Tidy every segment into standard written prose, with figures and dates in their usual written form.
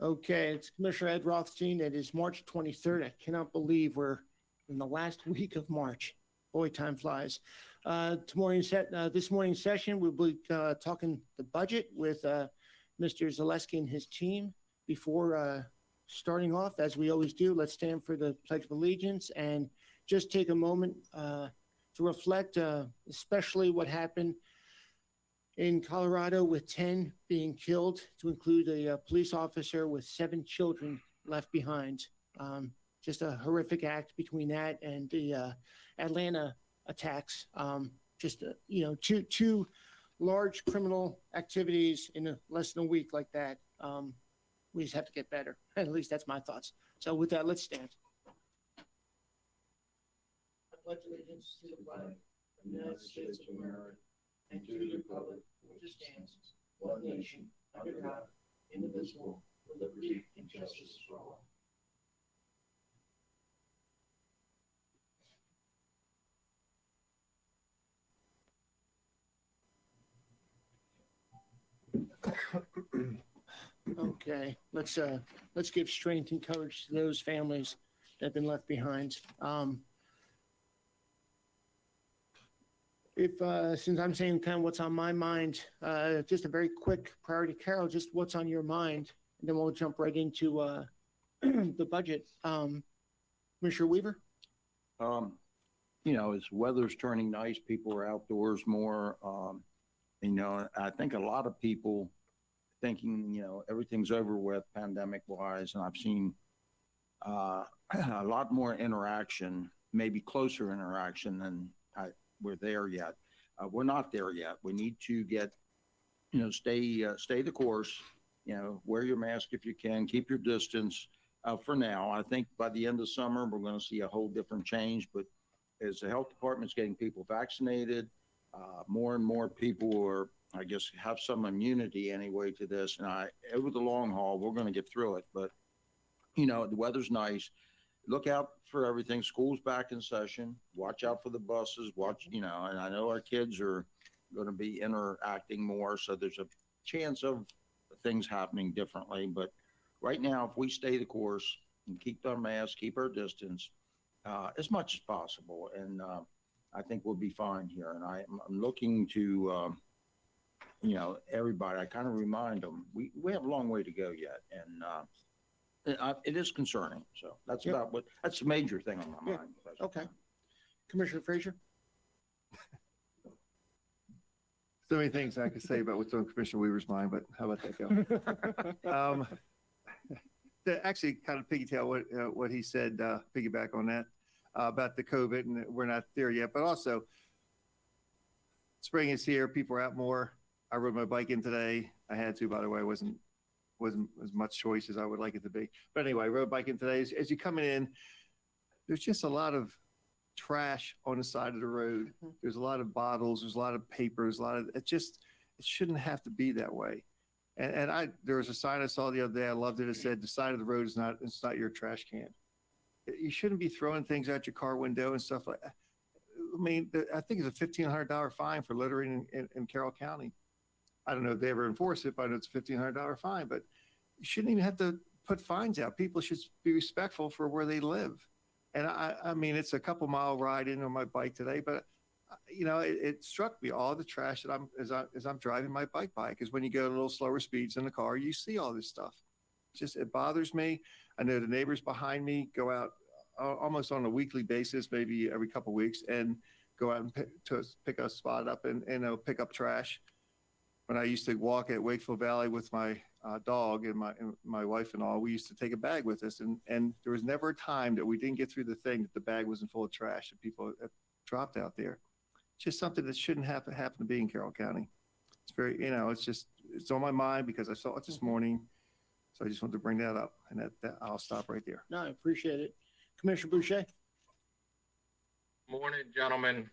Okay, it's Commissioner Ed Rothstein. It is March 23rd. I cannot believe we're in the last week of March. Boy, time flies. This morning's session, we'll be talking the budget with Mr. Zaleski and his team. Before starting off, as we always do, let's stand for the Pledge of Allegiance and just take a moment to reflect, especially what happened in Colorado with 10 being killed, to include a police officer with 7 children left behind. Just a horrific act between that and the Atlanta attacks. Two large criminal activities in less than a week like that. We just have to get better. At least that's my thoughts. So with that, let's stand. I pledge allegiance to the flag of the United States of America and to the republic which stands, one nation, under God, indivisible, with liberty and justice for all. Okay, let's give strength and courage to those families that have been left behind. Since I'm saying kind of what's on my mind, just a very quick priority, Carol, just what's on your mind, and then we'll jump right into the budget. Commissioner Weaver? As weather's turning nice, people are outdoors more. I think a lot of people thinking, everything's over with pandemic-wise, and I've seen a lot more interaction, maybe closer interaction than we're there yet. We're not there yet. We need to get, stay the course, wear your mask if you can, keep your distance for now. I think by the end of summer, we're going to see a whole different change, but as the health department's getting people vaccinated, more and more people are, I guess, have some immunity anyway to this. And over the long haul, we're going to get through it. But, the weather's nice. Look out for everything. School's back in session. Watch out for the buses. And I know our kids are going to be interacting more. So there's a chance of things happening differently. But right now, if we stay the course and keep our masks, keep our distance as much as possible, and I think we'll be fine here. And I'm looking to, everybody, I kind of remind them, we have a long way to go yet. And it is concerning. So that's that's the major thing on my mind. Okay. Commissioner Frazier? So many things I could say about what's on Commissioner Weaver's mind, but how about that go? To actually kind of what he said, piggyback on that about the COVID, and we're not there yet, but also spring is here. People are out more. I rode my bike in today. I had to, by the way. It wasn't as much choice as I would like it to be. But anyway, I rode bike in today. As you coming in, there's just a lot of trash on the side of the road. There's a lot of bottles. There's a lot of papers. It shouldn't have to be that way. And there was a sign I saw the other day. I loved it. It said, "The side of the road it's not your trash can." You shouldn't be throwing things out your car window and stuff like that. I mean, I think it's a $1,500 fine for littering in Carroll County. I don't know if they ever enforce it, but I know it's a $1,500 fine. But you shouldn't even have to put fines out. People should be respectful for where they live. And I mean, it's a couple mile ride in on my bike today, but it struck me, all the trash that as I'm driving my bike by, because when you go at a little slower speeds in the car, you see all this stuff. It bothers me. I know the neighbors behind me go out almost on a weekly basis, maybe every couple of weeks, and go out and pick a spot up and pick up trash. When I used to walk at Wakefield Valley with my dog and my wife and all, we used to take a bag with us, and there was never a time that we didn't get through the thing that the bag wasn't full of trash that people dropped out there. It's just something that shouldn't happen to be in Carroll County. It's very, it's on my mind because I saw it this morning. So I just wanted to bring that up, and that I'll stop right there. No, I appreciate it. Commissioner Boucher? Morning, gentlemen.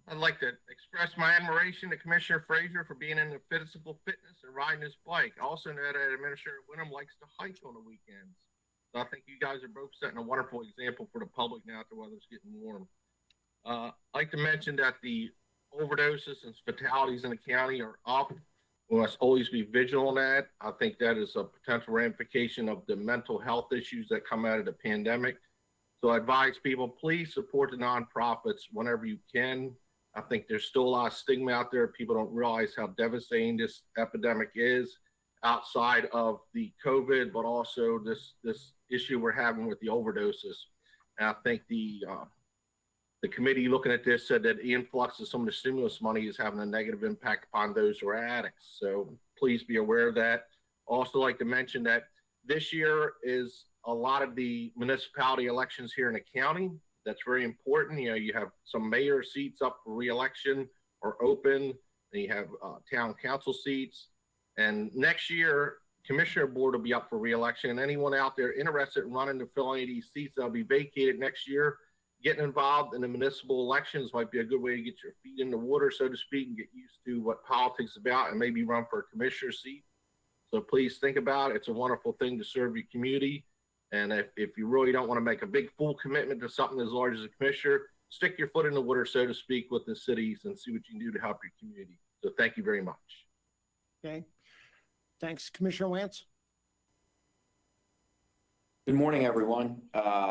I'd like to express my admiration to Commissioner Frazier for being in the physical fitness and riding his bike. I also know that Administrator Wyndham likes to hike on the weekends. So I think you guys are both setting a wonderful example for the public now that the weather's getting warm. I'd like to mention that the overdoses and fatalities in the county are up We must always be vigilant on that. I think that is a potential ramification of the mental health issues that come out of the pandemic. So I advise people, please support the nonprofits whenever you can. I think there's still a lot of stigma out there. People don't realize how devastating this epidemic is outside of the COVID, but also this issue we're having with the overdoses. And I think the committee looking at this said that the influx of some of the stimulus money is having a negative impact upon those who are addicts. So please be aware of that. Also like to mention that this year is a lot of the municipality elections here in the county. That's very important. You know, you have some mayor seats up for re-election or open, and you have town council seats. And next year, Commissioner Board will be up for re-election. And anyone out there interested in running to fill any of these seats that'll be vacated next year, getting involved in the municipal elections might be a good way to get your feet in the water, so to speak, and get used to what politics is about and maybe run for a commissioner seat. So please think about it. It's a wonderful thing to serve your community. And if you really don't want to make a big full commitment to something as large as a commissioner, stick your foot in the water, so to speak, with the cities and see what you can do to help your community. So thank you very much. Okay. Thanks, Commissioner Wance. Good morning, everyone.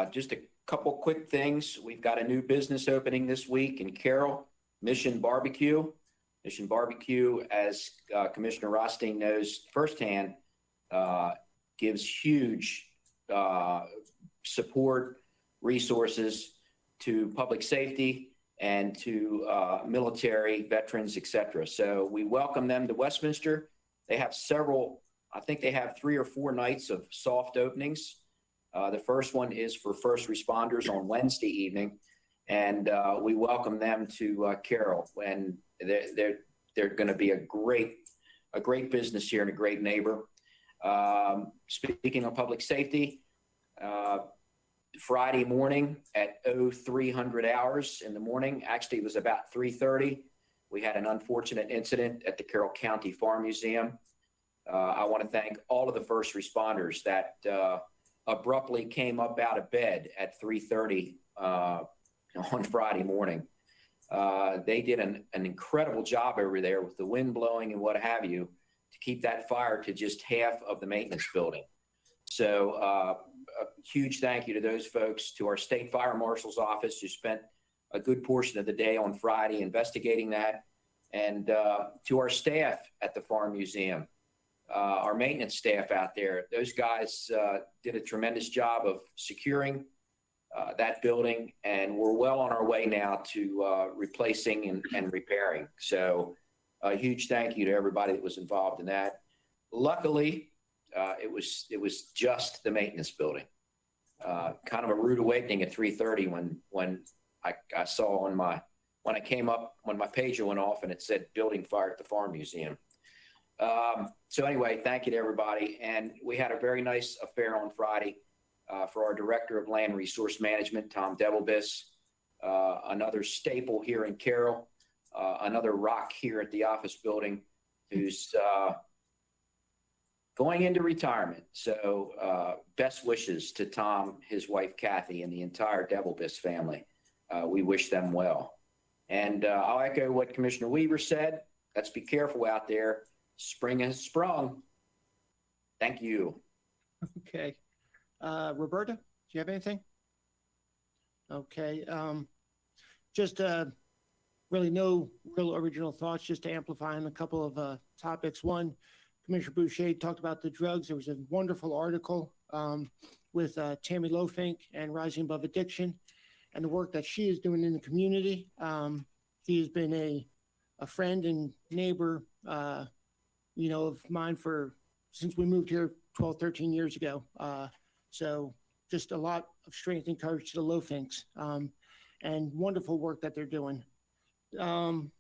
Just a couple quick things. We've got a new business opening this week in Carroll, Mission Barbecue. Mission Barbecue, as Commissioner Rothstein knows firsthand, gives huge support, resources to public safety and to military, veterans, et cetera. So we welcome them to Westminster. They have several, I think they have 3 or 4 nights of soft openings. The first one is for first responders on Wednesday evening, and we welcome them to Carroll. And they're going to be a great business here and a great neighbor. Speaking of public safety, Friday morning at 0300 hours in the morning, actually it was about 3:30. We had an unfortunate incident at the Carroll County Farm Museum. I want to thank all of the first responders that abruptly came up out of bed at 3:30 on Friday morning. They did an incredible job over there with the wind blowing and what have you to keep that fire to just half of the maintenance building. So a huge thank you to those folks, to our state fire marshal's office who spent a good portion of the day on Friday investigating that, and to our staff at the Farm Museum, our maintenance staff out there. Those guys did a tremendous job of securing that building, and we're well on our way now to replacing and repairing. So a huge thank you to everybody that was involved in that. Luckily, it was just the maintenance building. Kind of a rude awakening at 3:30 when I saw when my pager went off and it said building fire at the Farm Museum. So anyway, thank you to everybody. And we had a very nice affair on Friday for our Director of Land Resource Management, Tom Devilbiss, another staple here in Carroll, another rock here at the office building, who's going into retirement. So best wishes to Tom, his wife Kathy, and the entire Devilbiss family. We wish them well. And I'll echo what Commissioner Weaver said. Let's be careful out there. Spring has sprung. Thank you. Okay. Roberta, do you have anything? Okay. Just really no real original thoughts, just to amplify on a couple of topics. One, Commissioner Boucher talked about the drugs. There was a wonderful article with Tammy Lofink and Rising Above Addiction and the work that she is doing in the community. She has been a friend and neighbor, of mine since we moved here 12, 13 years ago. So just a lot of strength and courage to the Lofinks, and wonderful work that they're doing. Commissioner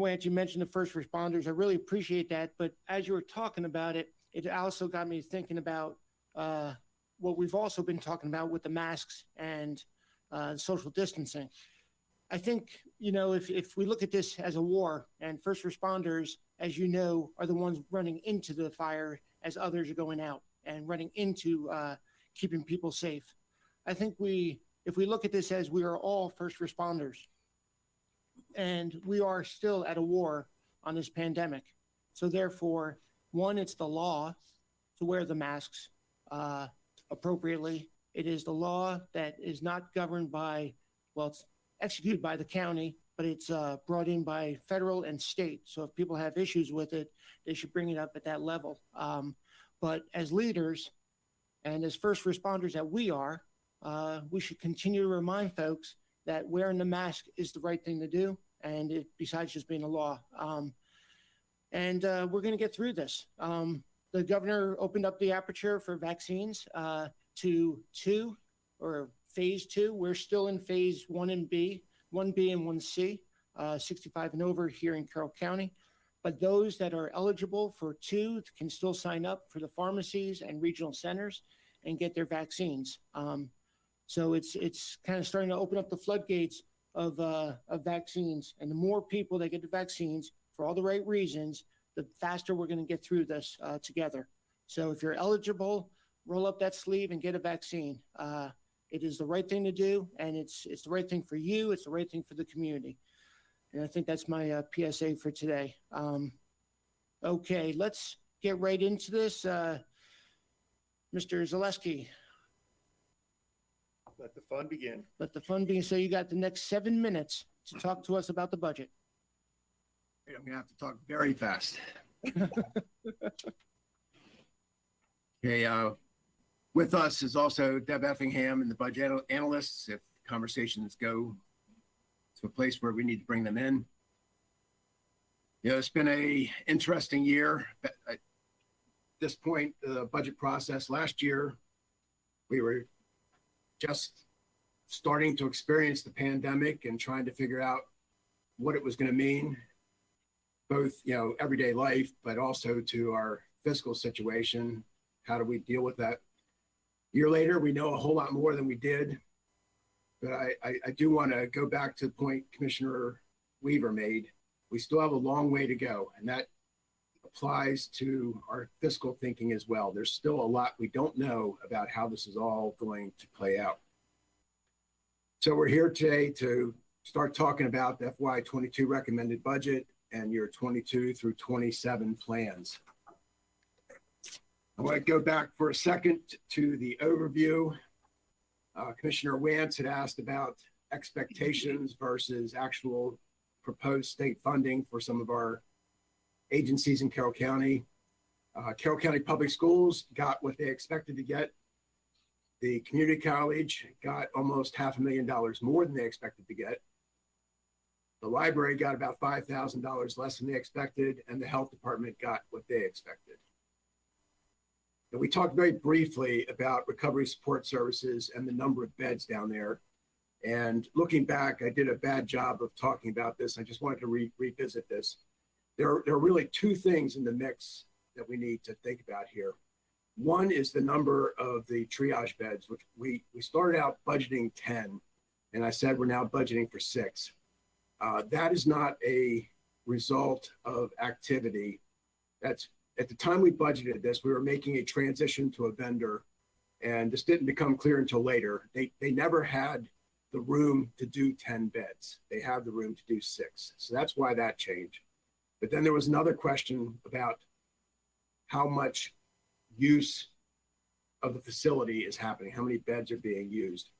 Wance, you mentioned the first responders. I really appreciate that. But as you were talking about it, it also got me thinking about what we've also been talking about with the masks and social distancing. I think, if we look at this as a war, and first responders, as you know, are the ones running into the fire as others are going out and running into keeping people safe. I think if we look at this as we are all first responders and we are still at a war, on this pandemic. So therefore, one, it's the law to wear the masks appropriately. It is the law that is not governed by, well, it's executed by the county, but it's brought in by federal and state. So if people have issues with it, they should bring it up at that level. But as leaders and as first responders that we are, we should continue to remind folks that wearing the mask is the right thing to do, and besides just being a law. And we're going to get through this. The governor opened up the aperture for vaccines to 2 or phase 2. We're still in phase 1 and B, 1B and 1C, 65 and over here in Carroll County. But those that are eligible for 2 can still sign up for the pharmacies and regional centers and get their vaccines. So it's kind of starting to open up the floodgates of vaccines. And the more people that get the vaccines for all the right reasons, the faster we're going to get through this together. So if you're eligible, roll up that sleeve and get a vaccine. It is the right thing to do, and it's the right thing for you. It's the right thing for the community. And I think that's my PSA for today. Okay, let's get right into this. Mr. Zaleski, Let the fun begin. let the fun be. So you got the next 7 minutes to talk to us about the budget. I'm gonna have to talk very fast. Okay, with us is also Deb Effingham and the budget analysts. If conversations go to a place where we need to bring them in. You know, it's been a interesting year. At this point, the budget process last year, we were just starting to experience the pandemic and trying to figure out what it was going to mean, both, you know, everyday life, but also to our fiscal situation. How do we deal with that? A year later, we know a whole lot more than we did. But I do want to go back to the point Commissioner Weaver made. We still have a long way to go, and that applies to our fiscal thinking as well. There's still a lot we don't know about how this is all going to play out. So we're here today to start talking about the FY22 recommended budget and your 22 through 27 plans. I want to go back for a second to the overview. Commissioner Wance had asked about expectations versus actual proposed state funding for some of our agencies in Carroll County. Carroll County Public Schools got what they expected to get. The community college got almost $500,000 more than they expected to get. The library got about $5,000 less than they expected, and the health department got what they expected. And we talked very briefly about recovery support services and the number of beds down there. And looking back, I did a bad job of talking about this. I just wanted to revisit this. There are really 2 things in the mix that we need to think about here. One is the number of the triage beds, which we started out budgeting 10, and I said we're now budgeting for 6. That is not a result of activity. That's at the time we budgeted this, we were making a transition to a vendor, and this didn't become clear until later. They never had the room to do 10 beds. They have the room to do 6. So that's why that changed. But then there was another question about how much use of the facility is happening, how many beds are being used.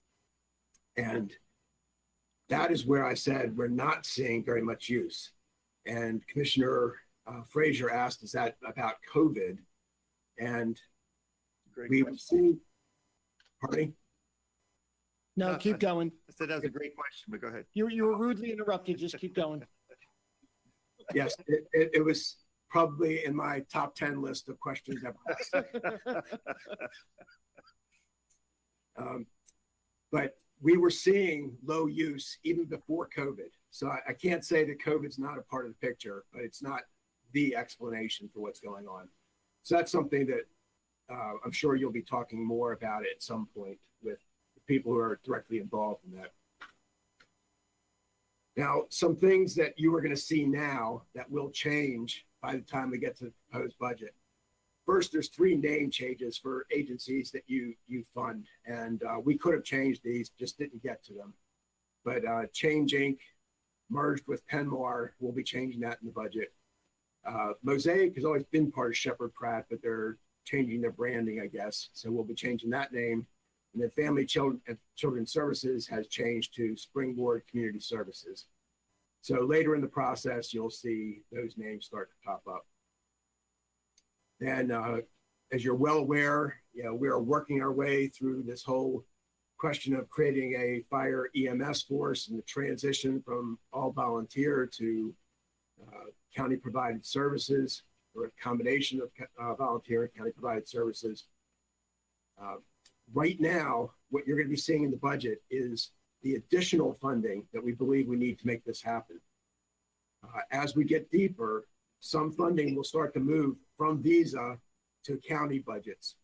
And that is where I said we're not seeing very much use. And Commissioner Frazier asked, is that about COVID? And Great we've question. seen, pardon me? No, keep going. I said that was a great question, but go ahead. You were rudely interrupted. Just keep going. Yes, it was probably in my top 10 list of questions ever asked. But we were seeing low use even before COVID. So I can't say that COVID's not a part of the picture, but it's not the explanation for what's going on. So that's something that I'm sure you'll be talking more about at some point with the people who are directly involved in that. Now, some things that you are going to see now that will change by the time we get to the proposed budget. First, there's 3 name changes for agencies that you fund, and we could have changed these, just didn't get to them. But Change Inc. merged with Penmar, we'll be changing that in the budget. Mosaic has always been part of Shepherd Pratt, but they're changing their branding, I guess. So we'll be changing that name. And then Family Children's Services has changed to Springboard Community Services. So later in the process, you'll see those names start to pop up. Then, as you're well aware, we are working our way through this whole question of creating a fire EMS force and the transition from all volunteer to county provided services, or a combination of volunteer and county provided services. Right now, what you're going to be seeing in the budget is the additional funding that we believe we need to make this happen. As we get deeper, some funding will start to move from Visa to county budgets.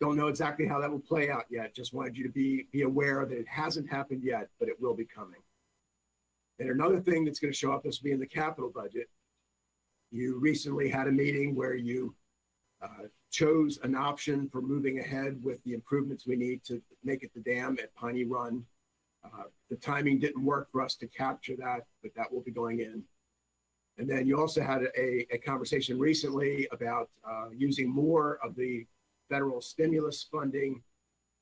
Don't know exactly how that will play out yet. Just wanted you to be aware that it hasn't happened yet, but it will be coming. And another thing that's going to show up is be in the capital budget. You recently had a meeting where you chose an option for moving ahead with the improvements we need to make it the dam at Piney Run. The timing didn't work for us to capture that, but that will be going in. And then you also had a conversation recently about using more of the federal stimulus funding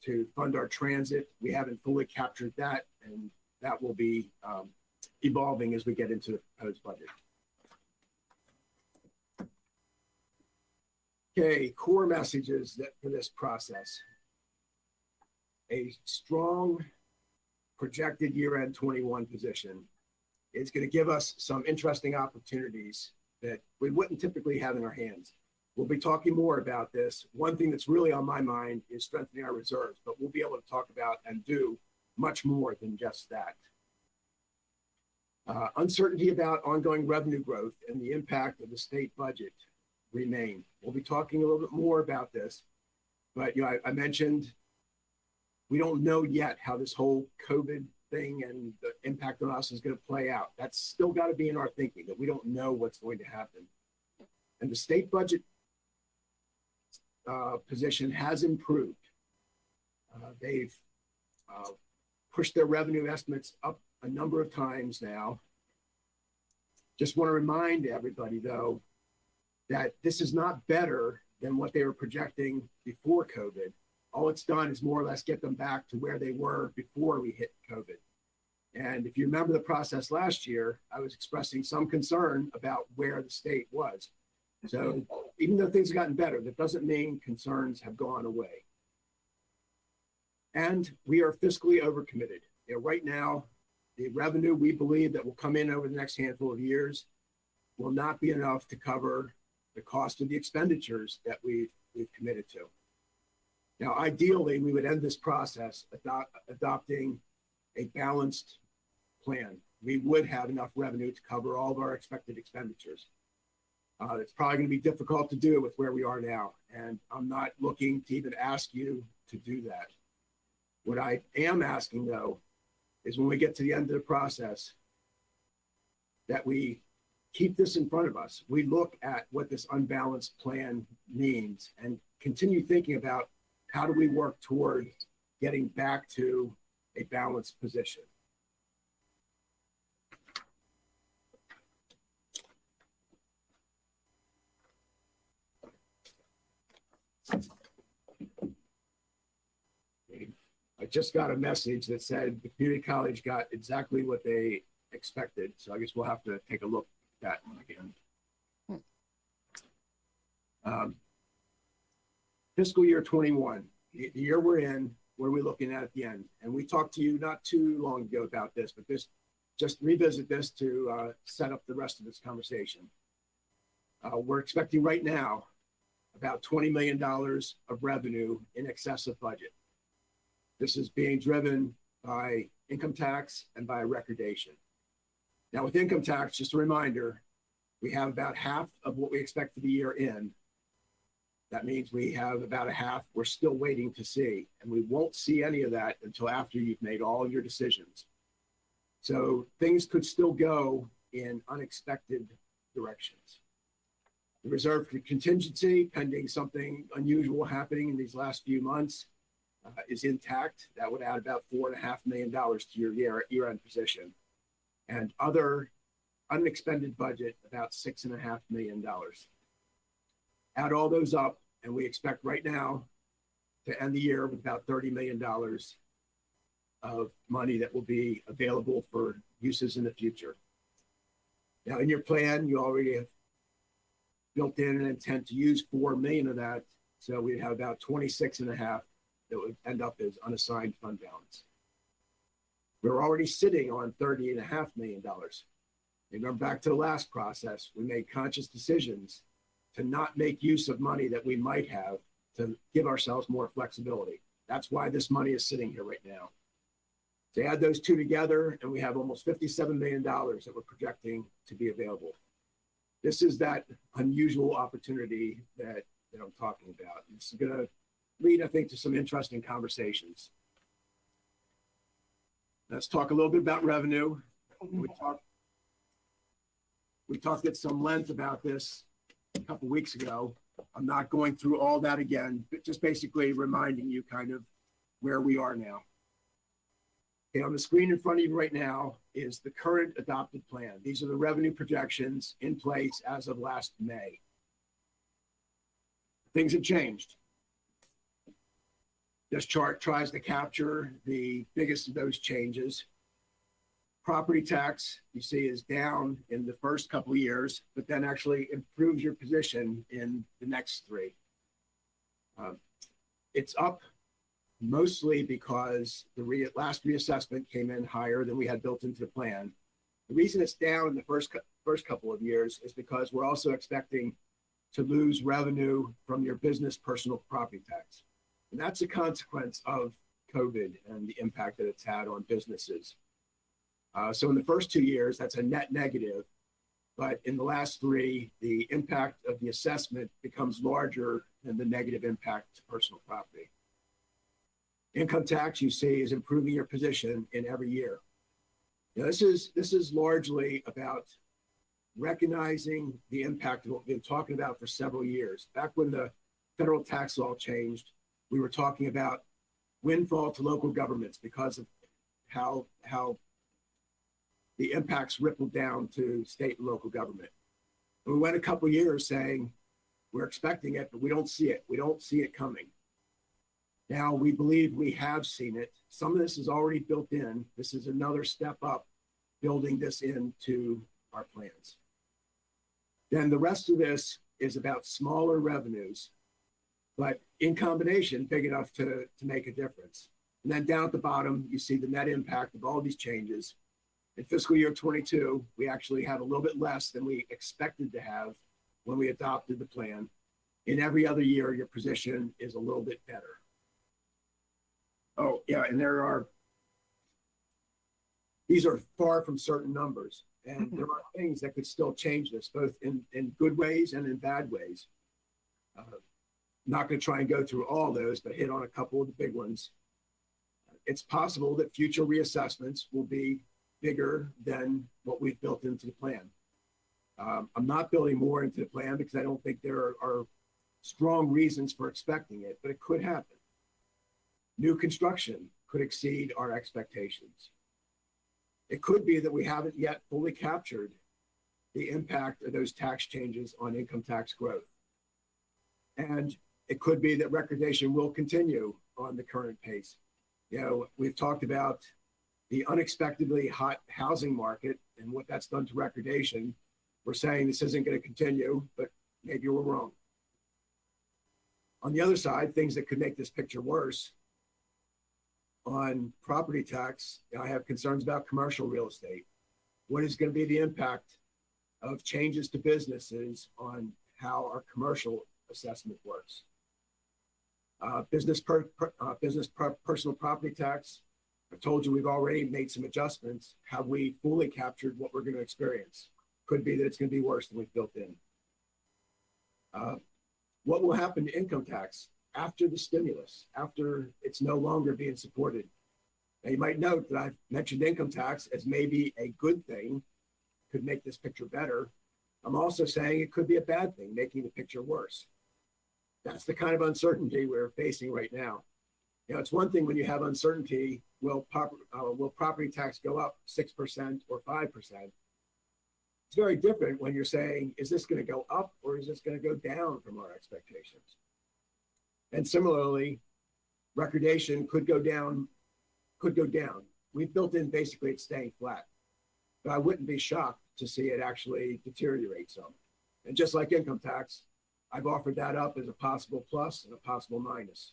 to fund our transit. We haven't fully captured that, and that will be evolving as we get into the proposed budget. Okay, core messages for this process. A strong projected year-end 21 position is going to give us some interesting opportunities that we wouldn't typically have in our hands. We'll be talking more about this. One thing that's really on my mind is strengthening our reserves, but we'll be able to talk about and do much more than just that. Uncertainty about ongoing revenue growth and the impact of the state budget remain. We'll be talking a little bit more about this, but I mentioned we don't know yet how this whole COVID thing and the impact on us is going to play out. That's still got to be in our thinking, that we don't know what's going to happen. And the state budget position has improved. They've pushed their revenue estimates up a number of times now. Just want to remind everybody, though, that this is not better than what they were projecting before COVID. All it's done is more or less get them back to where they were before we hit COVID. And if you remember the process last year, I was expressing some concern about where the state was. So even though things have gotten better, that doesn't mean concerns have gone away. And we are fiscally overcommitted. Right now, the revenue we believe that will come in over the next handful of years will not be enough to cover the cost of the expenditures that we've committed to. Now, ideally, we would end this process adopting a balanced plan. We would have enough revenue to cover all of our expected expenditures. It's probably going to be difficult to do with where we are now, and I'm not looking to even ask you to do that. What I am asking, though, is when we get to the end of the process, that we keep this in front of us. We look at what this unbalanced plan means and continue thinking about how do we work toward getting back to a balanced position. I just got a message that said the community college got exactly what they expected. So I guess we'll have to take a look at that again. Fiscal year 21, the year we're in, what are we looking at the end? And we talked to you not too long ago about this, but just revisit this to set up the rest of this conversation. We're expecting right now about $20 million of revenue in excess of budget. This is being driven by income tax and by recordation. Now with income tax, just a reminder, we have about half of what we expect for the year in. That means we have about a half we're still waiting to see, and we won't see any of that until after you've made all your decisions. So things could still go in unexpected directions. The reserve for contingency, pending something unusual happening in these last few months, is intact. That would add about $4.5 million to your year-end position. And other unexpended budget about $6.5 million. Add all those up, and we expect right now to end the year with about $30 million of money that will be available for uses in the future. Now, in your plan, you already have built in an intent to use 4 million of that. So we'd have about 26.5 that would end up as unassigned fund balance. We're already sitting on $30.5 million. Remember back to the last process, we made conscious decisions to not make use of money that we might have to give ourselves more flexibility. That's why this money is sitting here right now. So add those two together, and we have almost $57 million that we're projecting to be available. This is that unusual opportunity that I'm talking about. This is going to lead, I think, to some interesting conversations. Let's talk a little bit about revenue. We talked at some length about this a couple weeks ago. I'm not going through all that again, but just basically reminding you kind of where we are now. Okay, on the screen in front of you right now is the current adopted plan. These are the revenue projections in place as of last May. Things have changed. This chart tries to capture the biggest of those changes. Property tax, you see, is down in the first couple of years, but then actually improves your position in the next three. It's up mostly because the last reassessment came in higher than we had built into the plan. The reason it's down in the first couple of years is because we're also expecting to lose revenue from your business personal property tax. And that's a consequence of COVID and the impact that it's had on businesses. So in the first 2 years, that's a net negative. But in the last three, the impact of the assessment becomes larger than the negative impact to personal property. Income tax, you see, is improving your position in every year. Now, this is largely about recognizing the impact of what we've been talking about for several years. Back when the federal tax law changed, we were talking about windfall to local governments because of how the impacts rippled down to state and local government. And we went a couple of years saying we're expecting it, but we don't see it. We don't see it coming. Now we believe we have seen it. Some of this is already built in. This is another step up, building this into our plans. Then the rest of this is about smaller revenues, but in combination, big enough to make a difference. And then down at the bottom, you see the net impact of all these changes. In fiscal year 22, we actually have a little bit less than we expected to have when we adopted the plan. In every other year, your position is a little bit better. Oh, yeah, and these are far from certain numbers. And there are things that could still change this, both in good ways and in bad ways. Not going to try and go through all those, but hit on a couple of the big ones. It's possible that future reassessments will be bigger than what we've built into the plan. I'm not building more into the plan because I don't think there are strong reasons for expecting it, but it could happen. New construction could exceed our expectations. It could be that we haven't yet fully captured the impact of those tax changes on income tax growth. And it could be that recordation will continue on the current pace. You know, we've talked about the unexpectedly hot housing market and what that's done to recordation. We're saying this isn't going to continue, but maybe we're wrong. On the other side, things that could make this picture worse. On property tax, I have concerns about commercial real estate. What is going to be the impact of changes to businesses on how our commercial assessment works? Business personal property tax. I told you we've already made some adjustments. Have we fully captured what we're going to experience? Could be that it's going to be worse than we've built in. What will happen to income tax after the stimulus, after it's no longer being supported? Now, you might note that I've mentioned income tax as maybe a good thing, could make this picture better. I'm also saying it could be a bad thing, making the picture worse. That's the kind of uncertainty we're facing right now. You know, it's one thing when you have uncertainty, will property tax go up 6% or 5%? It's very different when you're saying, is this going to go up or is this going to go down from our expectations? And similarly, recordation could go down, could go down. We've built in basically it's staying flat, but I wouldn't be shocked to see it actually deteriorate some. And just like income tax, I've offered that up as a possible plus and a possible minus.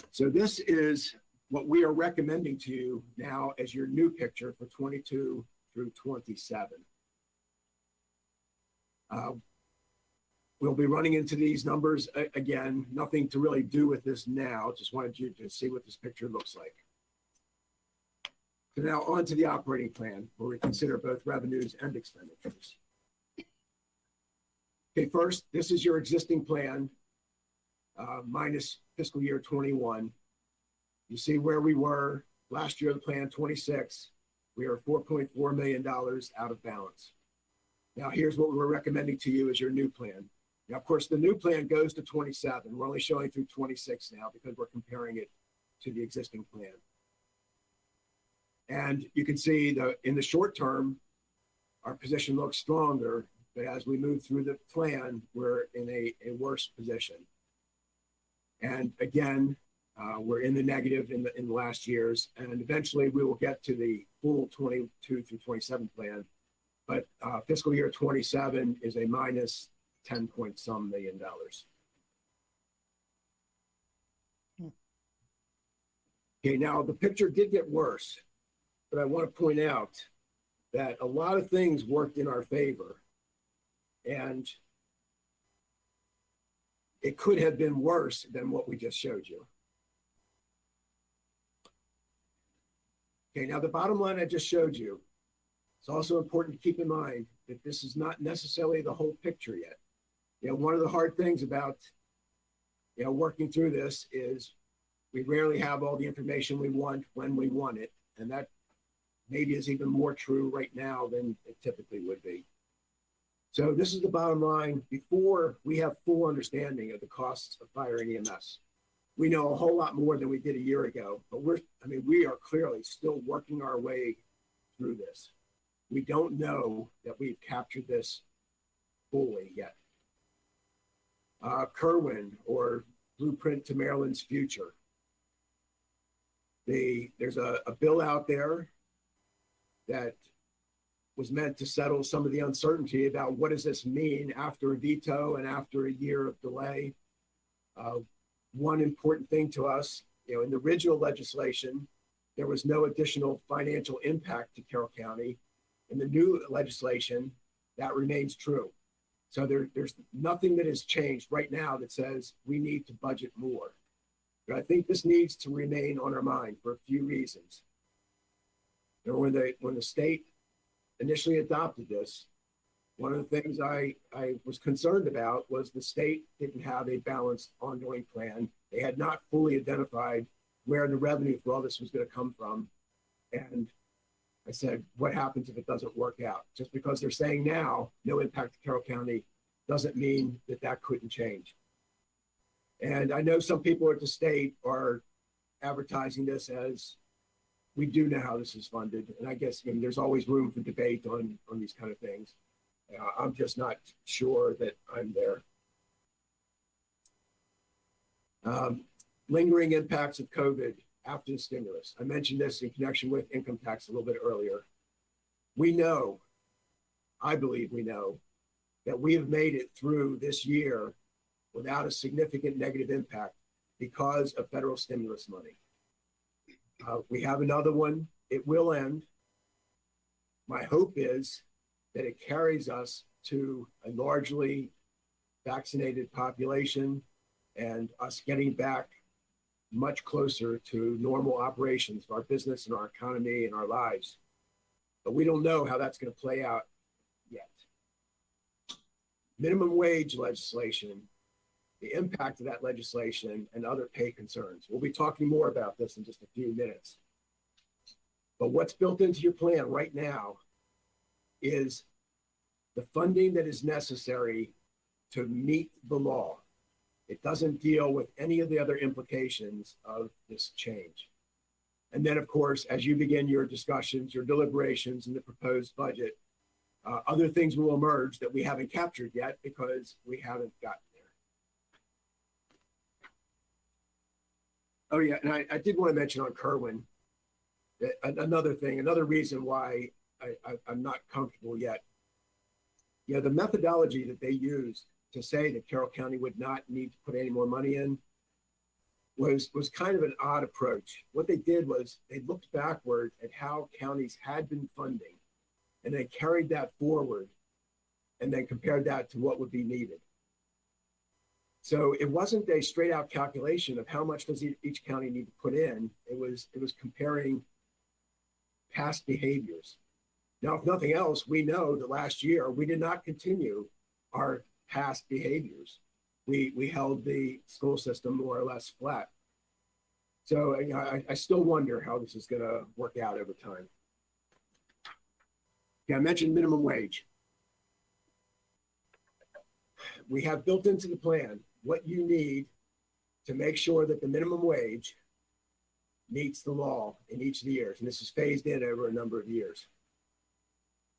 So this is what we are recommending to you now as your new picture for 22 through 27. We'll be running into these numbers again, nothing to really do with this now. Just wanted you to see what this picture looks like. So now on to the operating plan, where we consider both revenues and expenditures. Okay, first, this is your existing plan, minus fiscal year 21. You see where we were last year, the plan 26. We are $4.4 million out of balance. Now, here's what we're recommending to you as your new plan. Now, of course, the new plan goes to 27. We're only showing through 26 now because we're comparing it to the existing plan. And you can see in the short term, our position looks stronger, but as we move through the plan, we're in a worse position. And again, we're in the negative in the last years, and eventually we will get to the full 22 through 27 plan. But fiscal year 27 is a minus 10 point some million dollars. Okay, now the picture did get worse, but I want to point out that a lot of things worked in our favor, and it could have been worse than what we just showed you. Okay, now the bottom line I just showed you, it's also important to keep in mind that this is not necessarily the whole picture yet. You know, one of the hard things about, you know, working through this is we rarely have all the information we want when we want it. And that maybe is even more true right now than it typically would be. So this is the bottom line before we have full understanding of the costs of fire and EMS. We know a whole lot more than we did a year ago, but we are clearly still working our way through this. We don't know that we've captured this fully yet. Kerwin, or Blueprint to Maryland's Future. There's a bill out there that was meant to settle some of the uncertainty about what does this mean after a veto and after a year of delay. One important thing to us, you know, in the original legislation, there was no additional financial impact to Carroll County. In the new legislation, that remains true. So there's nothing that has changed right now that says we need to budget more. But I think this needs to remain on our mind for a few reasons. You know, when the state initially adopted this, one of the things I was concerned about was the state didn't have a balanced ongoing plan. They had not fully identified where the revenue for all this was going to come from. And I said, what happens if it doesn't work out? Just because they're saying now, no impact to Carroll County, doesn't mean that that couldn't change. And I know some people at the state are advertising this as, we do know how this is funded. And I guess, you know, there's always room for debate on these kind of things. I'm just not sure that I'm there. Lingering impacts of COVID after the stimulus. I mentioned this in connection with income tax a little bit earlier. We know, I believe we know, that we have made it through this year without a significant negative impact because of federal stimulus money. We have another one. It will end. My hope is that it carries us to a largely vaccinated population and us getting back much closer to normal operations of our business and our economy and our lives. But we don't know how that's going to play out yet. Minimum wage legislation, the impact of that legislation, and other pay concerns. We'll be talking more about this in just a few minutes. But what's built into your plan right now is the funding that is necessary to meet the law. It doesn't deal with any of the other implications of this change. And then, of course, as you begin your discussions, your deliberations and the proposed budget, other things will emerge that we haven't captured yet because we haven't gotten there. Oh yeah, and I did want to mention on Kerwin, that another thing, another reason why I'm not comfortable yet. Yeah, the methodology that they used to say that Carroll County would not need to put any more money in was kind of an odd approach. What they did was they looked backward at how counties had been funding, and they carried that forward and then compared that to what would be needed. So it wasn't a straight out calculation of how much does each county need to put in. It was comparing past behaviors. Now, if nothing else, we know that last year we did not continue our past behaviors. We held the school system more or less flat. So I still wonder how this is going to work out over time. Yeah, I mentioned minimum wage. We have built into the plan what you need to make sure that the minimum wage meets the law in each of the years. And this is phased in over a number of years.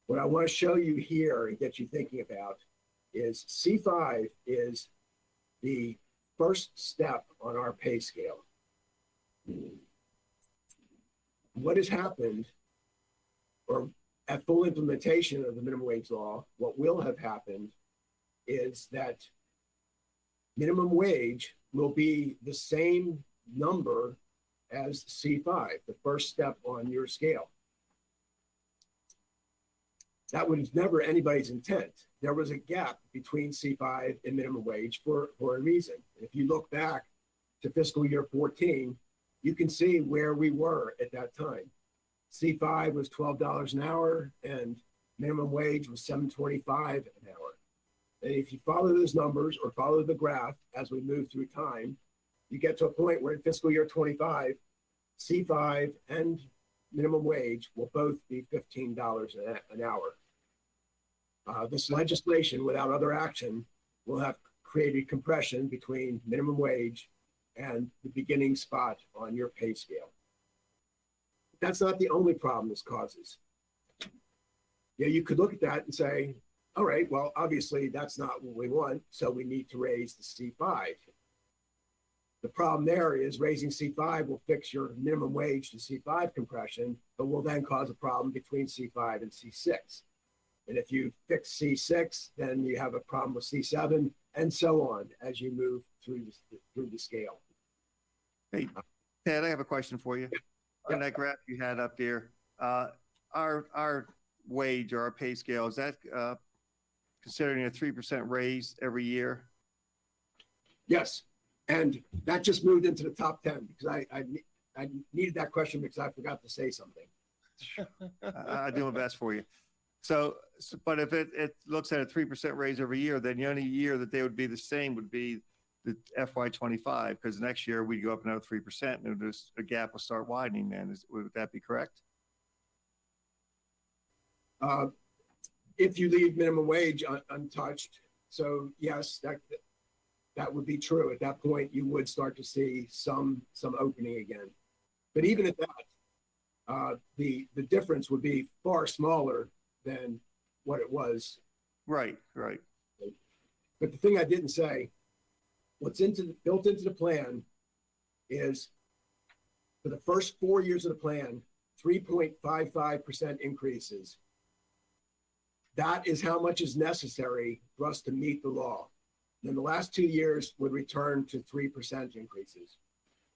What I want to show you here and get you thinking about is C5 is the first step on our pay scale. What has happened, or at full implementation of the minimum wage law, what will have happened is that minimum wage will be the same number as C5, the first step on your scale. That was never anybody's intent. There was a gap between C5 and minimum wage for a reason. If you look back to fiscal year 14, you can see where we were at that time. C5 was $12 an hour and minimum wage was $7.25 an hour. And if you follow those numbers or follow the graph as we move through time, you get to a point where in fiscal year 25, C5 and minimum wage will both be $15 an hour. This legislation, without other action, will have created compression between minimum wage and the beginning spot on your pay scale. That's not the only problem this causes. Yeah, you could look at that and say, all right, well, obviously that's not what we want, so we need to raise the C5. The problem there is raising C5 will fix your minimum wage to C5 compression, but will then cause a problem between C5 and C6. And if you fix C6, then you have a problem with C7 and so on as you move through the scale. Hey, Ted, I have a question for you. In that graph you had up there, our wage or our pay scale, is that considering a 3% raise every year? Yes, and that just moved into the top 10 because I needed that question because I forgot to say something. I do my best for you. So but if it looks at a 3% raise every year, then the only year that they would be the same would be the FY25, because next year we go up another 3% and there's a gap will start widening then. Would that be correct? If you leave minimum wage untouched, so yes, that would be true. At that point, you would start to see some opening again. But even at that, the difference would be far smaller than what it was. Right, right. But the thing I didn't say, what's built into the plan is for the first 4 years of the plan, 3.55% increases. That is how much is necessary for us to meet the law. Then the last 2 years would return to 3% increases.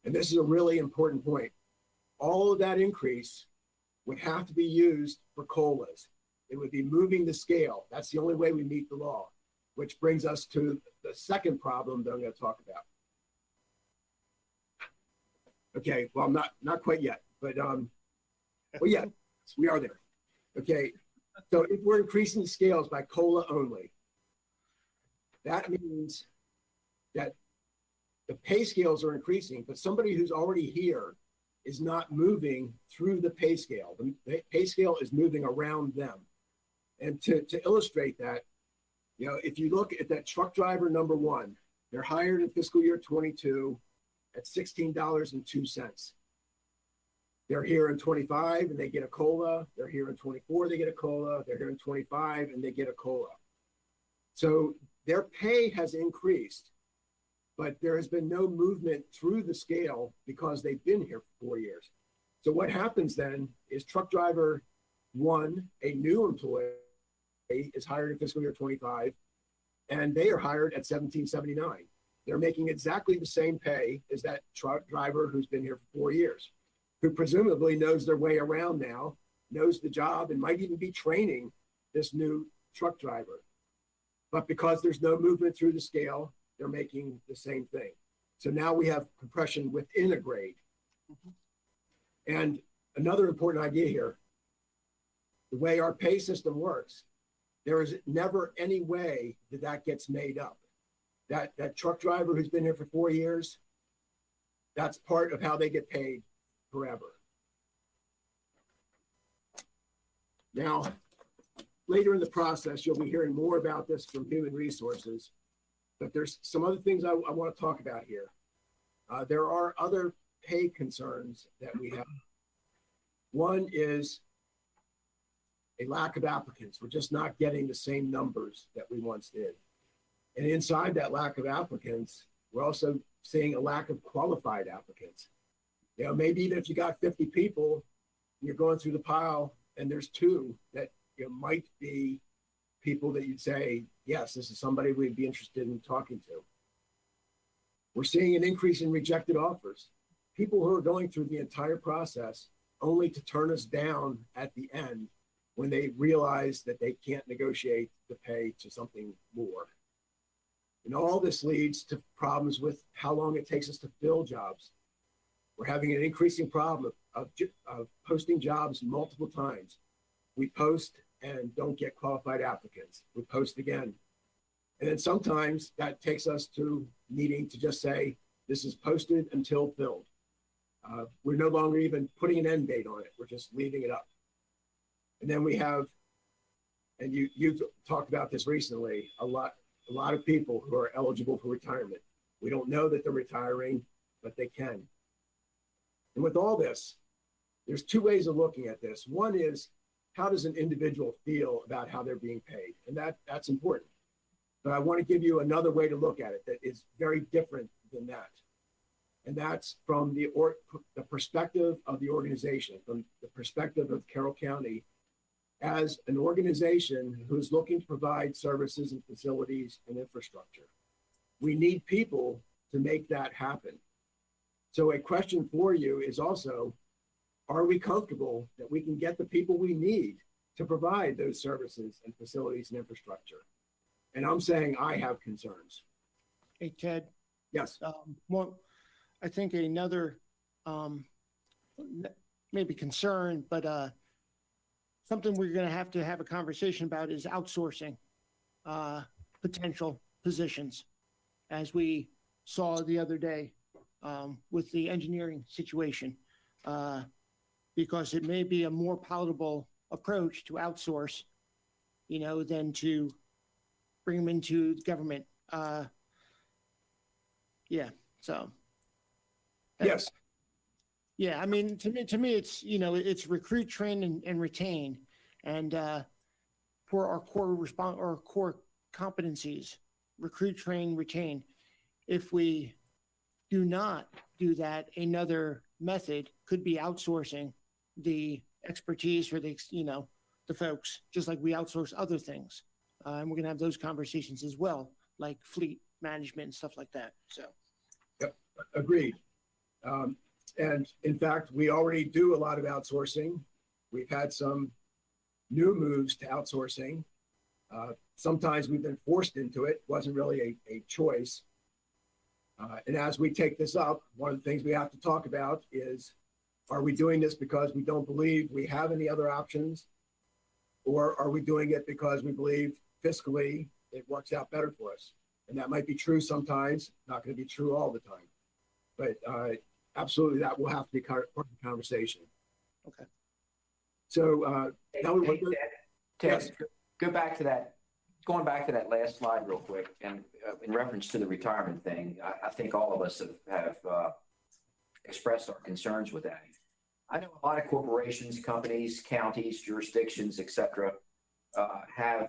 And this is a really important point. All of that increase would have to be used for COLAs. It would be moving the scale. That's the only way we meet the law, which brings us to the second problem that I'm going to talk about. Okay, well, not quite yet, but well, yeah, we are there. Okay, so if we're increasing the scales by COLA only, that means that the pay scales are increasing, but somebody who's already here is not moving through the pay scale. The pay scale is moving around them. And to illustrate that, you know, if you look at that truck driver number one, they're hired in fiscal year 22 at $16.02. They're here in 25 and they get a COLA. They're here in 24, they get a COLA. They're here in 25 and they get a COLA. So their pay has increased, but there has been no movement through the scale because they've been here for 4 years. So what happens then is truck driver one, a new employee, is hired in fiscal year 25, and they are hired at 1779. They're making exactly the same pay as that truck driver who's been here for 4 years, who presumably knows their way around now, knows the job, and might even be training this new truck driver. But because there's no movement through the scale, they're making the same thing. So now we have compression within a grade. And another important idea here, the way our pay system works, there is never any way that that gets made up. That truck driver who's been here for 4 years, that's part of how they get paid forever. Now, later in the process, you'll be hearing more about this from Human Resources, but there's some other things I want to talk about here. There are other pay concerns that we have. One is a lack of applicants. We're just not getting the same numbers that we once did. And inside that lack of applicants, we're also seeing a lack of qualified applicants. You know, maybe even if you got 50 people, you're going through the pile and there's 2 that might be people that you'd say, yes, this is somebody we'd be interested in talking to. We're seeing an increase in rejected offers. People who are going through the entire process only to turn us down at the end when they realize that they can't negotiate the pay to something more. And all this leads to problems with how long it takes us to fill jobs. We're having an increasing problem of posting jobs multiple times. We post and don't get qualified applicants. We post again. And then sometimes that takes us to needing to just say, this is posted until filled. We're no longer even putting an end date on it. We're just leaving it up. And then we have, and you've talked about this recently, a lot of people who are eligible for retirement. We don't know that they're retiring, but they can. And with all this, there's 2 ways of looking at this. One is, how does an individual feel about how they're being paid? And that's important. But I want to give you another way to look at it that is very different than that. And that's from the perspective of the organization, from the perspective of Carroll County as an organization who's looking to provide services and facilities and infrastructure. We need people to make that happen. So a question for you is also, are we comfortable that we can get the people we need to provide those services and facilities and infrastructure? And I'm saying I have concerns. Hey, Ted, Yes. I think another maybe concern, but something we're going to have a conversation about is outsourcing potential positions, as we saw the other day with the engineering situation, because it may be a more palatable approach to outsource, than to bring them into government. So. Yes. Yeah, I mean, to me, it's it's recruit, train, and retain, and for our core competencies, recruit, train, retain. If we do not do that, another method could be outsourcing the expertise for the folks, just like we outsource other things, and we're gonna have those conversations as well, like fleet management and stuff like that. So. Yep. Agreed. And in fact, we already do a lot of outsourcing. We've had some new moves to outsourcing. Sometimes we've been forced into it. It wasn't really a choice. And as we take this up, one of the things we have to talk about is, are we doing this because we don't believe we have any other options? Or are we doing it because we believe fiscally it works out better for us? And that might be true sometimes, not going to be true all the time. But absolutely, that will have to be part of the conversation. Okay. So now we want to. Ted, Yes. go back to that. Going back to that last slide real quick, and in reference to the retirement thing, I think all of us have expressed our concerns with that. I know a lot of corporations, companies, counties, jurisdictions, et cetera, have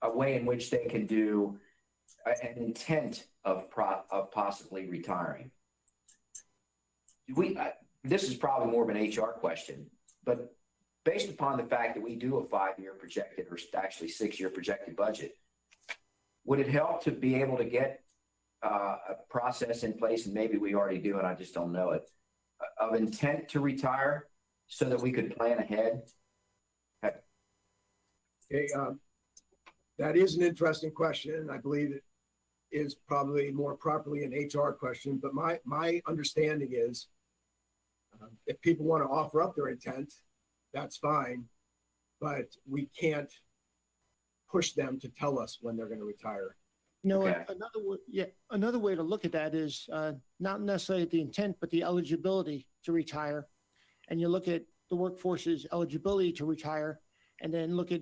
a way in which they can do an intent of possibly retiring. This is probably more of an HR question, but based upon the fact that we do a 5-year projected, or actually 6-year projected budget, would it help to be able to get a process in place, and maybe we already do and I just don't know it, of intent to retire so that we could plan ahead? Okay, that is an interesting question. I believe it is probably more properly an HR question, but my understanding is if people want to offer up their intent, that's fine, but we can't push them to tell us when they're going to retire. You know, Okay. another way to look at that is not necessarily the intent, but the eligibility to retire. And you look at the workforce's eligibility to retire, and then look at,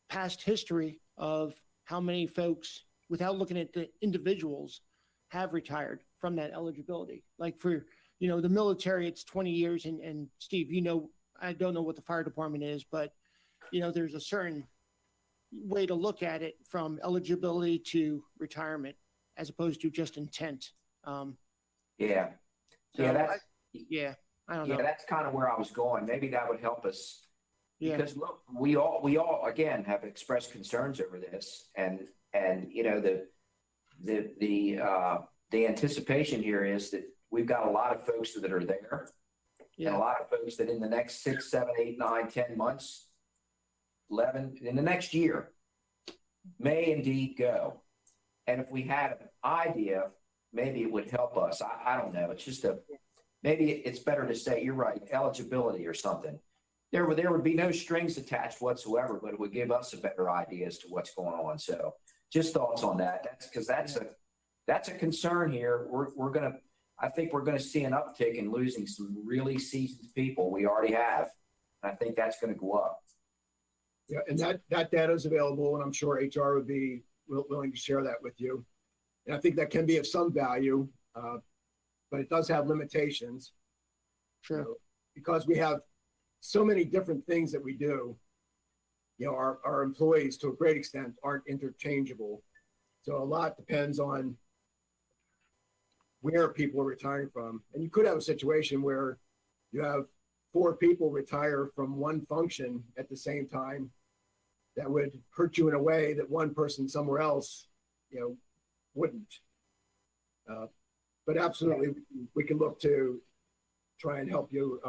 past history of how many folks, without looking at the individuals, have retired from that eligibility. Like for, the military, it's 20 years. And Steve, I don't know what the fire department is, but, there's a certain way to look at it from eligibility to retirement as opposed to just intent. Yeah. So Yeah, that's, I don't yeah, know. that's kind of where I was going. Maybe that would help us. Yeah. Because look, we all again have expressed concerns over this, and the anticipation here is that we've got a lot of folks that are there, and a lot of folks that in the next 6, 7, 8, 9, 10 months, 11, in the next year, may indeed go. And if we had an idea, maybe it would help us. I don't know. It's just maybe it's better to say, you're right, eligibility or something. There would be no strings attached whatsoever, but it would give us a better idea as to what's going on. So just thoughts on that. That's a concern here. I think we're gonna see an uptick in losing some really seasoned people. We already have. And I think that's gonna go up. Yeah, and that data is available, and I'm sure HR would be willing to share that with you. And I think that can be of some value, but it does have limitations. Sure. Because we have so many different things that we do. Our employees, to a great extent, aren't interchangeable. So a lot depends on where people are retiring from. And you could have a situation where you have 4 people retire from one function at the same time. That would hurt you in a way that one person somewhere else, wouldn't. But absolutely, we can look to try and help you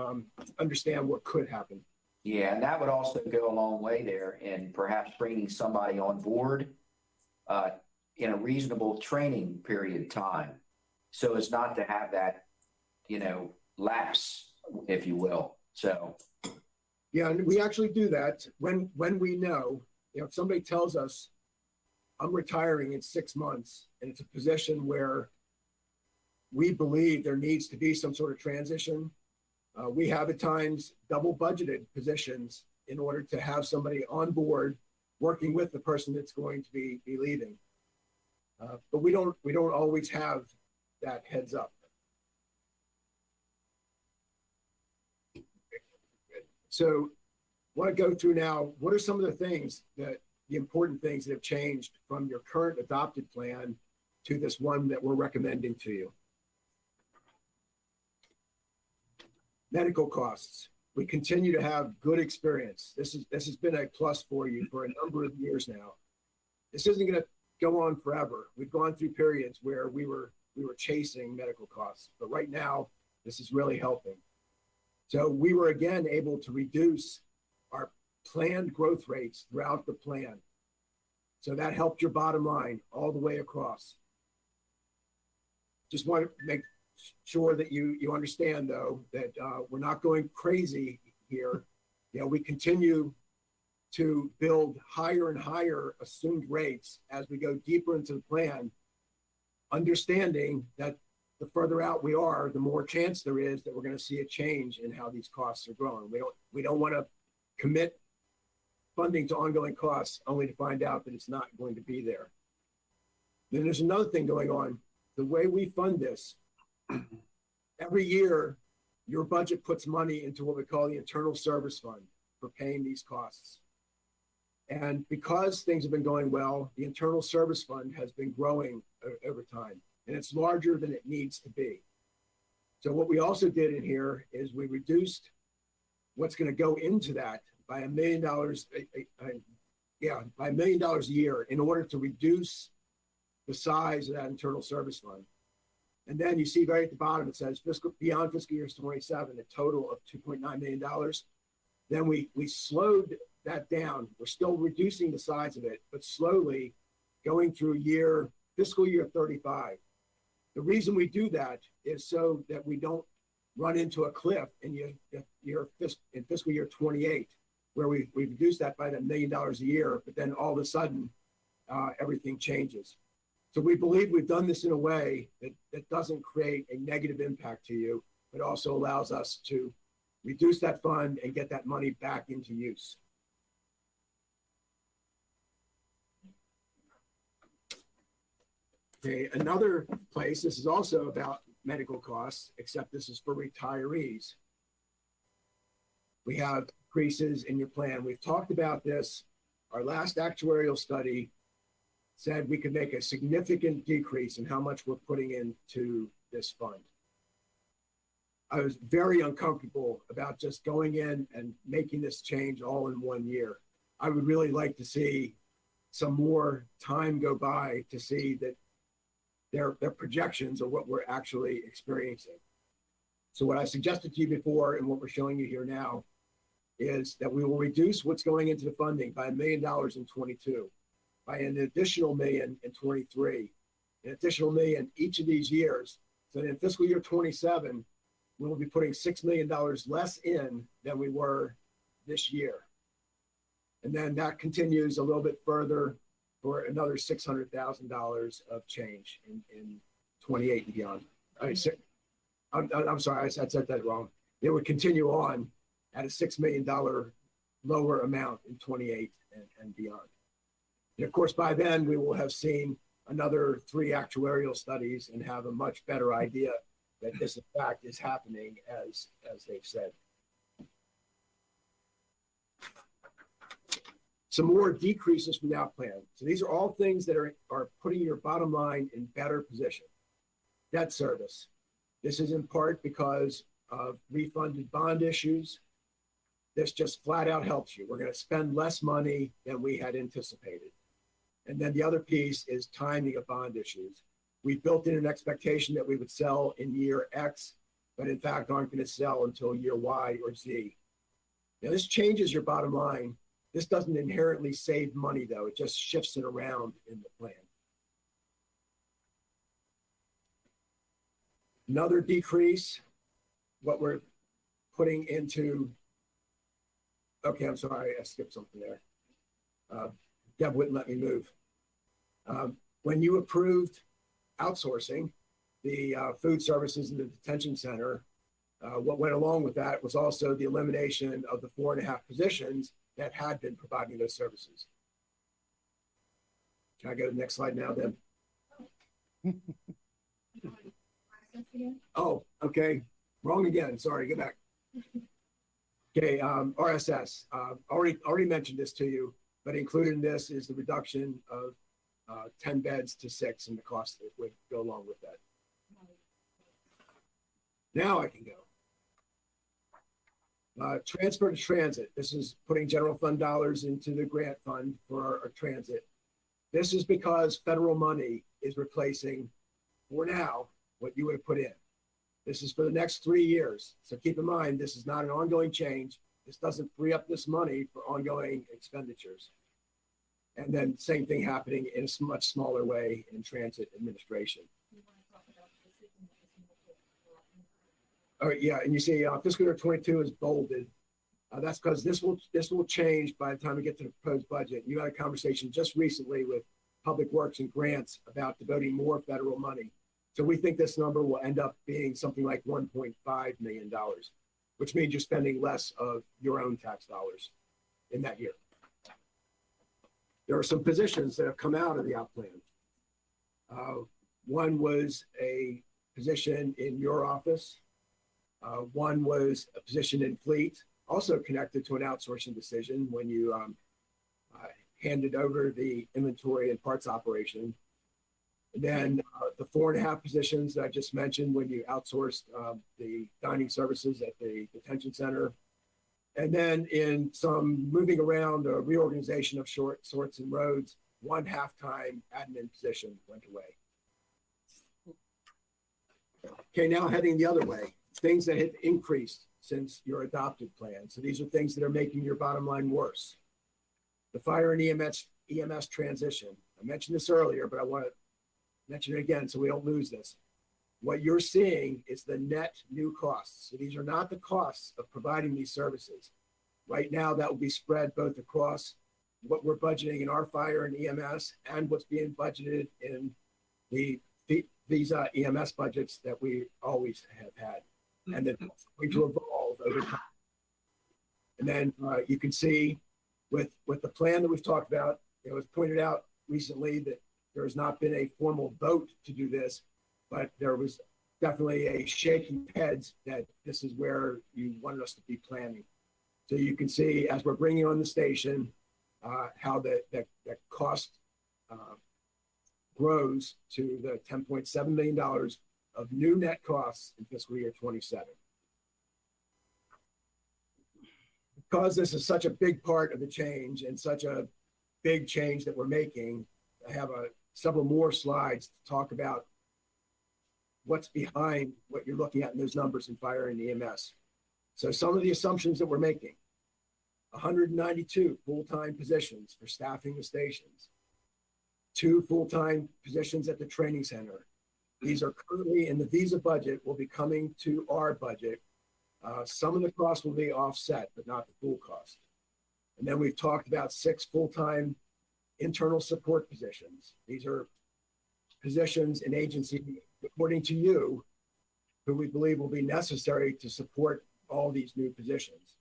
understand what could happen. Yeah, and that would also go a long way there in perhaps bringing somebody on board in a reasonable training period of time, so as not to have that, lapse, if you will. So. Yeah, and we actually do that when we know, if somebody tells us, I'm retiring in 6 months, and it's a position where we believe there needs to be some sort of transition. We have at times double budgeted positions in order to have somebody on board working with the person that's going to be leaving. But we don't always have that heads up. So I want to go through now, what are some of the important things that have changed from your current adopted plan to this one that we're recommending to you? Medical costs. We continue to have good experience. This has been a plus for you for a number of years now. This isn't going to go on forever. We've gone through periods where we were chasing medical costs, but right now this is really helping. So we were again able to reduce our planned growth rates throughout the plan. So that helped your bottom line all the way across. Just want to make sure that you understand, though, that we're not going crazy here. We continue to build higher and higher assumed rates as we go deeper into the plan, understanding that the further out we are, the more chance there is that we're going to see a change in how these costs are growing. We don't want to commit funding to ongoing costs only to find out that it's not going to be there. Then there's another thing going on. the way we fund this, every year, your budget puts money into what we call the internal service fund for paying these costs. And because things have been going well, the internal service fund has been growing over time, and it's larger than it needs to be. So what we also did in here is we reduced what's going to go into that by $1 million, by $1 million a year in order to reduce the size of that internal service fund. And then you see right at the bottom, it says beyond fiscal year 27, a total of $2.9 million. Then we slowed that down. We're still reducing the size of it, but slowly going through fiscal year 35. The reason we do that is so that we don't run into a cliff in fiscal year 28, where we reduce that by $1 million a year, but then all of a sudden everything changes. So we believe we've done this in a way that doesn't create a negative impact to you, but also allows us to reduce that fund and get that money back into use. Okay, another place, this is also about medical costs, except this is for retirees. We have increases in your plan. We've talked about this. Our last actuarial study said we could make a significant decrease in how much we're putting into this fund. I was very uncomfortable about just going in and making this change all in 1 year. I would really like to see some more time go by to see that their projections are what we're actually experiencing. So what I suggested to you before and what we're showing you here now is that we will reduce what's going into the funding by $1 million in 22, by an additional $1 million in 23, an additional $1 million each of these years. So in fiscal year 27, we will be putting $6 million less in than we were this year. And then that continues a little bit further for another $600,000 of change in 28 and beyond. I'm sorry, I said that wrong. It would continue on at a $6 million lower amount in 28 and beyond. And of course, by then we will have seen another 3 actuarial studies and have a much better idea that this in fact is happening as they've said. Some more decreases from the out plan. So these are all things that are putting your bottom line in better position. Debt service. This is in part because of refunded bond issues. This just flat out helps you. We're going to spend less money than we had anticipated. And then the other piece is timing of bond issues. We built in an expectation that we would sell in year X, but in fact aren't going to sell until year Y or Z. Now this changes your bottom line. This doesn't inherently save money though. It just shifts it around in the plan. Another decrease, what we're putting into, okay, I'm sorry, I skipped something there. Deb wouldn't let me move. When you approved outsourcing the food services in the detention center, what went along with that was also the elimination of the 4.5 positions that had been providing those services. Can I go to the next slide now, Deb? Oh, okay. Wrong again. Sorry, go back. Okay, RSS. Already mentioned this to you, but included in this is the reduction of 10 beds to 6 and the cost that would go along with that. Now I can go. Transfer to transit. This is putting general fund dollars into the grant fund for our transit. This is because federal money is replacing, for now, what you would have put in. This is for the next 3 years. So keep in mind, this is not an ongoing change. This doesn't free up this money for ongoing expenditures. And then same thing happening in a much smaller way in transit administration. Oh yeah, and you see fiscal year 22 is bolded. That's because this will change by the time we get to the proposed budget. You had a conversation just recently with Public Works and Grants about devoting more federal money. So we think this number will end up being something like $1.5 million, which means you're spending less of your own tax dollars in that year. There are some positions that have come out of the out plan. One was a position in your office. One was a position in fleet, also connected to an outsourcing decision when you handed over the inventory and parts operation. And then the 4.5 positions that I just mentioned when you outsourced the dining services at the detention center. And then in some moving around a reorganization of sorts and roads, 1 half-time admin position went away. Okay, now heading the other way, things that have increased since your adopted plan. So these are things that are making your bottom line worse. The fire and EMS transition. I mentioned this earlier, but I want to mention it again so we don't lose this. What you're seeing is the net new costs. So these are not the costs of providing these services. Right now, that will be spread both across what we're budgeting in our fire and EMS and what's being budgeted in these EMS budgets that we always have had. And then it's going to evolve over time. And then you can see with the plan that we've talked about, it was pointed out recently that there has not been a formal vote to do this, but there was definitely a shaking heads that this is where you wanted us to be planning. So you can see as we're bringing on the station, how that cost grows to the $10.7 million of new net costs in fiscal year 27. Because this is such a big part of the change and such a big change that we're making, I have several more slides to talk about what's behind what you're looking at in those numbers in fire and EMS. So some of the assumptions that we're making: 192 full-time positions for staffing the stations, 2 full-time positions at the training center. These are currently in the Visa budget, will be coming to our budget. Some of the costs will be offset, but not the full cost. And then we've talked about 6 full-time internal support positions. These are positions in agency reporting to you who we believe will be necessary to support all these new positions.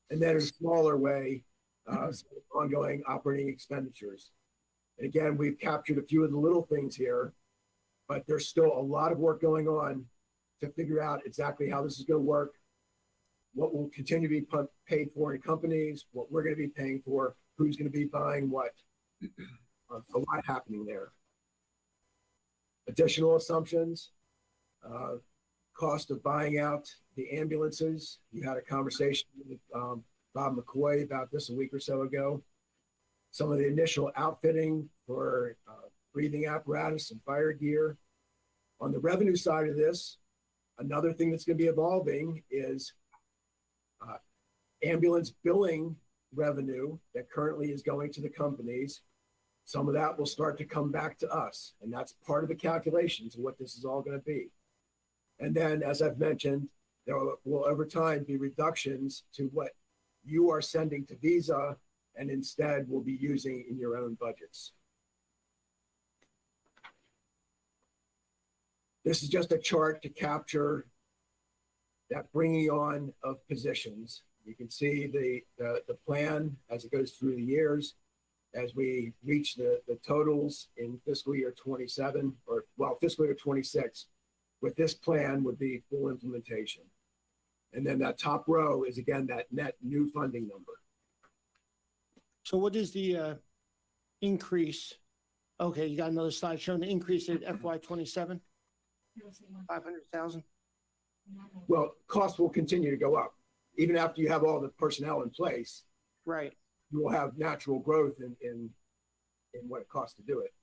And then in a smaller way, ongoing operating expenditures. And again, we've captured a few of the little things here, but there's still a lot of work going on to figure out exactly how this is going to work, what will continue to be paid for in companies, what we're going to be paying for, who's going to be buying what. A lot happening there. Additional assumptions, cost of buying out the ambulances. You had a conversation with Bob McCoy about this a week or so ago. Some of the initial outfitting for breathing apparatus and fire gear. On the revenue side of this, another thing that's going to be evolving is ambulance billing revenue that currently is going to the companies. Some of that will start to come back to us, and that's part of the calculations of what this is all going to be. And then, as I've mentioned, there will over time be reductions to what you are sending to Visa and instead will be using in your own budgets. This is just a chart to capture that bringing on of positions. You can see the plan as it goes through the years. As we reach the totals in fiscal year 27, or well, fiscal year 26, with this plan would be full implementation. And then that top row is again that net new funding number. So what is the increase? Okay, you got another slide showing the increase at FY 27, 500,000. Well, costs will continue to go up. Even after you have all the personnel in place, Right. you will have natural growth in what it costs to do it.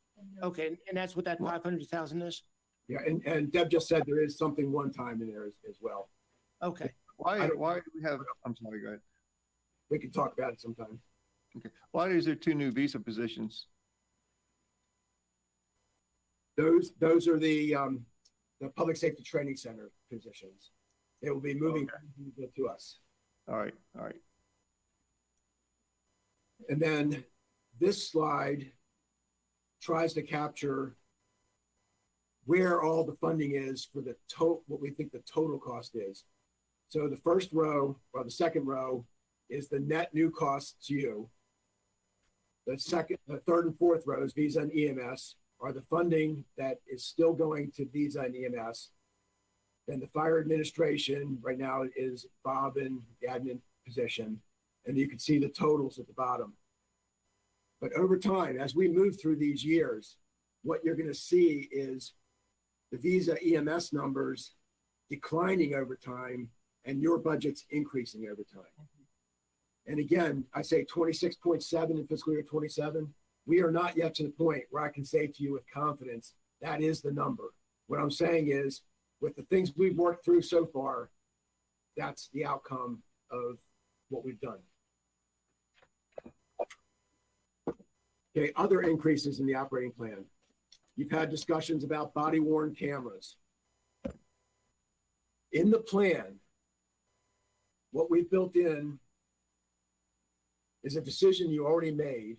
Okay, and that's what that 500,000 is? Yeah, and Deb just said there is something one time in there as well. Okay. Why do we have, I'm sorry, go ahead. We can talk about it sometime. Okay. Why is there 2 new Visa positions? Those are the public safety training center positions. They will be moving to us. All right, all right. And then this slide tries to capture where all the funding is for the what we think the total cost is. So the first row or the second row is the net new cost to you. The third and fourth rows, Visa and EMS, are the funding that is still going to Visa and EMS. Then the fire administration right now is Bob in the admin position, and you can see the totals at the bottom. But over time, as we move through these years, what you're going to see is the Visa EMS numbers declining over time and your budget's increasing over time. And again, I say 26.7 in fiscal year 27. We are not yet to the point where I can say to you with confidence, that is the number. What I'm saying is, with the things we've worked through so far, that's the outcome of what we've done. Okay, other increases in the operating plan. You've had discussions about body worn cameras. In the plan, what we've built in is a decision you already made,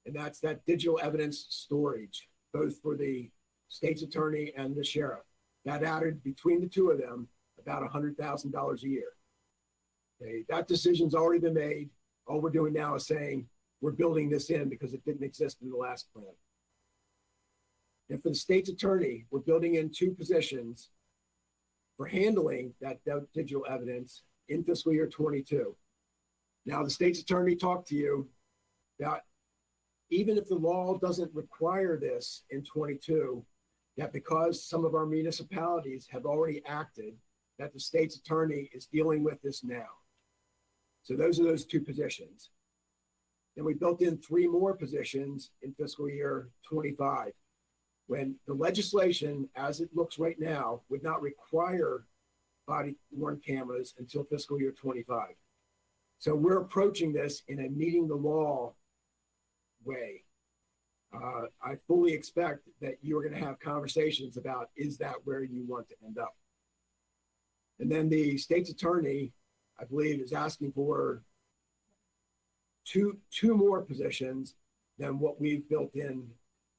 and that's that digital evidence storage, both for the state's attorney and the sheriff. That added between the two of them about $100,000 a year. Okay, that decision's already been made. All we're doing now is saying we're building this in because it didn't exist in the last plan. And for the state's attorney, we're building in 2 positions for handling that digital evidence in fiscal year 22. Now, the state's attorney talked to you that even if the law doesn't require this in 22, that because some of our municipalities have already acted, that the state's attorney is dealing with this now. So those are those 2 positions. Then we built in 3 more positions in fiscal year 25, when the legislation, as it looks right now, would not require body worn cameras until fiscal year 25. So we're approaching this in a meeting the law way. I fully expect that you're going to have conversations about, is that where you want to end up? And then the state's attorney, I believe, is asking for two more positions than what we've built in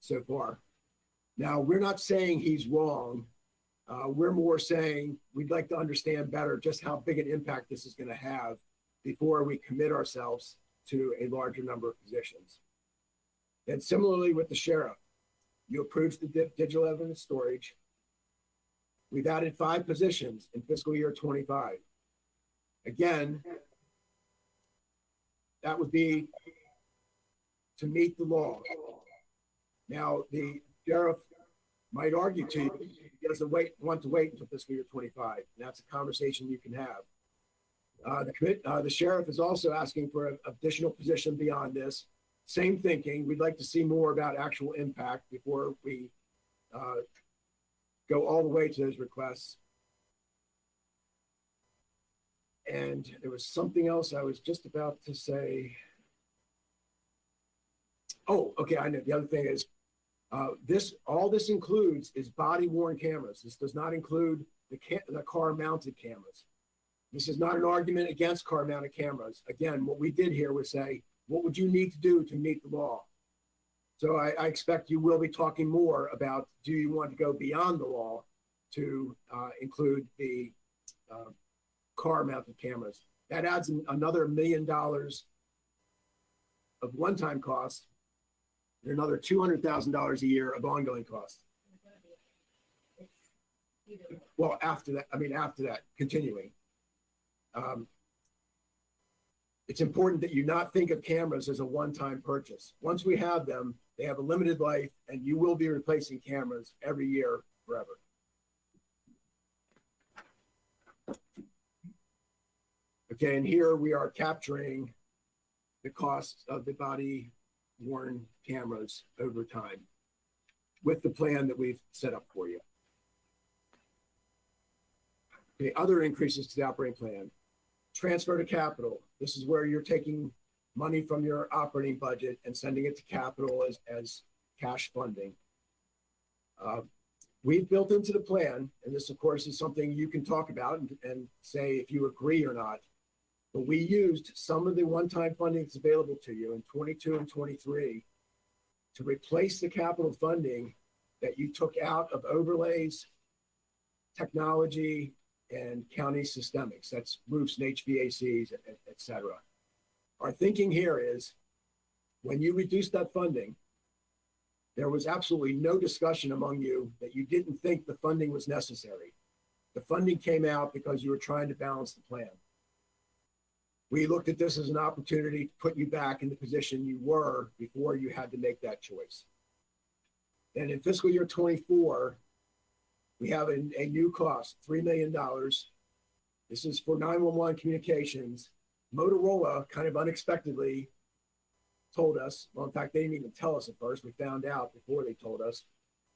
so far. Now, we're not saying he's wrong. We're more saying we'd like to understand better just how big an impact this is going to have before we commit ourselves to a larger number of positions. And similarly with the sheriff, you approved the digital evidence storage. We've added 5 positions in fiscal year 25. Again, that would be to meet the law. Now, the sheriff might argue to you, he doesn't want to wait until fiscal year 25. And that's a conversation you can have. The sheriff is also asking for an additional position beyond this. Same thinking. We'd like to see more about actual impact before we go all the way to those requests. And there was something else I was just about to say. Oh, okay. I know. The other thing is all this includes is body worn cameras. This does not include the car mounted cameras. This is not an argument against car mounted cameras. Again, what we did here was say, what would you need to do to meet the law? So I expect you will be talking more about, do you want to go beyond the law to include the car mounted cameras? That adds another $1 million of one-time costs and another $200,000 a year of ongoing costs. Well, after that, continuing. It's important that you not think of cameras as a one-time purchase. Once we have them, they have a limited life, and you will be replacing cameras every year forever. Okay, and here we are capturing the cost of the body-worn cameras over time with the plan that we've set up for you. Okay, other increases to the operating plan. Transfer to capital. This is where you're taking money from your operating budget and sending it to capital as cash funding. We've built into the plan, and this, of course, is something you can talk about and say if you agree or not, but we used some of the one-time funding that's available to you in 22 and 23 to replace the capital funding that you took out of overlays, technology, and county systemics. That's roofs and HVACs, et cetera. Our thinking here is when you reduce that funding, there was absolutely no discussion among you that you didn't think the funding was necessary. The funding came out because you were trying to balance the plan. We looked at this as an opportunity to put you back in the position you were before you had to make that choice. And in fiscal year 24, we have a new cost, $3 million. This is for 911 communications. Motorola kind of unexpectedly told us, well, in fact, they didn't even tell us at first. We found out before they told us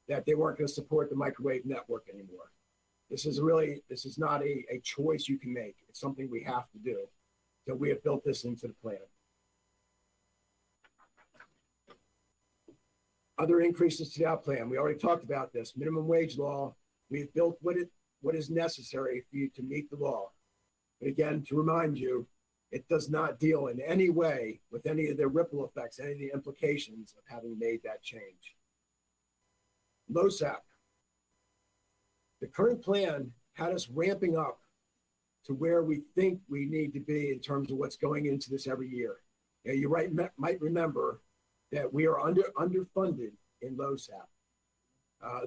that they weren't going to support the microwave network anymore. This is not a choice you can make. It's something we have to do. So we have built this into the plan. Other increases to that plan. We already talked about this. Minimum wage law. We've built what is necessary for you to meet the law. But again, to remind you, it does not deal in any way with any of the ripple effects, any of the implications of having made that change. LoSAP. The current plan had us ramping up to where we think we need to be in terms of what's going into this every year. Now, you might remember that we are underfunded in LoSAP.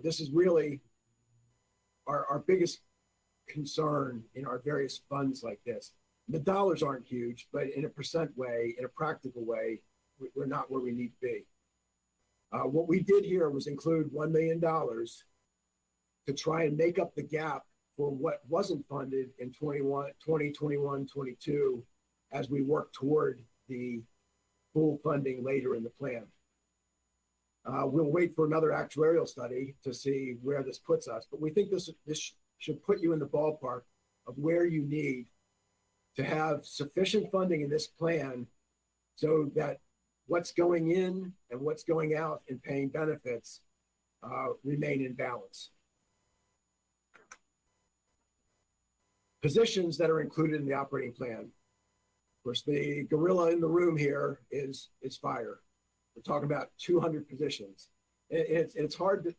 This is really our biggest concern in our various funds like this. The dollars aren't huge, but in a percent way, in a practical way, we're not where we need to be. What we did here was include $1 million to try and make up the gap for what wasn't funded in 2021, 22, as we work toward the full funding later in the plan. We'll wait for another actuarial study to see where this puts us, but we think this should put you in the ballpark of where you need to have sufficient funding in this plan so that what's going in and what's going out in paying benefits remain in balance. Positions that are included in the operating plan. Of course, the gorilla in the room here is fire. We're talking about 200 positions. It's hard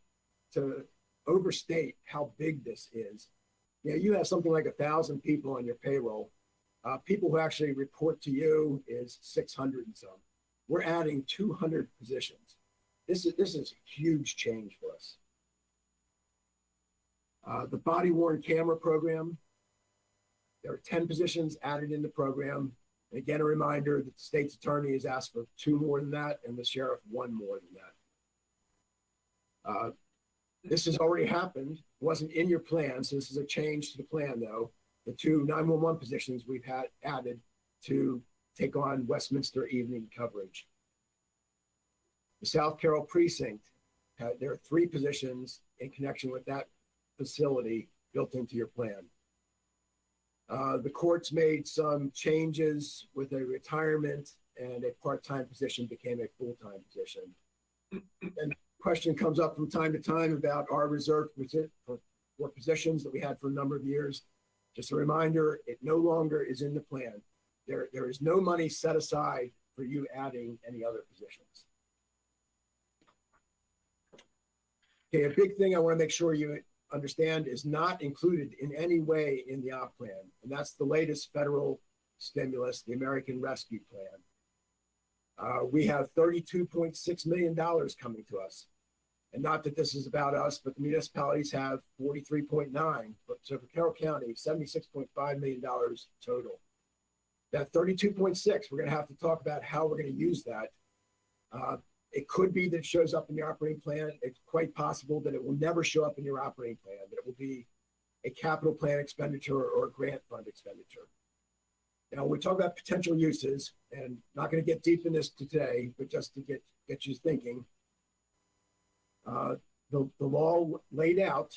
to overstate how big this is. You know, you have something like 1,000 people on your payroll. People who actually report to you is 600 and some. We're adding 200 positions. This is a huge change for us. The body-worn camera program. There are 10 positions added in the program. And again, a reminder that the state's attorney has asked for 2 more than that, and the sheriff 1 more than that. This has already happened. It wasn't in your plan, so this is a change to the plan, though. The 2 911 positions we've had added to take on Westminster evening coverage. The South Carroll precinct, there are 3 positions in connection with that facility built into your plan. The courts made some changes with a retirement, and a part-time position became a full-time position. And the question comes up from time to time about our reserve for positions that we had for a number of years. Just a reminder, it no longer is in the plan. There is no money set aside for you adding any other positions. Okay, a big thing I want to make sure you understand is not included in any way in the op plan, and that's the latest federal stimulus, the American Rescue Plan. We have $32.6 million coming to us, and not that this is about us, but the municipalities have 43.9, but so for Carroll County, $76.5 million total. That 32.6, we're going to have to talk about how we're going to use that. It could be that it shows up in your operating plan. It's quite possible that it will never show up in your operating plan, that it will be a capital plan expenditure or a grant fund expenditure. Now, we talk about potential uses, and not going to get deep in this today, but just to get you thinking. The law laid out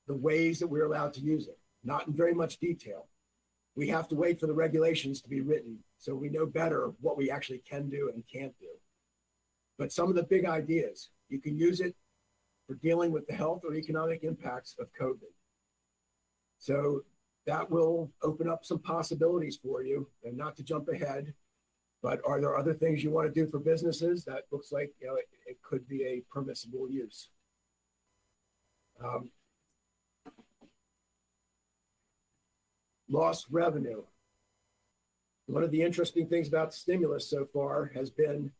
the ways that we're allowed to use it, not in very much detail. We have to wait for the regulations to be written so we know better what we actually can do and can't do. But some of the big ideas, you can use it for dealing with the health or economic impacts of COVID. So that will open up some possibilities for you, and not to jump ahead, but are there other things you want to do for businesses? That looks like, you know, it could be a permissible use. Lost revenue. One of the interesting things about the stimulus so far has been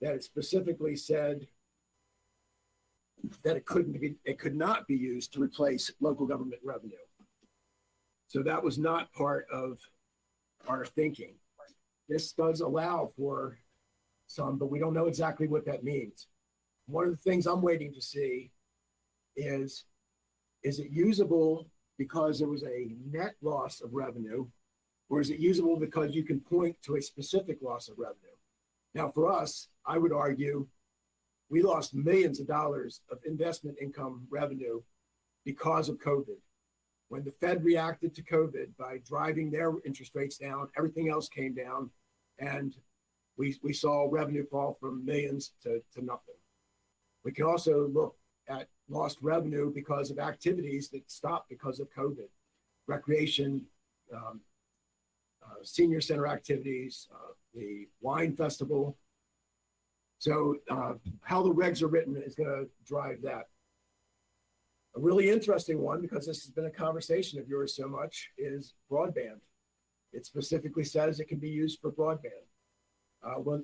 that it specifically said that it could not be used to replace local government revenue. So that was not part of our thinking. This does allow for some, but we don't know exactly what that means. One of the things I'm waiting to see is it usable because there was a net loss of revenue, or is it usable because you can point to a specific loss of revenue? Now, for us, I would argue we lost millions of dollars of investment income revenue because of COVID. When the Fed reacted to COVID by driving their interest rates down, everything else came down, and we saw revenue fall from millions to nothing. We can also look at lost revenue because of activities that stopped because of COVID, recreation, senior center activities, the wine festival. So how the regs are written is going to drive that. A really interesting one, because this has been a conversation of yours so much, is broadband. It specifically says it can be used for broadband.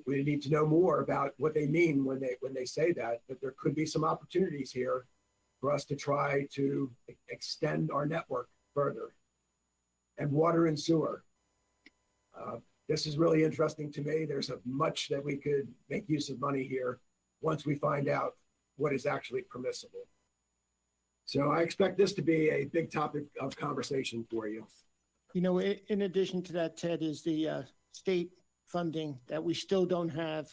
We need to know more about what they mean when they say that, but there could be some opportunities here for us to try to extend our network further. And water and sewer. This is really interesting to me. There's much that we could make use of money here once we find out what is actually permissible. So I expect this to be a big topic of conversation for you. You know, in addition to that, Ted, is the state funding that we still don't have,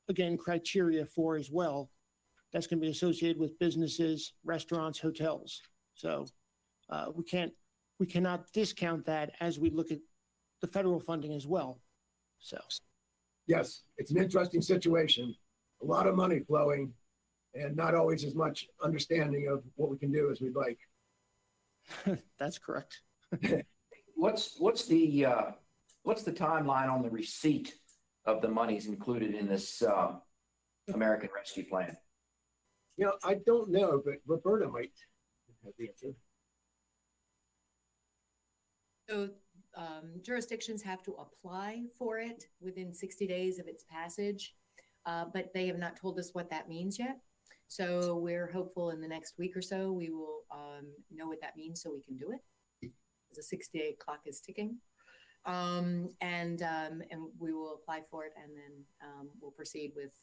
again, criteria for as well. That's going to be associated with businesses, restaurants, hotels. So we cannot discount that as we look at the federal funding as well. So Yes, it's an interesting situation. A lot of money flowing and not always as much understanding of what we can do as we'd like. that's correct. What's the timeline on the receipt of the monies included in this American Rescue Plan? You know, I don't know, but Roberta might have the answer. So jurisdictions have to apply for it within 60 days of its passage, but they have not told us what that means yet. So we're hopeful in the next week or so we will know what that means so we can do it. The 60-day clock is ticking. And we will apply for it, and then we'll proceed with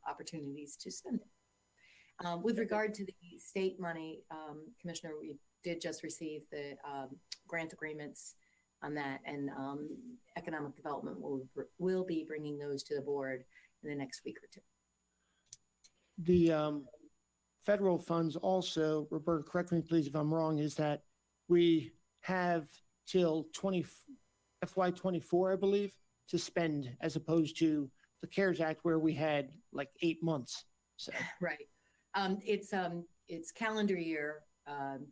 opportunities to spend it. With regard to the state money, Commissioner, we did just receive the grant agreements on that, and economic development will be bringing those to the board in the next week or two. The federal funds also, Roberta, correct me please if I'm wrong, is that we have till FY24, I believe, to spend, as opposed to the CARES Act where we had like 8 months. So Right. It's calendar year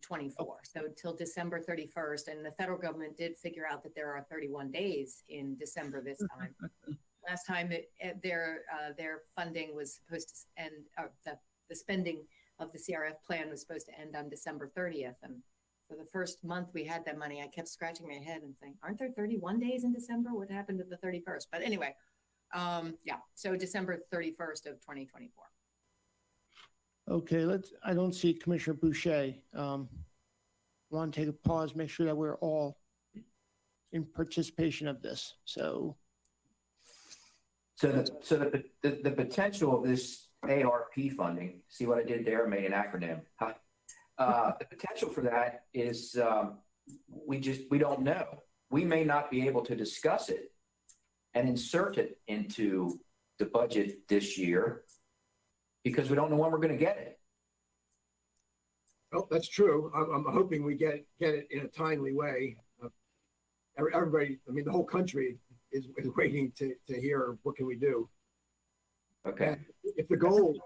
24, so till December 31st, and the federal government did figure out that there are 31 days in December this time. Last time their funding was supposed to end, the spending of the CRF plan was supposed to end on December 30th, and for the first month we had that money, I kept scratching my head and saying, aren't there 31 days in December? What happened to the 31st? But anyway, yeah, so December 31st of 2024. okay, I don't see Commissioner Boucher. Want to take a pause, make sure that we're all in participation of this. So the potential of this ARP funding, see what I did there? I made an acronym. The potential for that is we don't know. We may not be able to discuss it and insert it into the budget this year because we don't know when we're going to get it. Well, that's true. I'm hoping we get it in a timely way. Everybody, I mean, the whole country is waiting to hear what can we do. Okay. And if the goal,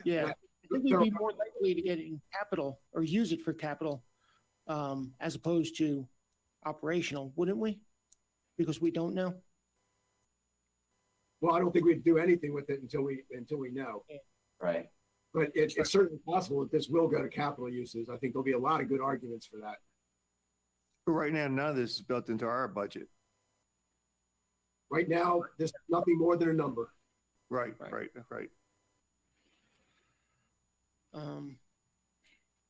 yeah, I think we'd be more likely to get it in capital or use it for capital as opposed to operational, wouldn't we? Because we don't know. well, I don't think we'd do anything with it until we know. Right. But it's certainly possible that this will go to capital uses. I think there'll be a lot of good arguments for that. But right now, none of this is built into our budget. Right now, this is nothing more than a number. Right, Right. right, right.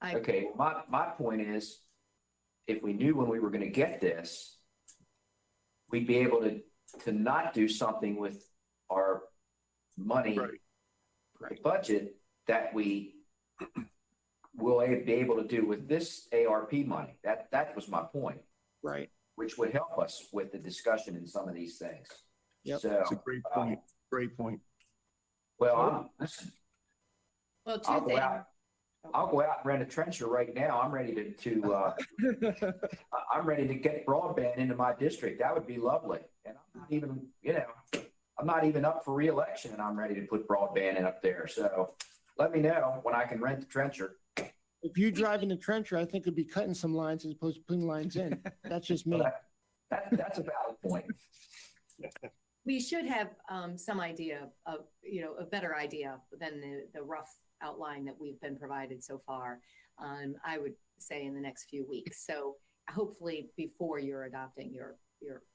I, Okay, my point is, if we knew when we were gonna get this, we'd be able to not do something with our money, Right. budget that we will be able to do with this ARP money. That was my point, right. which would help us with the discussion in some of these things. Yep. So, That's a great point. Great point. well, listen, well, I'll two go things. out. I'll go out and rent a trencher right now. I'm ready I'm ready to get broadband into my district. That would be lovely. And I'm not even, I'm not even up for reelection and I'm ready to put broadband in up there. So let me know when I can rent the trencher. If you drive in the trencher, I think it'd be cutting some lines as opposed to putting lines in. That's just me. That's a valid point. We should have some idea of, a better idea than the rough outline that we've been provided so far. I would say in the next few weeks. So hopefully before you're adopting your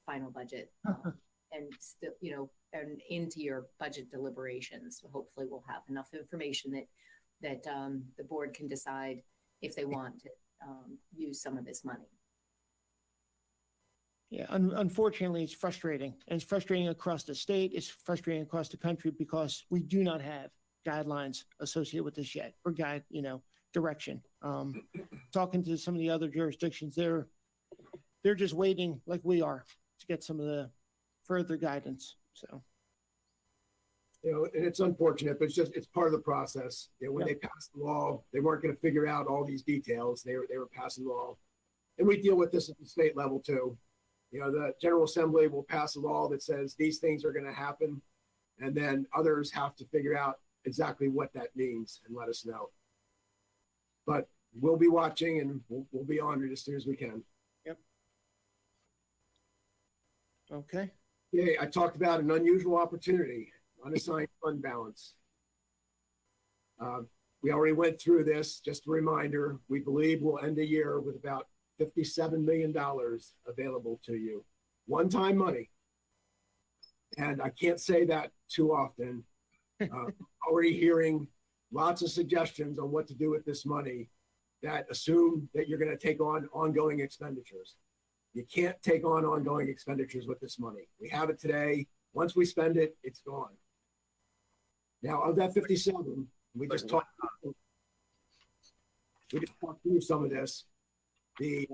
final budget and still, and into your budget deliberations. So hopefully we'll have enough information that the board can decide if they want to use some of this money. Yeah, unfortunately, it's frustrating. And it's frustrating across the state. It's frustrating across the country because we do not have guidelines associated with this yet or direction. Talking to some of the other jurisdictions, they're just waiting like we are to get some of the further guidance. So, And it's unfortunate, but it's part of the process. When they passed the law, they weren't going to figure out all these details. They were passing the law. And we deal with this at the state level too. The General Assembly will pass a law that says these things are going to happen. And then others have to figure out exactly what that means and let us know. But we'll be watching and we'll be on it as soon as we can. okay. Yeah, I talked about an unusual opportunity, unassigned fund balance. We already went through this, just a reminder, we believe we'll end the year with about $57 million available to you. One-time money. And I can't say that too often. Already hearing lots of suggestions on what to do with this money that assume that you're going to take on ongoing expenditures. You can't take on ongoing expenditures with this money. We have it today. Once we spend it, it's gone. Now, of that 57, we just talked through some of this. The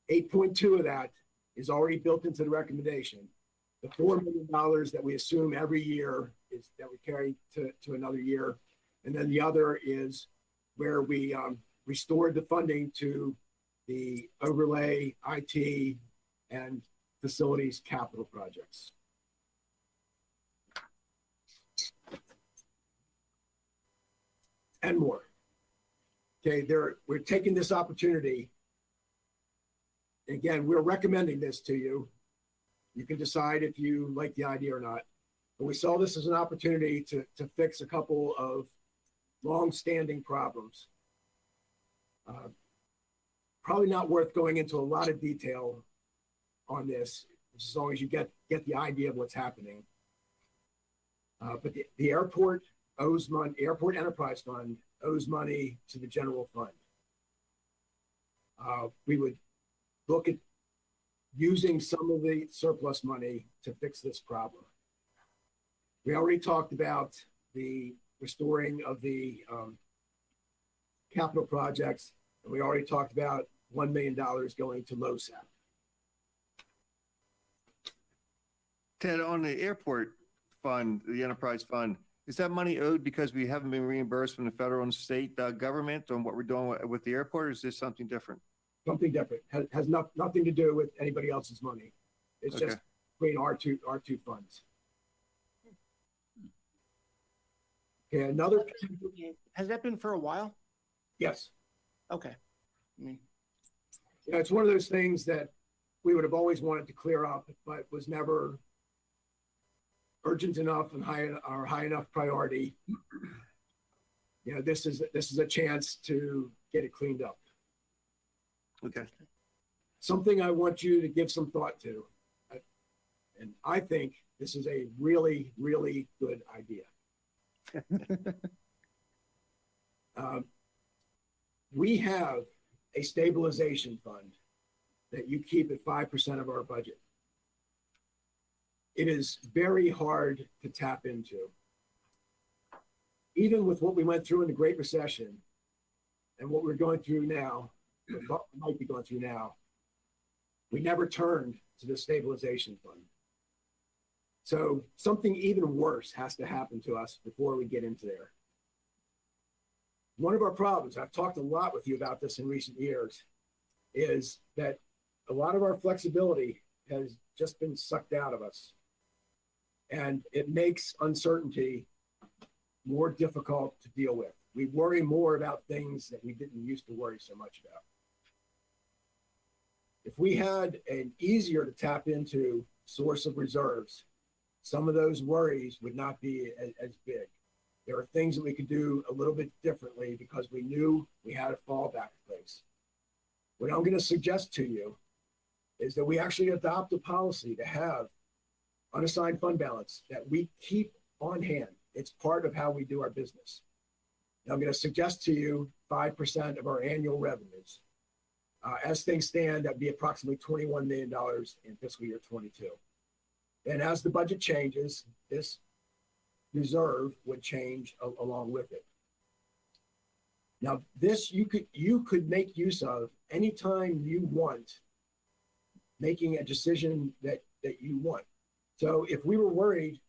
8.2 of that is already built into the recommendation. The $4 million that we assume every year is that we carry to another year. And then the other is where we restored the funding to the overlay, IT, and facilities capital projects. And more. Okay, we're taking this opportunity. Again, we're recommending this to you. You can decide if you like the idea or not. But we saw this as an opportunity to fix a couple of long-standing problems. Probably not worth going into a lot of detail on this, as long as you get the idea of what's happening. But the airport owes money, Airport Enterprise Fund owes money to the general fund. We would look at using some of the surplus money to fix this problem. We already talked about the restoring of the capital projects, and we already talked about $1 million going to LoSAP. Ted, on the airport fund, the enterprise fund, is that money owed because we haven't been reimbursed from the federal and state government on what we're doing with the airport, or is this something different? Something different. Has nothing to do with anybody else's money. It's just between our two funds. Okay, another. Has that been for a while? Yes. Okay. I mean, It's one of those things that we would have always wanted to clear up, but was never urgent enough and high enough priority. This is a chance to get it cleaned up. Okay. Something I want you to give some thought to. And I think this is a really, really good idea. We have a stabilization fund that you keep at 5% of our budget. It is very hard to tap into. Even with what we went through in the Great Recession and what we're going through now, or what we might be going through now, we never turned to the stabilization fund. So something even worse has to happen to us before we get into there. One of our problems, I've talked a lot with you about this in recent years, is that a lot of our flexibility has just been sucked out of us. And it makes uncertainty more difficult to deal with. We worry more about things that we didn't used to worry so much about. If we had an easier to tap into source of reserves, some of those worries would not be as big. There are things that we could do a little bit differently because we knew we had a fallback place. What I'm going to suggest to you is that we actually adopt a policy to have unassigned fund balance that we keep on hand. It's part of how we do our business. Now, I'm going to suggest to you 5% of our annual revenues. As things stand, that'd be approximately $21 million in fiscal year 22. And as the budget changes, this reserve would change along with it. Now, this you could make use of anytime you want, making a decision that you want. So if we were worried,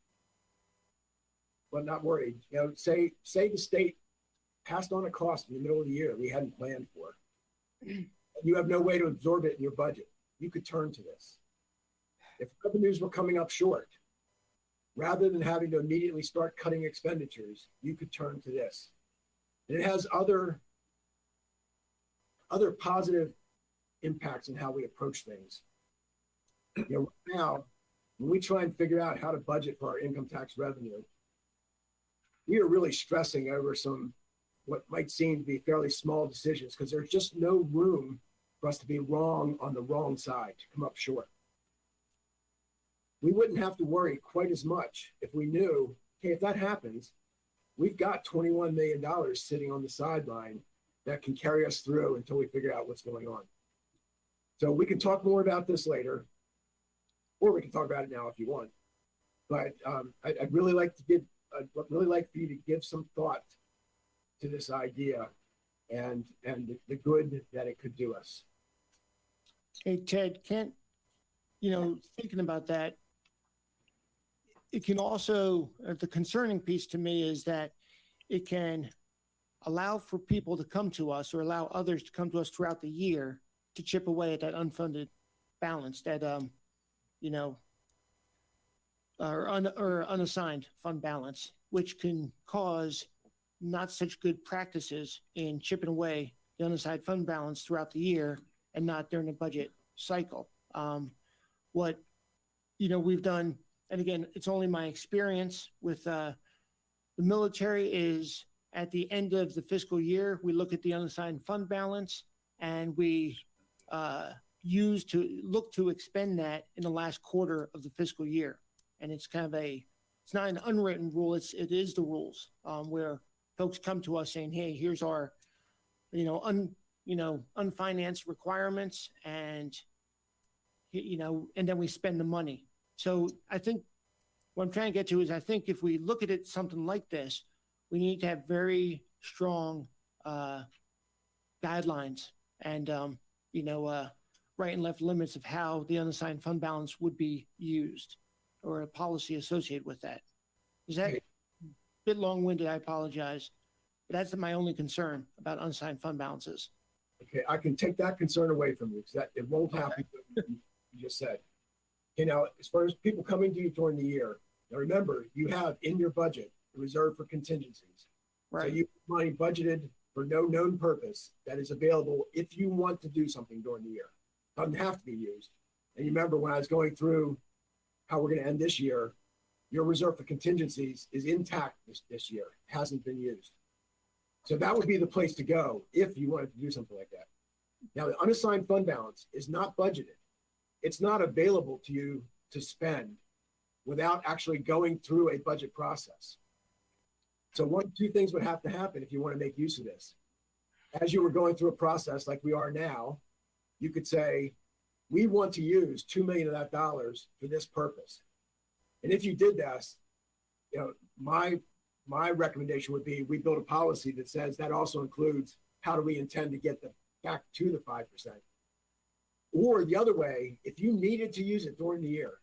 well, not worried, say the state passed on a cost in the middle of the year we hadn't planned for, and you have no way to absorb it in your budget, you could turn to this. If revenues were coming up short, rather than having to immediately start cutting expenditures, you could turn to this. And it has other positive impacts on how we approach things. Right now, when we try and figure out how to budget for our income tax revenue, we are really stressing over some what might seem to be fairly small decisions because there's just no room for us to be wrong on the wrong side, to come up short. We wouldn't have to worry quite as much if we knew, hey, if that happens, we've got $21 million sitting on the sideline that can carry us through until we figure out what's going on. So we can talk more about this later, or we can talk about it now if you want. But I'd really like for you to give some thought to this idea and the good that it could do us. Hey, Ted, thinking about that, it can also, the concerning piece to me is that it can allow for people to come to us or allow others to come to us throughout the year to chip away at that unfunded balance, that, or unassigned fund balance, which can cause not such good practices in chipping away the unassigned fund balance throughout the year and not during the budget cycle. What we've done, and again, it's only my experience with the military, is at the end of the fiscal year, we look at the unassigned fund balance and we look to expend that in the last quarter of the fiscal year. And it's kind of it's not an unwritten rule, it is the rules, where folks come to us saying, hey, here's our, unfinanced requirements, and then we spend the money. So I think what I'm trying to get to is, I think if we look at it something like this, we need to have very strong guidelines and right and left limits of how the unassigned fund balance would be used, or a policy associated with that. Is that a bit long-winded? I apologize, but that's my only concern about unassigned fund balances. Okay, I can take that concern away from you because it won't happen. Okay. You just said, as far as people coming to you during the year, now remember, you have in your budget a reserve for contingencies. Right. So you have money budgeted for no known purpose that is available if you want to do something during the year. It doesn't have to be used. And you remember when I was going through how we're going to end this year, your reserve for contingencies is intact this year. It hasn't been used. So that would be the place to go if you wanted to do something like that. Now, the unassigned fund balance is not budgeted. It's not available to you to spend without actually going through a budget process. So two things would have to happen if you want to make use of this. As you were going through a process like we are now, you could say, we want to use $2 million of that dollars for this purpose. And if you did that, you know, my recommendation would be we build a policy that says that also includes how do we intend to get back to the 5%. Or the other way, if you needed to use it during the year,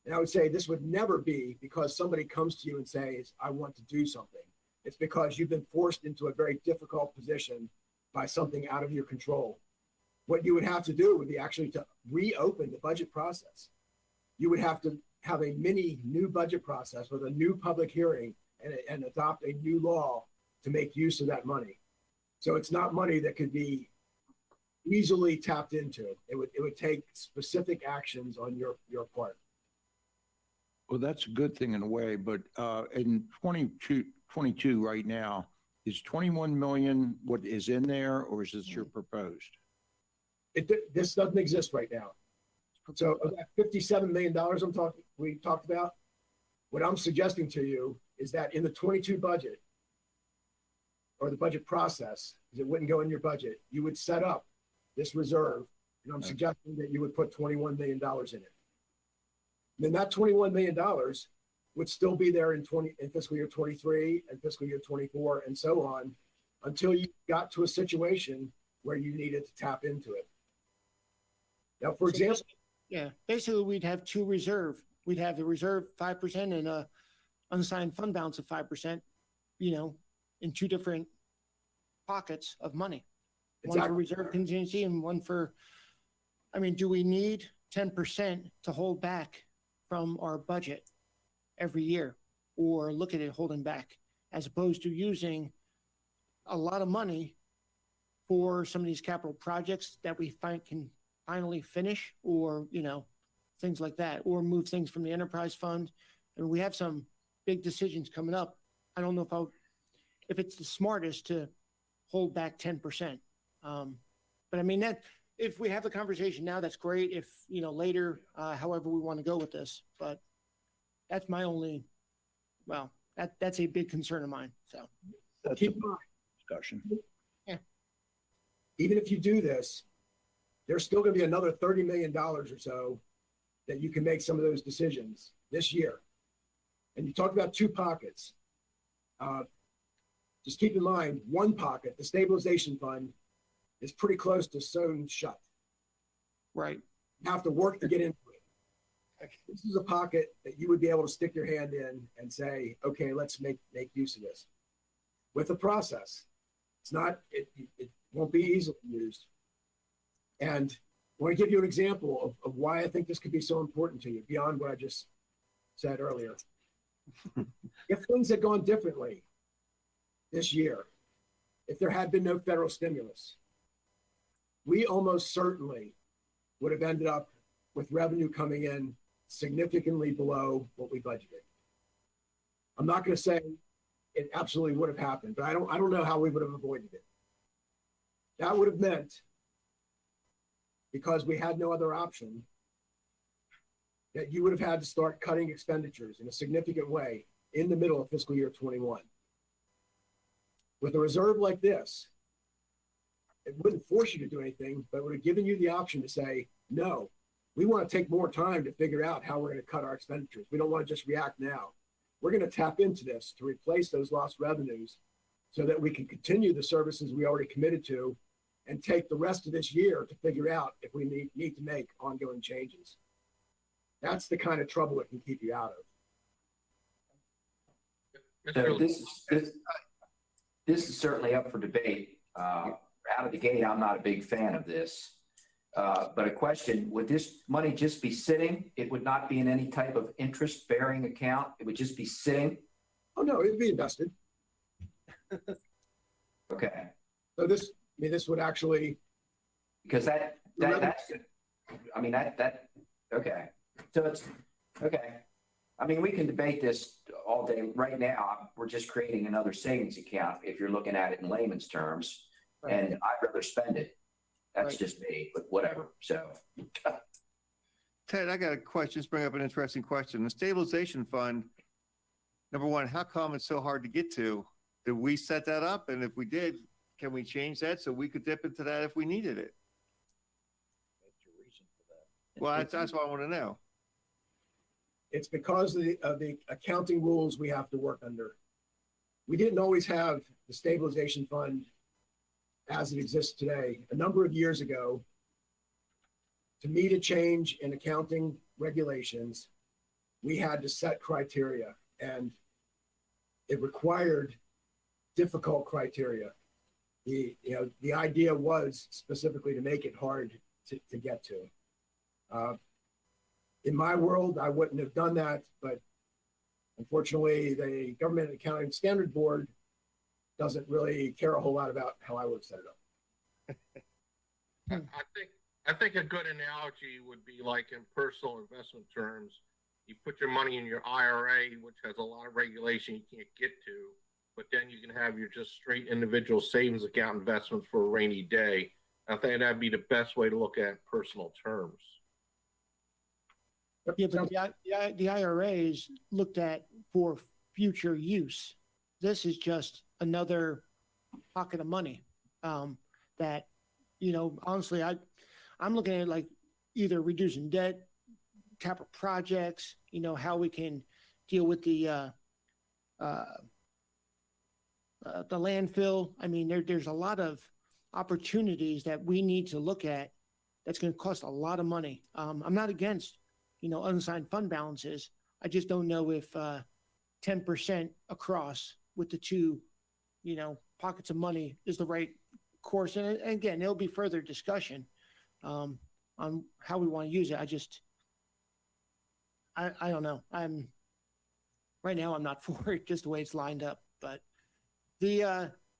and I would say this would never be because somebody comes to you and says, I want to do something. It's because you've been forced into a very difficult position by something out of your control. What you would have to do would be actually to reopen the budget process. You would have to have a mini new budget process with a new public hearing and adopt a new law to make use of that money. So it's not money that could be easily tapped into. It would take specific actions on your part. Well, that's a good thing in a way, but in 22 right now, is 21 million what is in there, or is this your proposed? This doesn't exist right now. So of that $57 million we talked about, what I'm suggesting to you is that in the 22 budget or the budget process, because it wouldn't go in your budget, you would set up this reserve, and I'm suggesting that you would put $21 million in it. Then that $21 million would still be there in fiscal year 23 and fiscal year 24 and so on until you got to a situation where you needed to tap into it. Now, for example, Yeah, basically we'd have two reserve. We'd have the reserve 5% and a unassigned fund balance of 5%, you know, in two different pockets of money. One for reserve contingency and one for, I mean, do we need 10% to hold back from our budget every year, or look at it holding back, as opposed to using a lot of money for some of these capital projects that we can finally finish, or, you know, things like that, or move things from the enterprise fund. And we have some big decisions coming up. I don't know if it's the smartest to hold back 10%. But I mean, that if we have the conversation now, that's great. If, you know, later, however we want to go with this, but that's my only, well, that's a big concern of mine. So That's keep a in mind, discussion. even if you do this, there's still going to be another $30 million or so that you can make some of those decisions this year. And you talked about two pockets. Just keep in mind, one pocket, the stabilization fund, is pretty close to sewn shut. right. You have to work to get into it. This is a pocket that you would be able to stick your hand in and say, okay, let's make use of this. With the process, it won't be easily used. And I want to give you an example of why I think this could be so important to you, beyond what I just said earlier. If things had gone differently this year, if there had been no federal stimulus, we almost certainly would have ended up with revenue coming in significantly below what we budgeted. I'm not going to say it absolutely would have happened, but I don't know how we would have avoided it. That would have meant, because we had no other option, that you would have had to start cutting expenditures in a significant way in the middle of fiscal year 21. With a reserve like this, it wouldn't force you to do anything, but it would have given you the option to say, no, we want to take more time to figure out how we're going to cut our expenditures. We don't want to just react now. We're going to tap into this to replace those lost revenues so that we can continue the services we already committed to and take the rest of this year to figure out if we need to make ongoing changes. That's the kind of trouble it can keep you out of. So this is certainly up for debate. Out of the gate, I'm not a big fan of this. But a question, would this money just be sitting? It would not be in any type of interest-bearing account? It would just be sitting? Oh, no, it'd be invested. Okay. So this would actually, Because that's, I mean, okay. So it's, okay. I mean, we can debate this all day. Right now, we're just creating another savings account if you're looking at it in layman's terms. And I'd rather spend it. That's Right. just me, but whatever. So Ted, I got a question, just bring up an interesting question. The stabilization fund, number one, how come it's so hard to get to? Did we set that up? And if we did, can we change that so we could dip into that if we needed it? Well, that's what I want to know. It's because of the accounting rules we have to work under. We didn't always have the stabilization fund as it exists today. A number of years ago, to meet a change in accounting regulations, we had to set criteria, and it required difficult criteria. The idea was specifically to make it hard to get to. In my world, I wouldn't have done that, but unfortunately, the Government Accounting Standard Board doesn't really care a whole lot about how I would have set it up. I think a good analogy would be like in personal investment terms. You put your money in your IRA, which has a lot of regulation you can't get to, but then you can have your just straight individual savings account investments for a rainy day. I think that'd be the best way to look at personal terms. Yeah, but the IRA is looked at for future use. This is just another pocket of money that, honestly, I'm looking at like either reducing debt, capital projects, how we can deal with the landfill. I mean, there's a lot of opportunities that we need to look at that's going to cost a lot of money. I'm not against unassigned fund balances. I just don't know if 10% across with the two, pockets of money is the right course. And again, there'll be further discussion on how we want to use it. I don't know. Right now I'm not for it just the way it's lined up. But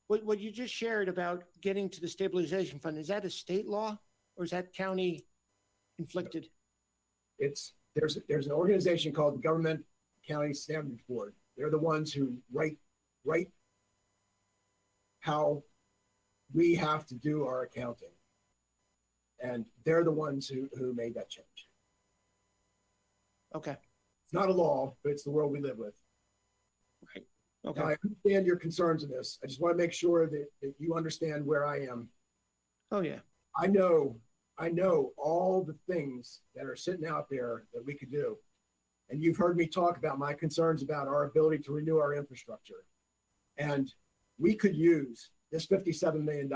what you just shared about getting to the stabilization fund, is that a state law or is that county inflicted? There's an organization called the Government Accounting Standards Board. They're the ones who write how we have to do our accounting. And they're the ones who made that change. Okay. It's not a law, but it's the world we live with. Right. Okay. Now, I understand your concerns in this. I just want to make sure that you understand where I am. Oh, yeah. I know all the things that are sitting out there that we could do. And you've heard me talk about my concerns about our ability to renew our infrastructure. And we could use this $57 million.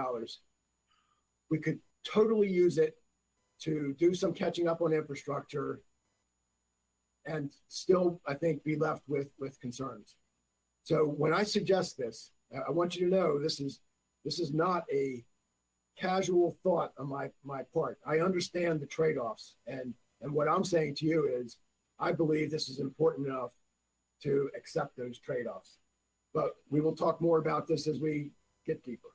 We could totally use it to do some catching up on infrastructure and still, I think, be left with concerns. So when I suggest this, I want you to know this is not a casual thought on my part. I understand the trade-offs, and what I'm saying to you is I believe this is important enough to accept those trade-offs. But we will talk more about this as we get deeper.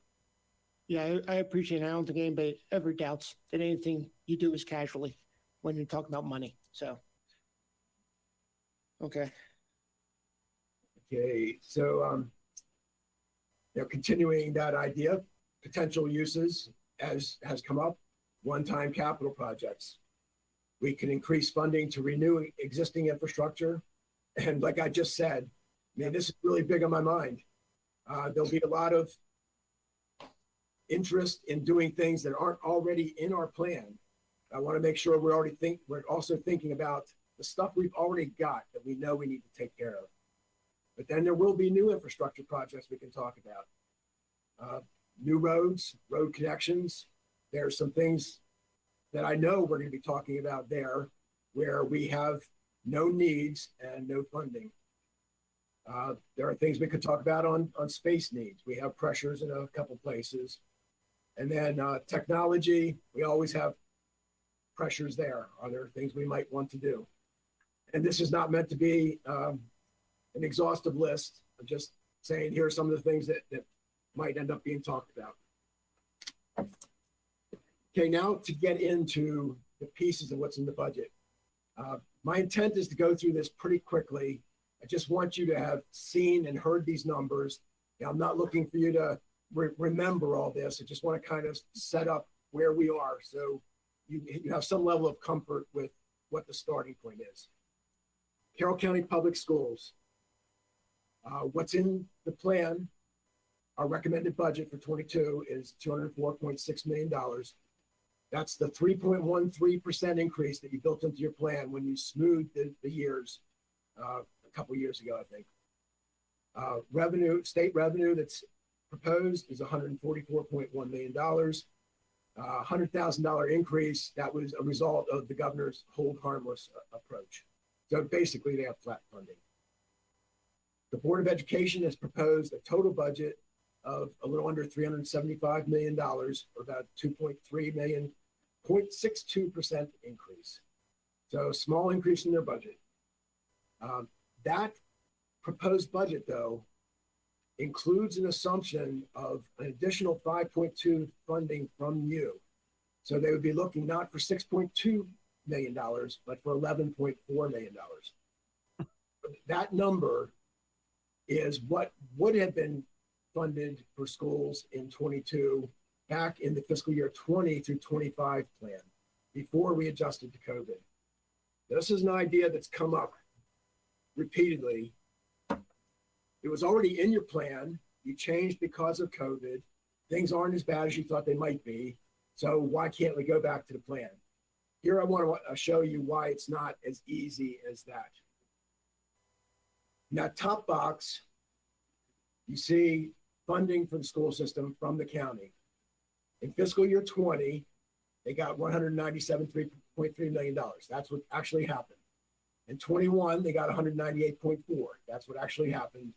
Yeah, I appreciate it. I don't think anybody ever doubts that anything you do is casually when you're talking about money. So, okay. Okay, so continuing that idea, potential uses as has come up, one-time capital projects. We can increase funding to renew existing infrastructure. And like I just said, this is really big on my mind. There'll be a lot of interest in doing things that aren't already in our plan. I want to make sure we're also thinking about the stuff we've already got that we know we need to take care of. But then there will be new infrastructure projects we can talk about. New roads, road connections. There are some things that I know we're going to be talking about there where we have no needs and no funding. There are things we could talk about on space needs. We have pressures in a couple places. And then technology, we always have pressures there. Are there things we might want to do? And this is not meant to be an exhaustive list. I'm just saying here are some of the things that might end up being talked about. Okay, now to get into the pieces of what's in the budget. My intent is to go through this pretty quickly. I just want you to have seen and heard these numbers. I'm not looking for you to remember all this. I just want to kind of set up where we are so you have some level of comfort with what the starting point is. Carroll County Public Schools. What's in the plan, our recommended budget for 22 is $204.6 million. That's the 3.13% increase that you built into your plan when you smoothed the years a couple years ago, I think. State revenue that's proposed is $144.1 million. $100,000 increase, that was a result of the governor's hold harmless approach. So basically they have flat funding. The Board of Education has proposed a total budget of a little under $375 million, or about 2.3 million, 0.62% increase. So a small increase in their budget. That proposed budget, though, includes an assumption of an additional 5.2 funding from you. So they would be looking not for $6.2 million, but for $11.4 million. That number is what would have been funded for schools in 22 back in the fiscal year 20 through 25 plan before we adjusted to COVID. This is an idea that's come up repeatedly. It was already in your plan. You changed because of COVID. Things aren't as bad as you thought they might be. So why can't we go back to the plan? Here I want to show you why it's not as easy as that. In that top box, you see funding for the school system from the county. In fiscal year 20, they got $197.3 million. That's what actually happened. In 21, they got 198.4. That's what actually happened.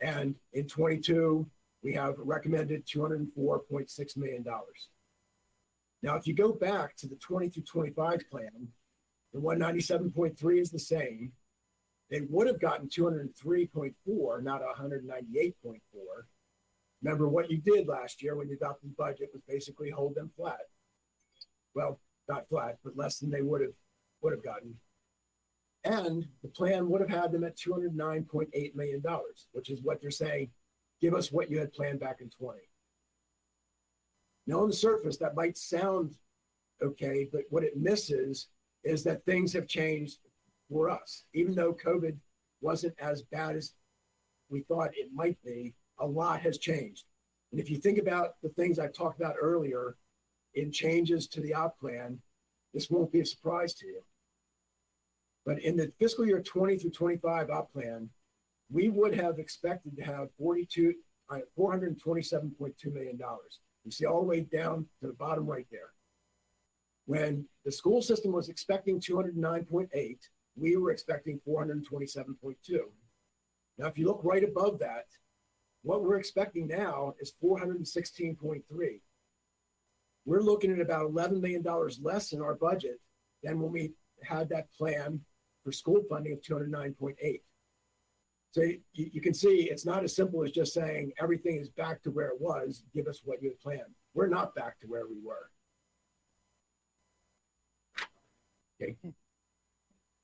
And in 22, we have recommended $204.6 million. Now, if you go back to the 20 through 25 plan, the 197.3 is the same. They would have gotten 203.4, not 198.4. Remember what you did last year when you adopted the budget was basically hold them flat. Well, not flat, but less than they would have gotten. And the plan would have had them at $209.8 million, which is what they're saying, give us what you had planned back in 20. Now, on the surface, that might sound okay, but what it misses is that things have changed for us. Even though COVID wasn't as bad as we thought it might be, a lot has changed. And if you think about the things I talked about earlier in changes to the op plan, this won't be a surprise to you. But in the fiscal year 20 through 25 op plan, we would have expected to have $427.2 million. You see all the way down to the bottom right there. When the school system was expecting 209.8, we were expecting 427.2. Now, if you look right above that, what we're expecting now is 416.3. We're looking at about $11 million less in our budget than when we had that plan for school funding of 209.8. So you can see it's not as simple as just saying everything is back to where it was, give us what you had planned. We're not back to where we were. Okay.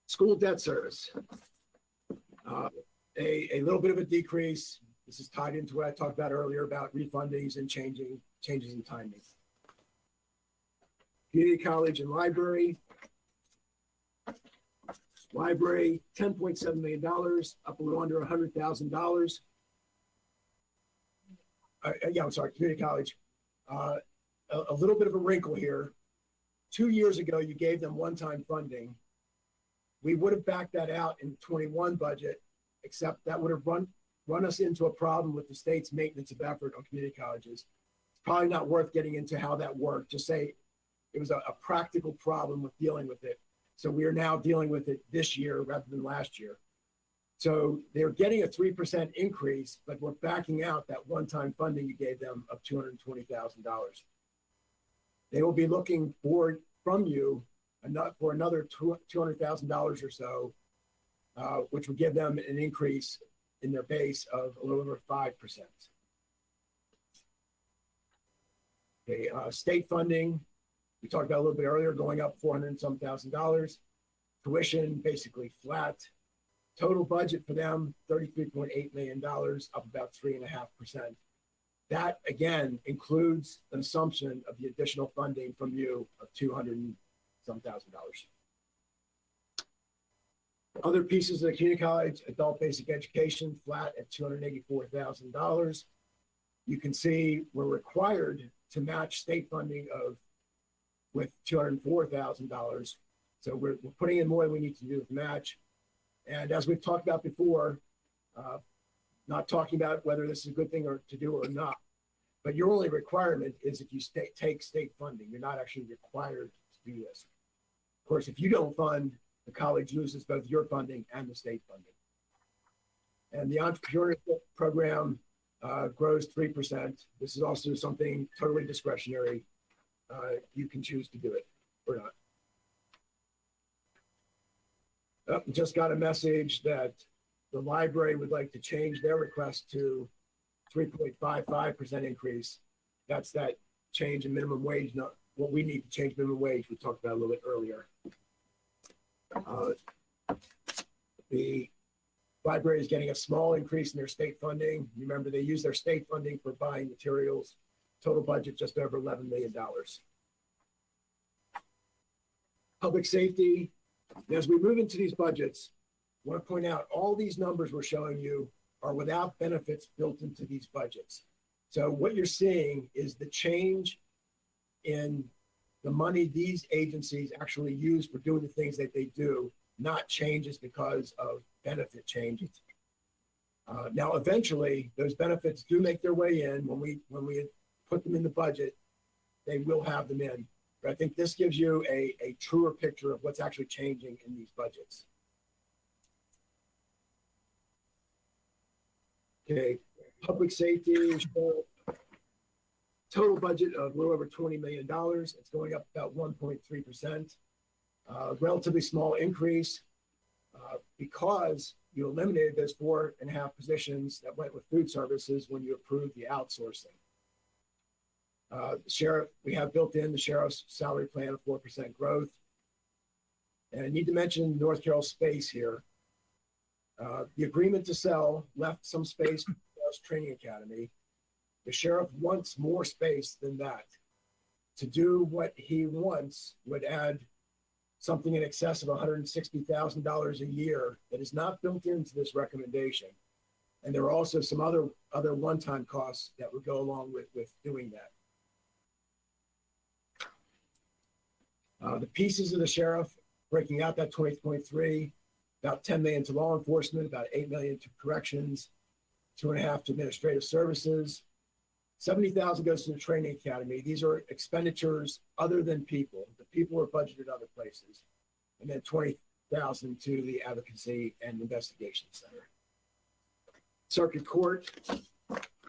School debt service. A little bit of a decrease. This is tied into what I talked about earlier about refundings and changes in timing. Community college and library. Library, $10.7 million, up a little under $100,000. I'm sorry, community college. A little bit of a wrinkle here. 2 years ago, you gave them one-time funding. We would have backed that out in the 21 budget, except that would have run us into a problem with the state's maintenance of effort on community colleges. It's probably not worth getting into how that worked. Just say it was a practical problem with dealing with it. So we are now dealing with it this year rather than last year. So they're getting a 3% increase, but we're backing out that one-time funding you gave them of $220,000. They will be looking from you for another $200,000 or so, which would give them an increase in their base of a little over 5%. Okay, state funding. We talked about a little bit earlier, going up $400 and some thousand. Tuition, basically flat. Total budget for them, $33.8 million, up about 3.5%. That, again, includes an assumption of the additional funding from you of $200 and some thousand. Other pieces of the community college, adult basic education, flat at $284,000. You can see we're required to match state funding with $204,000. So we're putting in more than we need to do with match. And as we've talked about before, not talking about whether this is a good thing or to do or not, but your only requirement is if you take state funding. You're not actually required to do this. Of course, if you don't fund, the college loses both your funding and the state funding. And the entrepreneurship program grows 3%. This is also something totally discretionary. You can choose to do it or not. Just got a message that the library would like to change their request to 3.55% increase. That's that change in minimum wage, not what we need to change minimum wage. We talked about a little bit earlier. The library is getting a small increase in their state funding. Remember, they use their state funding for buying materials. Total budget just over $11 million. Public safety. As we move into these budgets, I want to point out all these numbers we're showing you are without benefits built into these budgets. So what you're seeing is the change in the money these agencies actually use for doing the things that they do, not changes because of benefit changes. Now, eventually, those benefits do make their way in. When we put them in the budget, they will have them in. But I think this gives you a truer picture of what's actually changing in these budgets. Okay, public safety, total budget of a little over $20 million. It's going up about 1.3%. Relatively small increase because you eliminated those 4.5 positions that went with food services when you approved the outsourcing. The sheriff, we have built in the sheriff's salary plan of 4% growth. And I need to mention North Carroll Space here. The agreement to sell left some space for the Sheriff's Training Academy. The sheriff wants more space than that. To do what he wants would add something in excess of $160,000 a year that is not built into this recommendation. And there are also some other one-time costs that would go along with doing that. The pieces of the sheriff, breaking out that 20.3, about 10 million to law enforcement, about 8 million to corrections, 2.5 to administrative services, 70,000 goes to the training academy. These are expenditures other than people. The people are budgeted other places. And then 20,000 to the advocacy and investigation center. Circuit Court,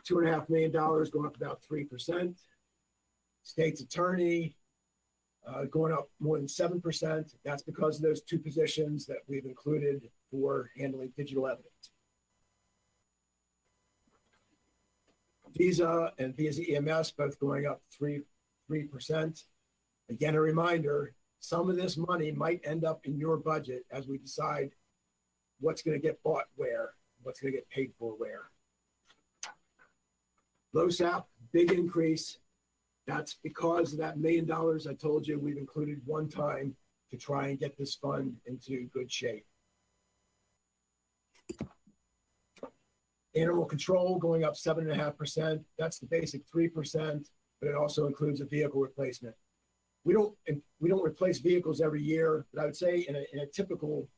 $2.5 million, going up about 3%. State's attorney, going up more than 7%. That's because of those two positions that we've included for handling digital evidence. Visa and Visa EMS both going up 3%. Again, a reminder, some of this money might end up in your budget as we decide what's going to get bought where, what's going to get paid for where. LoSAP, big increase. That's because of that $1 million I told you we've included one time to try and get this fund into good shape. Animal control going up 7.5%. That's the basic 3%, but it also includes a vehicle replacement. We don't replace vehicles every year, but I would say in a typical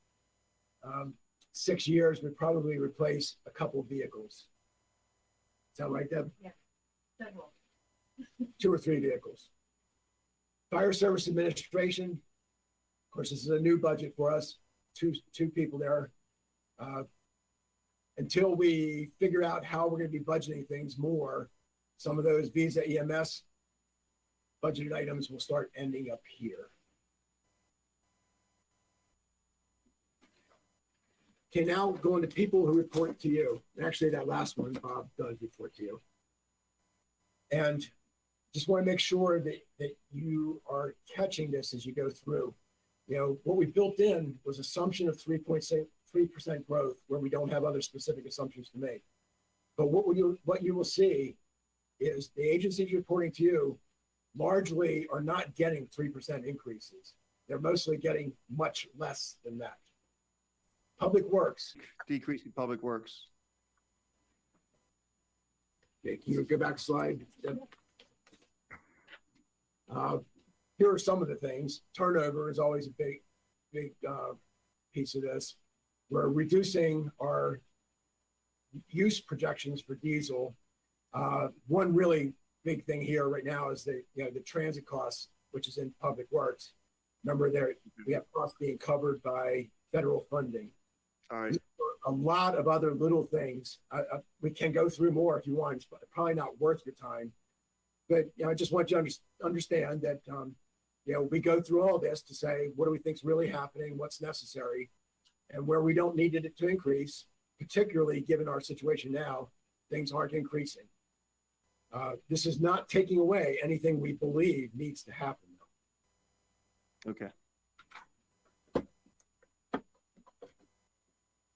6 years, we probably replace a couple of vehicles. Sound right, Deb? Yeah. 2 or 3 vehicles. Fire Service Administration. Of course, this is a new budget for us. Two people there. Until we figure out how we're going to be budgeting things more, some of those Visa EMS budgeted items will start ending up here. Okay, now going to people who report to you. Actually, that last one, Bob does report to you. And just want to make sure that you are catching this as you go through. You know, what we built in was assumption of 3% growth where we don't have other specific assumptions to make. But what you will see is the agencies reporting to you largely are not getting 3% increases. They're mostly getting much less than that. Public Works. Decreasing public works. Okay, can you go back a slide? Deb? Here are some of the things. Turnover is always a big piece of this. We're reducing our use projections for diesel. One really big thing here right now is the transit costs, which is in Public Works. Remember there, we have costs being covered by federal funding. All right. A lot of other little things. We can go through more if you want. It's probably not worth your time. But I just want you to understand that we go through all this to say what do we think is really happening, what's necessary, and where we don't need it to increase. Particularly given our situation now, things aren't increasing. This is not taking away anything we believe needs to happen. Okay.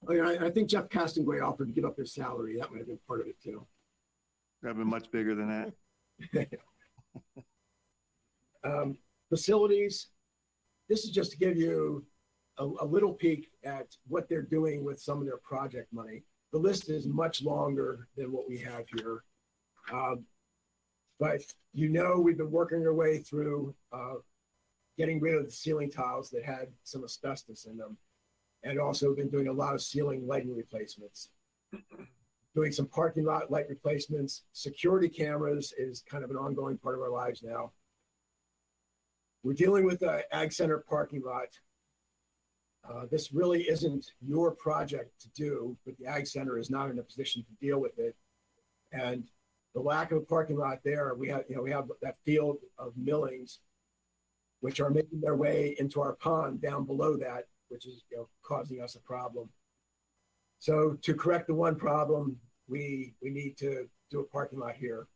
I think Jeff Castonguay offered to give up his salary. That might have been part of it too. That'd been much bigger than that. Facilities. This is just to give you a little peek at what they're doing with some of their project money. The list is much longer than what we have here. But we've been working our way through getting rid of the ceiling tiles that had some asbestos in them, and also been doing a lot of ceiling lighting replacements. Doing some parking lot light replacements. Security cameras is kind of an ongoing part of our lives now. We're dealing with the Ag Center parking lot. This really isn't your project to do, but the Ag Center is not in a position to deal with it. And the lack of a parking lot there, we have that field of millings, which are making their way into our pond down below that, which is causing us a problem. So to correct the one problem, we need to do a parking lot here.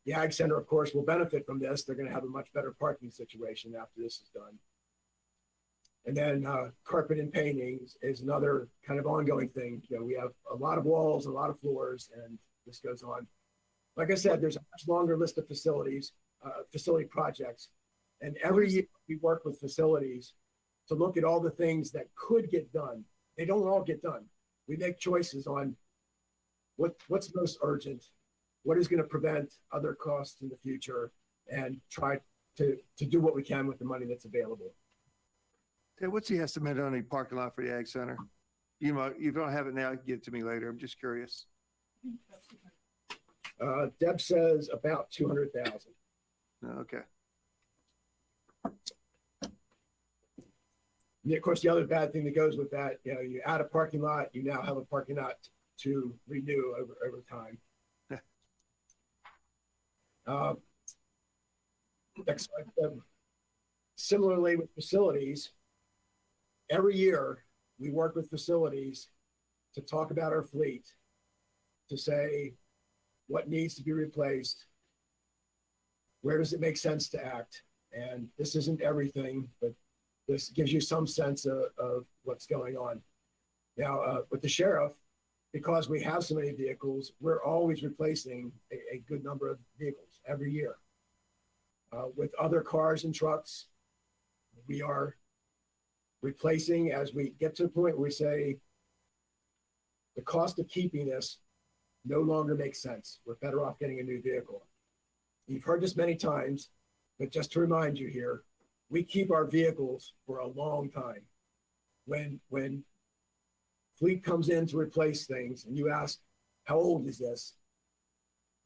The Ag Center, of course, will benefit from this. They're going to have a much better parking situation after this is done. And then carpet and painting is another kind of ongoing thing. We have a lot of walls, a lot of floors, and this goes on. Like I said, there's a much longer list of facility projects. And every year we work with facilities to look at all the things that could get done. They don't all get done. We make choices on what's most urgent, what is going to prevent other costs in the future, and try to do what we can with the money that's available. Ted, what's the estimate on the parking lot for the Ag Center? You don't have it now, you can give it to me later. I'm just curious. Deb says about 200,000. Okay. And of course, the other bad thing that goes with that, you add a parking lot, you now have a parking lot to renew over time. Next slide, Deb. Similarly with facilities, every year we work with facilities to talk about our fleet, to say what needs to be replaced, where does it make sense to act. And this isn't everything, but this gives you some sense of what's going on. Now, with the sheriff, because we have so many vehicles, we're always replacing a good number of vehicles every year. With other cars and trucks, we are replacing as we get to a point where we say the cost of keeping this no longer makes sense. We're better off getting a new vehicle. You've heard this many times, but just to remind you here, we keep our vehicles for a long time. When fleet comes in to replace things and you ask, how old is this?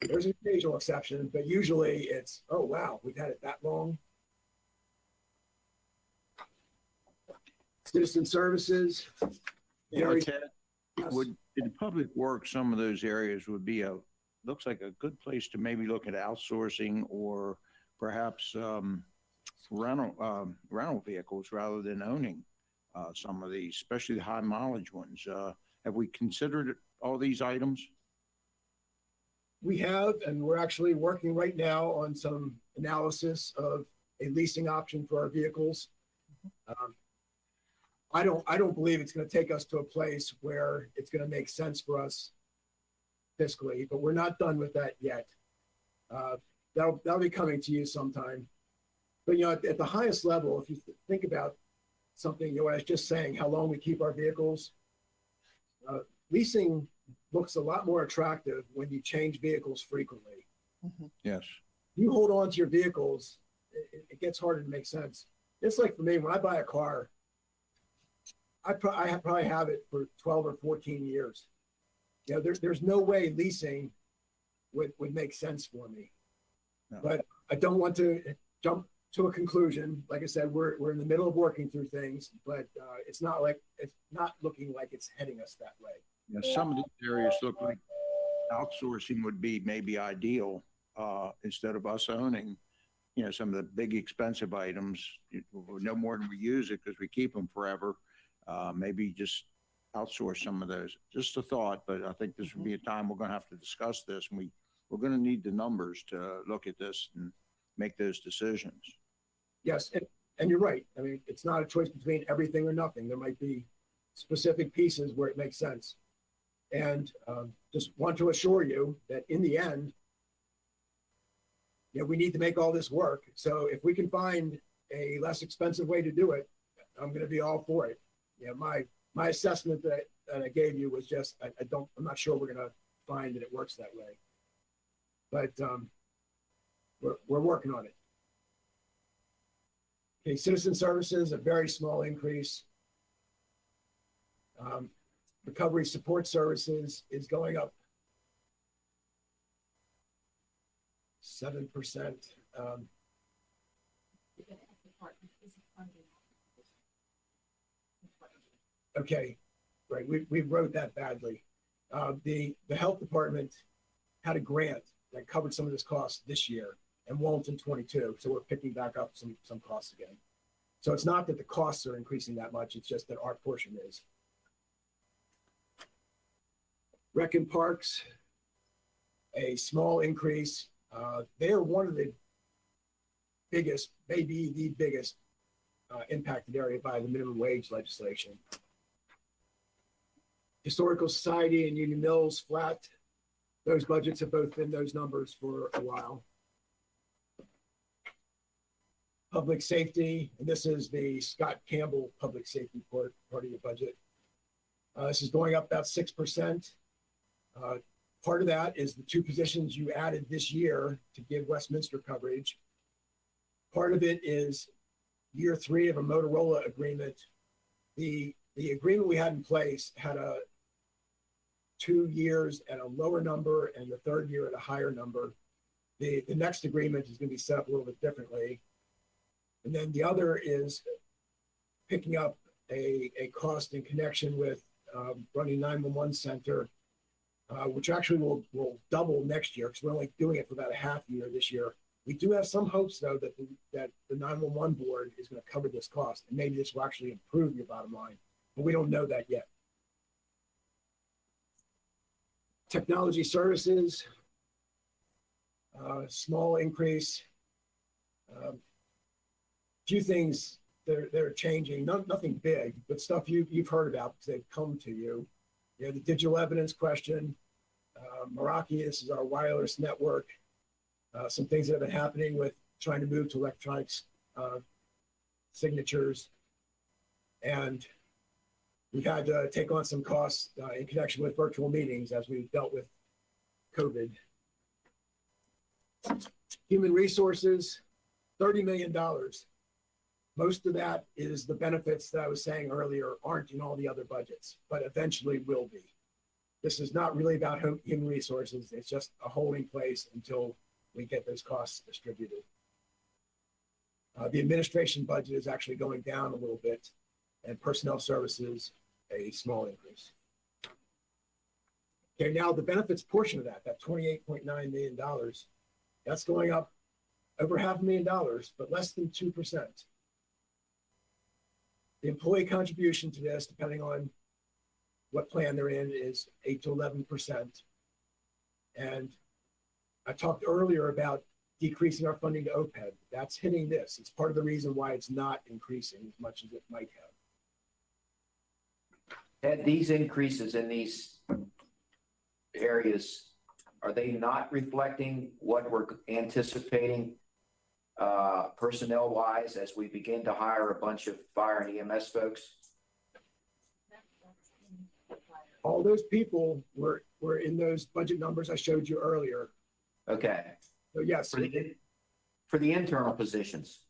There's an occasional exception, but usually it's, oh, wow, we've had it that long. Citizen services. Very, Ted, yes. in Public Works, some of those areas would be looks like a good place to maybe look at outsourcing or perhaps rental vehicles rather than owning some of these, especially the high mileage ones. Have we considered all these items? We have, and we're actually working right now on some analysis of a leasing option for our vehicles. I don't believe it's going to take us to a place where it's going to make sense for us fiscally, but we're not done with that yet. That'll be coming to you sometime. But at the highest level, if you think about something, I was just saying, how long we keep our vehicles. Leasing looks a lot more attractive when you change vehicles frequently. Yes. You hold on to your vehicles, it gets harder to make sense. It's like for me, when I buy a car, I probably have it for 12 or 14 years. There's no way leasing would make sense for me. No. But I don't want to jump to a conclusion. Like I said, we're in the middle of working through things, but it's not looking like it's heading us that way. Some of these areas look like outsourcing would be maybe ideal, instead of us owning, some of the big expensive items, no more than we use it because we keep them forever. Maybe just outsource some of those. Just a thought, but I think this would be a time we're going to have to discuss this, and we're going to need the numbers to look at this and make those decisions. Yes, and you're right. I mean, it's not a choice between everything or nothing. There might be specific pieces where it makes sense. And just want to assure you that in the end, we need to make all this work. So if we can find a less expensive way to do it, I'm going to be all for it. My assessment that I gave you was just, I'm not sure we're going to find that it works that way. But we're working on it. Okay, citizen services, a very small increase. Recovery support services is going up 7%. Okay, right. We wrote that badly. The health department had a grant that covered some of this cost this year and won't in 22. So we're picking back up some costs again. So it's not that the costs are increasing that much. It's just that our portion is. Rec and Parks, a small increase. They are one of the biggest, maybe the biggest impacted area by the minimum wage legislation. Historical Society and Union Mills flat. Those budgets have both been those numbers for a while. Public safety, and this is the Scott Campbell public safety part of your budget. This is going up about 6%. Part of that is the 2 positions you added this year to give Westminster coverage. Part of it is year 3 of a Motorola agreement. The agreement we had in place had 2 years at a lower number and the 3rd year at a higher number. The next agreement is going to be set up a little bit differently. And then the other is picking up a cost in connection with running 911 center, which actually will double next year because we're only doing it for about a half year this year. We do have some hopes, though, that the 911 board is going to cover this cost, and maybe this will actually improve your bottom line, but we don't know that yet. Technology services, small increase. Few things that are changing, nothing big, but stuff you've heard about because they've come to you. The digital evidence question, Meraki, this is our wireless network. Some things that have been happening with trying to move to electronic signatures. And we've had to take on some costs in connection with virtual meetings as we've dealt with COVID. Human resources, $30 million. Most of that is the benefits that I was saying earlier aren't in all the other budgets, but eventually will be. This is not really about human resources. It's just a holding place until we get those costs distributed. The administration budget is actually going down a little bit, and personnel services, a small increase. Okay, now the benefits portion of that $28.9 million, that's going up over $500,000, but less than 2%. The employee contribution to this, depending on what plan they're in, is 8 to 11%. And I talked earlier about decreasing our funding to OPEB. That's hitting this. It's part of the reason why it's not increasing as much as it might have. Ted, these increases in these areas, are they not reflecting what we're anticipating personnel wise as we begin to hire a bunch of fire and EMS folks? All those people were in those budget numbers I showed you earlier. Okay. So yes, For the internal positions.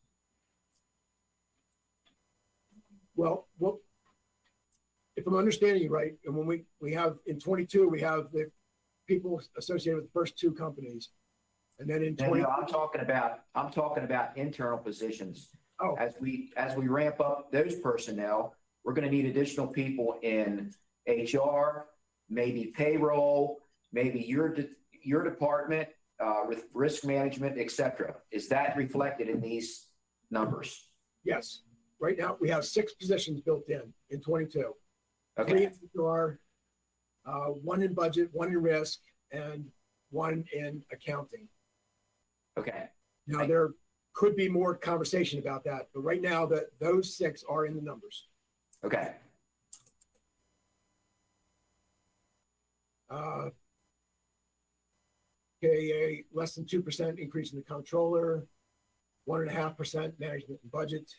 well, if I'm understanding you right, and when we have in 22, we have the people associated with the first two companies. And then in No, 20, no, I'm talking about internal positions. Oh. As we ramp up those personnel, we're going to need additional people in HR, maybe payroll, maybe your department, with risk management, et cetera. Is that reflected in these numbers? yes, right now we have 6 positions built in 22. 3 Okay, in HR, 1 in budget, 1 in risk, and 1 in accounting. okay, Now, there could be more conversation about that, but right now those 6 are in the numbers. okay. Okay, a less than 2% increase in the comptroller, 1.5% management and budget.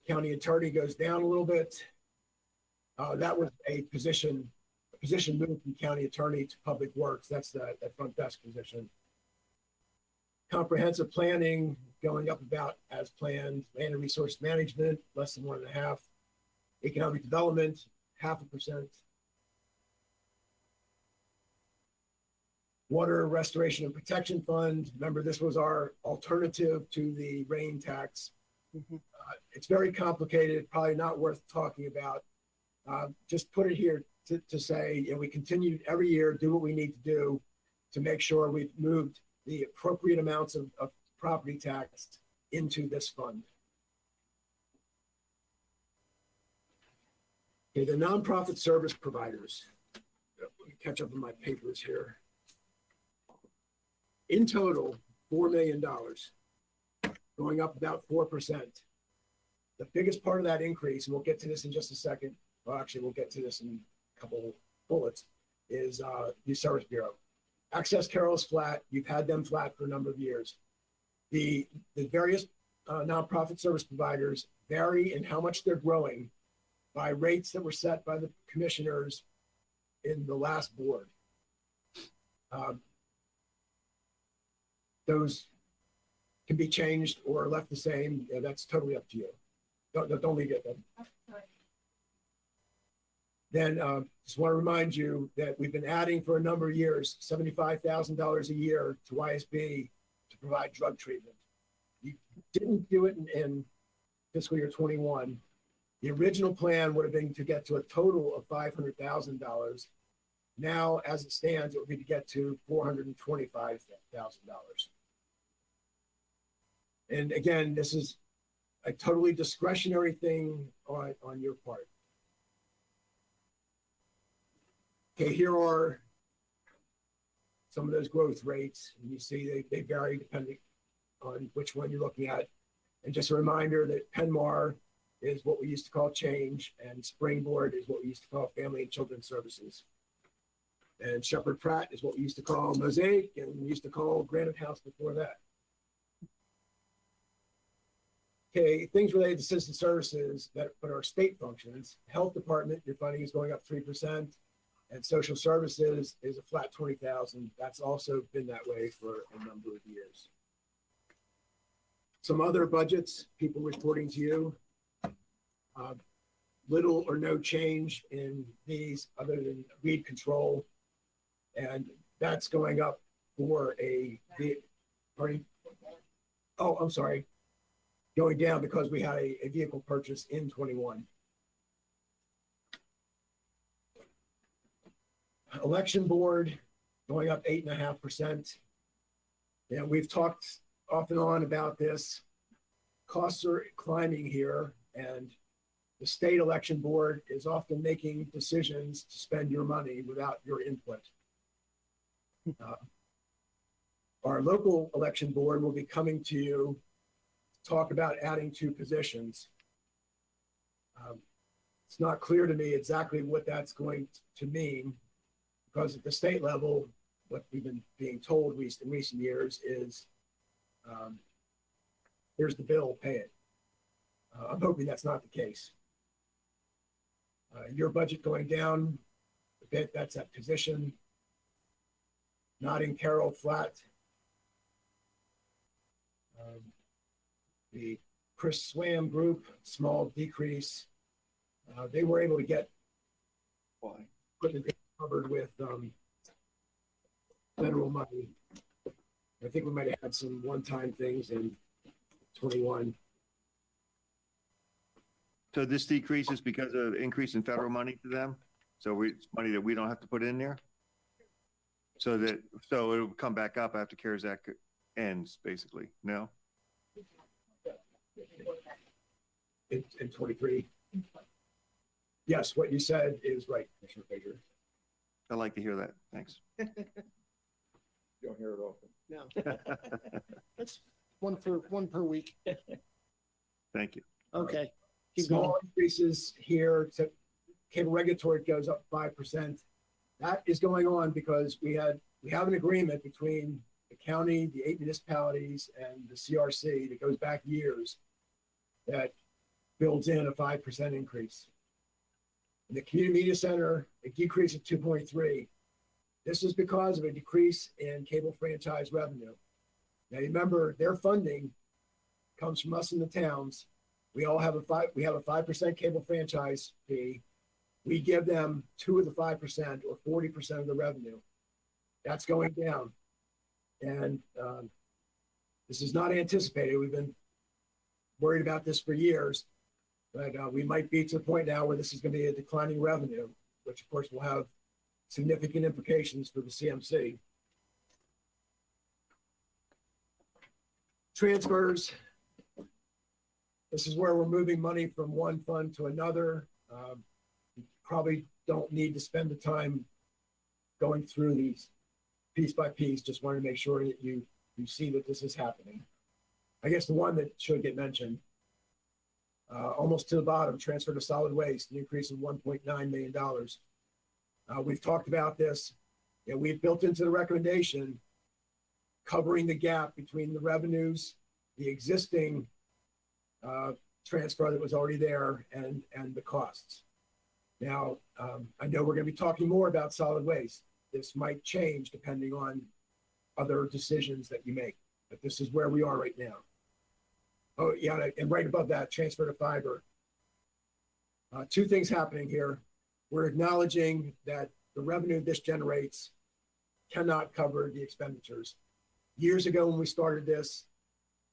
County attorney goes down a little bit. That was a position moved from county attorney to public works. That's that front desk position. Comprehensive planning going up about as planned. Land and resource management, less than 1.5. Economic development, 0.5%. Water Restoration and Protection Fund. Remember, this was our alternative to the rain tax. It's very complicated, probably not worth talking about. Just put it here to say, we continue every year, do what we need to do to make sure we've moved the appropriate amounts of property tax into this fund. Okay, the nonprofit service providers. Let me catch up on my papers here. In total, $4 million, going up about 4%. The biggest part of that increase, and we'll get to this in just a second, well, actually, we'll get to this in a couple bullets, is the Service Bureau. Access Carroll is flat. You've had them flat for a number of years. The various nonprofit service providers vary in how much they're growing by rates that were set by the commissioners in the last board. Those can be changed or left the same. Yeah, that's totally up to you. Don't leave it then. Then just want to remind you that we've been adding for a number of years, $75,000 a year to YSB to provide drug treatment. You didn't do it in fiscal year 21. The original plan would have been to get to a total of $500,000. Now, as it stands, it would be to get to $425,000. And again, this is a totally discretionary thing on your part. Okay, here are some of those growth rates. And you see they vary depending on which one you're looking at. And just a reminder that Penmar is what we used to call Change, and Springboard is what we used to call Family and Children's Services. And Shepherd Pratt is what we used to call Mosaic, and we used to call Granite House before that. Okay, things related to citizen services that are state functions. Health department, your funding is going up 3%, and social services is a flat 20,000. That's also been that way for a number of years. Some other budgets, people reporting to you. Little or no change in these other than weed control, and that's going up for pardon? Oh, I'm sorry. Going down because we had a vehicle purchase in 21. Election board going up 8.5%. Yeah, we've talked off and on about this. Costs are climbing here, and the state election board is often making decisions to spend your money without your input. Our local election board will be coming to you to talk about adding 2 positions. It's not clear to me exactly what that's going to mean, because at the state level, what we've been being told in recent years is here's the bill, pay it. I'm hoping that's not the case. Your budget going down a bit, that's that position. Notting Carroll flat. The Chris Swam group, small decrease. They were able to get equipment covered with federal money. I think we might have had some one-time things in 21. So this decrease is because of increase in federal money to them? So it's money that we don't have to put in there? So it'll come back up after CARES Act ends, basically, no? In 23. Yes, what you said is right, Commissioner Frazier. I'd like to hear that, thanks. Don't hear it often. No, that's one per week. Thank you. Okay. Keep going. Small increases here to cable regulatory goes up 5%. That is going on because we have an agreement between the county, the 8 municipalities, and the CRC that goes back years that builds in a 5% increase. In the community media center, a decrease of 2.3. This is because of a decrease in cable franchise revenue. Now remember, their funding comes from us in the towns. We all have a 5% cable franchise fee. We give them 2 of the 5% or 40% of the revenue. That's going down. And this is not anticipated. We've been worried about this for years, but we might be to the point now where this is going to be a declining revenue, which of course will have significant implications for the CMC. Transfers. This is where we're moving money from one fund to another. You probably don't need to spend the time going through these piece by piece. Just wanted to make sure that you see that this is happening. I guess the one that should get mentioned, almost to the bottom, transfer to solid waste, an increase of $1.9 million. We've talked about this, and we've built into the recommendation covering the gap between the revenues, the existing transfer that was already there, and the costs. Now, I know we're going to be talking more about solid waste. This might change depending on other decisions that you make, but this is where we are right now. Oh, yeah, and right above that, transfer to fiber. 2 things happening here. We're acknowledging that the revenue this generates cannot cover the expenditures. Years ago when we started this,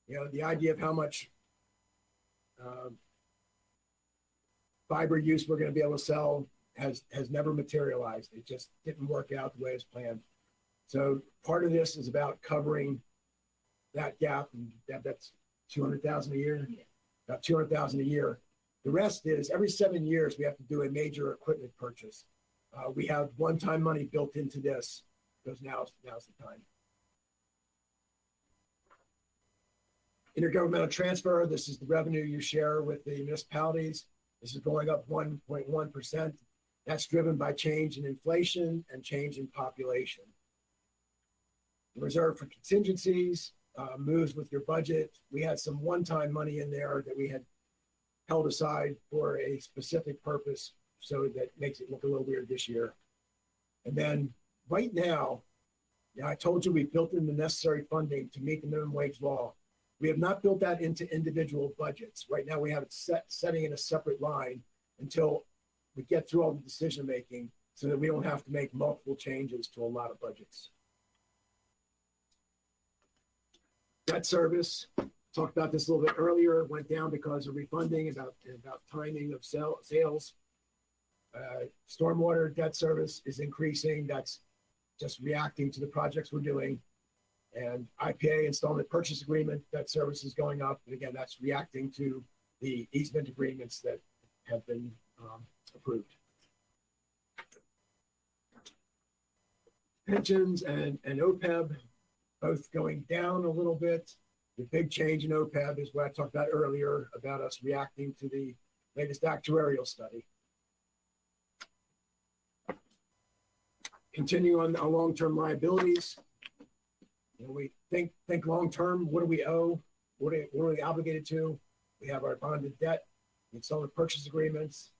the idea of how much fiber use we're going to be able to sell has never materialized. It just didn't work out the way it's planned. So part of this is about covering that gap, and that's 200,000 a year, about 200,000 a year. The rest is every 7 years we have to do a major equipment purchase. We have one-time money built into this because now's the time. Intergovernmental transfer, this is the revenue you share with the municipalities. This is going up 1.1%. That's driven by change in inflation and change in population. The reserve for contingencies moves with your budget. We had some one-time money in there that we had held aside for a specific purpose, so that makes it look a little weird this year. And then right now, I told you we built in the necessary funding to meet the minimum wage law. We have not built that into individual budgets. Right now we have it setting in a separate line until we get through all the decision making so that we don't have to make multiple changes to a lot of budgets. Debt service, talked about this a little bit earlier, went down because of refunding, about timing of sales. Stormwater debt service is increasing. That's just reacting to the projects we're doing. And IPA, installment purchase agreement, debt service is going up. And again, that's reacting to the easement agreements that have been approved. Pensions and OPEB, both going down a little bit. The big change in OPEB is what I talked about earlier about us reacting to the latest actuarial study. Continue on long-term liabilities. You know, we think long-term, what do we owe? What are we obligated to? We have our bonded debt, installment purchase agreements,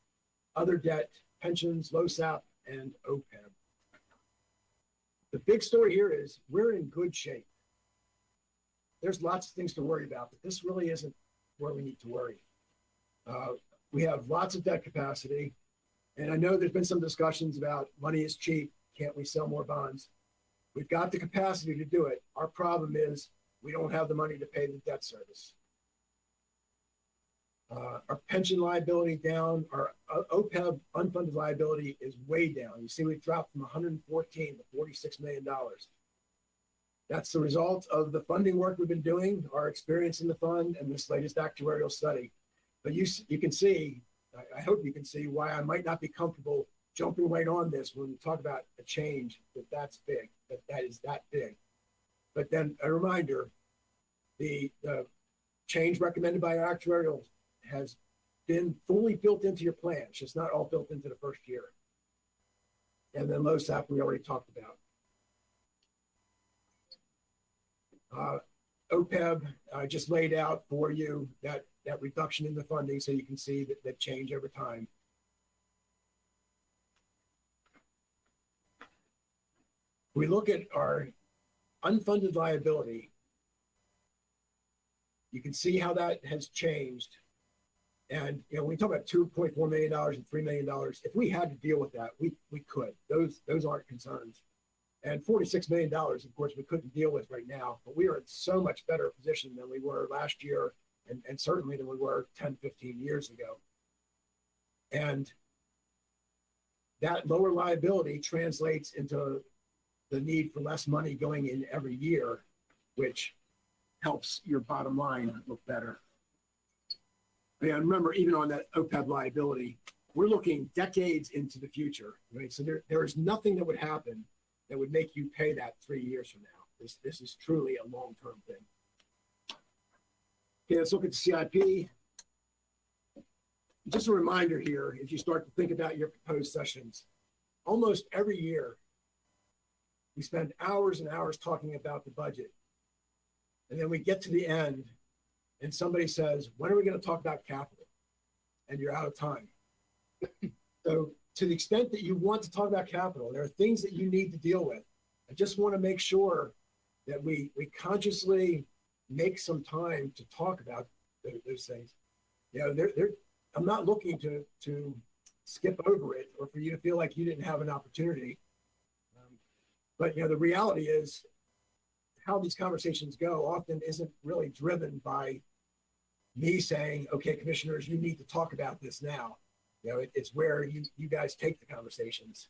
other debt, pensions, LoSAP, and OPEB. The big story here is we're in good shape. There's lots of things to worry about, but this really isn't where we need to worry. We have lots of debt capacity, and I know there's been some discussions about money is cheap, can't we sell more bonds? We've got the capacity to do it. Our problem is we don't have the money to pay the debt service. Our pension liability down, our OPEB unfunded liability is way down. You see, we've dropped from 114 to $46 million. That's the result of the funding work we've been doing, our experience in the fund, and this latest actuarial study. But you can see, I hope you can see why I might not be comfortable jumping right on this when we talk about a change that's big, that is that big. But then a reminder, the change recommended by our actuarial has been fully built into your plan. It's just not all built into the first year. And then LoSAP, we already talked about. OPEB, I just laid out for you that reduction in the funding so you can see that change over time. We look at our unfunded liability, you can see how that has changed. And you know, when we talk about $2.4 million and $3 million, if we had to deal with that, we could. Those aren't concerns. And $46 million, of course, we couldn't deal with right now, but we are in so much better position than we were last year and certainly than we were 10, 15 years ago. And that lower liability translates into the need for less money going in every year, which helps your bottom line look better. And remember, even on that OPEB liability, we're looking decades into the future, right? So there is nothing that would happen that would make you pay that 3 years from now. This is truly a long-term thing. Okay, let's look at the CIP. Just a reminder here, as you start to think about your proposed sessions, almost every year, we spend hours and hours talking about the budget. And then we get to the end and somebody says, when are we going to talk about capital? And you're out of time. So to the extent that you want to talk about capital, there are things that you need to deal with. I just want to make sure that we consciously make some time to talk about those things. You know, I'm not looking to skip over it or for you to feel like you didn't have an opportunity. But, you know, the reality is how these conversations go often isn't really driven by me saying, okay, commissioners, you need to talk about this now. You know, it's where you guys take the conversations.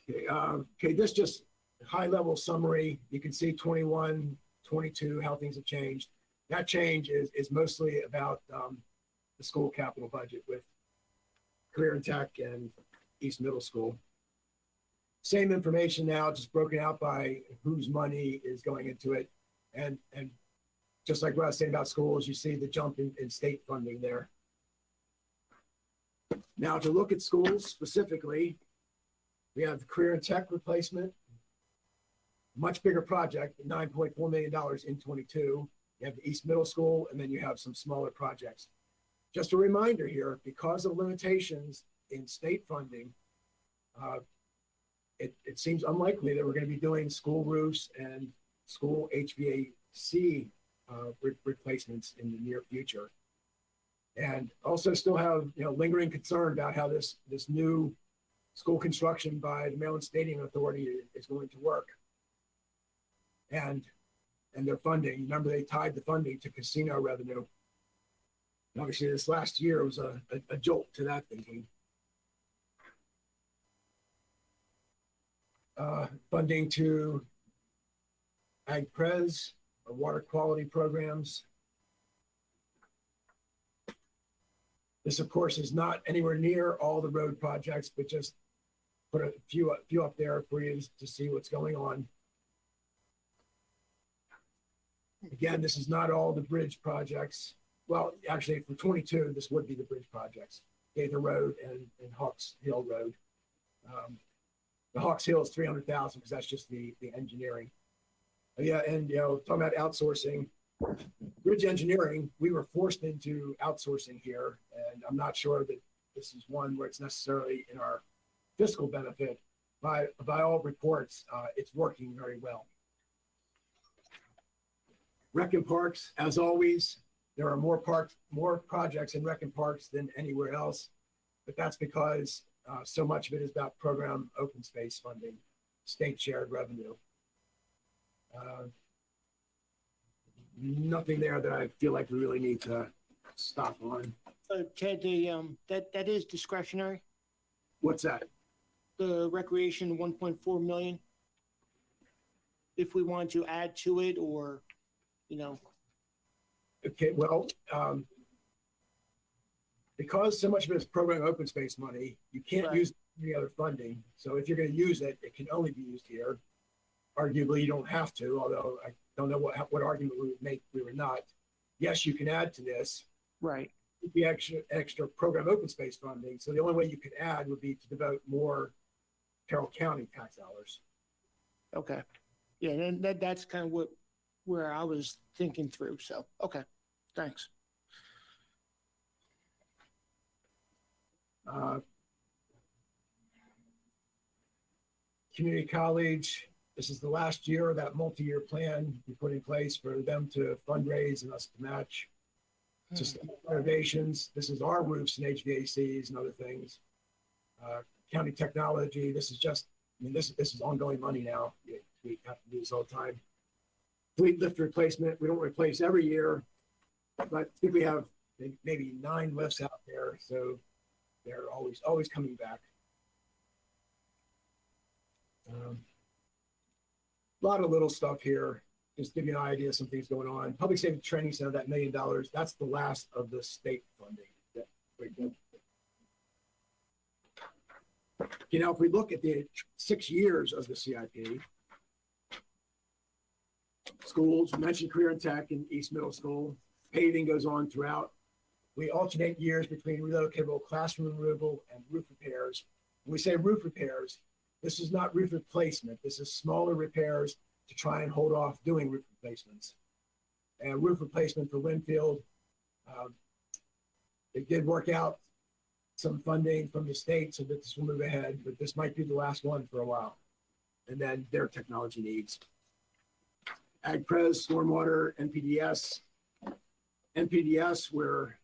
Okay, this just high level summary. You can see 21, 22, how things have changed. That change is mostly about the school capital budget with Career and Tech and East Middle School. Same information now, just broken out by whose money is going into it. And just like what I was saying about schools, you see the jump in state funding there. Now to look at schools specifically, we have the Career and Tech replacement, much bigger project, $9.4 million in 22. You have the East Middle School, and then you have some smaller projects. Just a reminder here, because of limitations in state funding, it seems unlikely that we're going to be doing school roofs and school HVAC replacements in the near future. And also still have, you know, lingering concern about how this new school construction by the Maryland Stadium Authority is going to work. And their funding, remember they tied the funding to casino revenue. And obviously this last year was a jolt to that thinking. Funding to AgPres, or water quality programs. This, of course, is not anywhere near all the road projects, but just put a few up there for you to see what's going on. Again, this is not all the bridge projects. Well, actually, for 22, this would be the bridge projects, Gaither Road and Hawks Hill Road. The Hawks Hill is 300,000 because that's just the engineering. Yeah, and talking about outsourcing, bridge engineering, we were forced into outsourcing here, and I'm not sure that this is one where it's necessarily in our fiscal benefit. By all reports, it's working very well. Rec and parks, as always, there are more projects in rec and parks than anywhere else, but that's because so much of it is about program open space funding, state shared revenue. Nothing there that I feel like we really need to stop on. Ted, that is discretionary, What's that? the recreation 1.4 million. If we want to add to it or, Okay, well, because so much of it is program open space money, you can't Right. use any other funding. So if you're going to use it, it can only be used here. Arguably, you don't have to, although I don't know what argument we would make we would not. Yes, you can add to this right. the extra program open space funding. So the only way you could add would be to devote more Carroll County tax dollars. Okay. Yeah, and that's kind of where I was thinking through. So, okay, thanks. Community college, this is the last year of that multi-year plan we put in place for them to fundraise and us to match. Just renovations, this is our roofs and HVACs and other things. County technology, this is just, this is ongoing money now. We have to do this all the time. Fleet lift replacement, we don't replace every year, but I think we have maybe 9 lifts out there, so they're always coming back. A lot of little stuff here, just give you an idea of some things going on. Public Safety Training Center, that $1 million, that's the last of the state funding. If we look at the 6 years of the CIP, schools, we mentioned career and tech in East Middle School, paving goes on throughout. We alternate years between relocatable classroom removal and roof repairs. When we say roof repairs, this is not roof replacement. This is smaller repairs to try and hold off doing roof replacements. And roof replacement for Winfield, it did work out some funding from the state so that this will move ahead, but this might be the last one for a while. And then their technology needs. AgPres, Stormwater, NPDS. NPDS, we're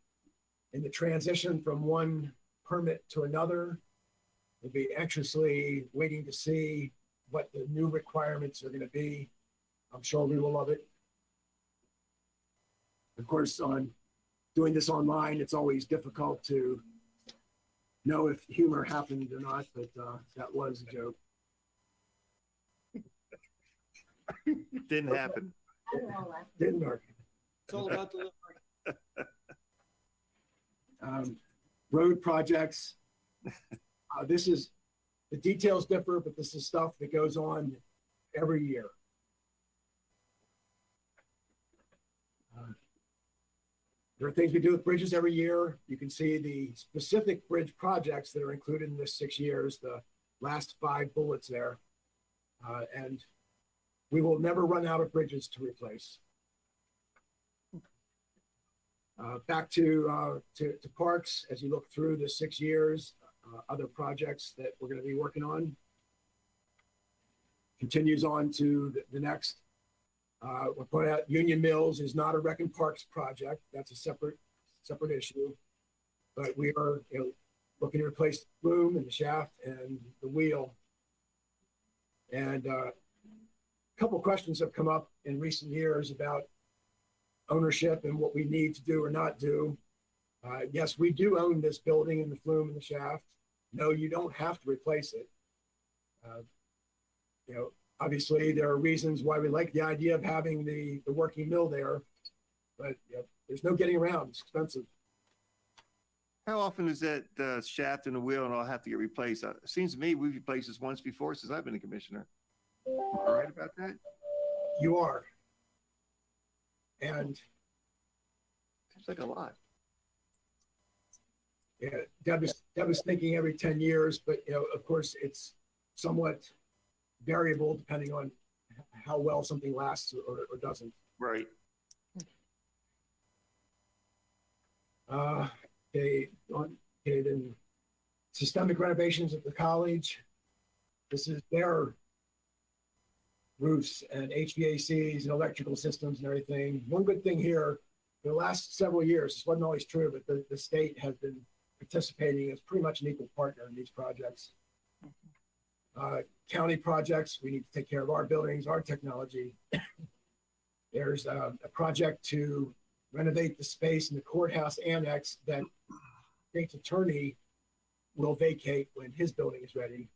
in the transition from one permit to another. We'll be anxiously waiting to see what the new requirements are going to be. I'm sure we will love it. Of course, on doing this online, it's always difficult to know if humor happened or not, but that was a joke. Didn't happen. Didn't work. It's all about the Road projects. This is, the details differ, but this is stuff that goes on every year. There are things we do with bridges every year. You can see the specific bridge projects that are included in this 6 years, the last 5 bullets there. And we will never run out of bridges to replace. Back to parks, as you look through the 6 years, other projects that we're going to be working on. Continues on to the next. We'll point out Union Mills is not a Rec and Parks project. That's a separate issue. But we are looking to replace the flume and the shaft and the wheel. And a couple questions have come up in recent years about ownership and what we need to do or not do. Yes, we do own this building and the flume and the shaft. No, you don't have to replace it. Obviously there are reasons why we like the idea of having the working mill there, but there's no getting around. It's expensive. How often does that shaft and the wheel and all have to get replaced? It seems to me we've replaced this once before since I've been a commissioner. All right about that? You are. And Seems like a lot. Yeah, Deb is thinking every 10 years, but of course, it's somewhat variable depending on how well something lasts or doesn't. Right. Then systemic renovations at the college. This is their roofs and HVACs and electrical systems and everything. One good thing here, the last several years, this wasn't always true, but the state has been participating as pretty much an equal partner in these projects. County projects, we need to take care of our buildings, our technology. There's a project to renovate the space in the courthouse annex that state's attorney will vacate when his building is ready.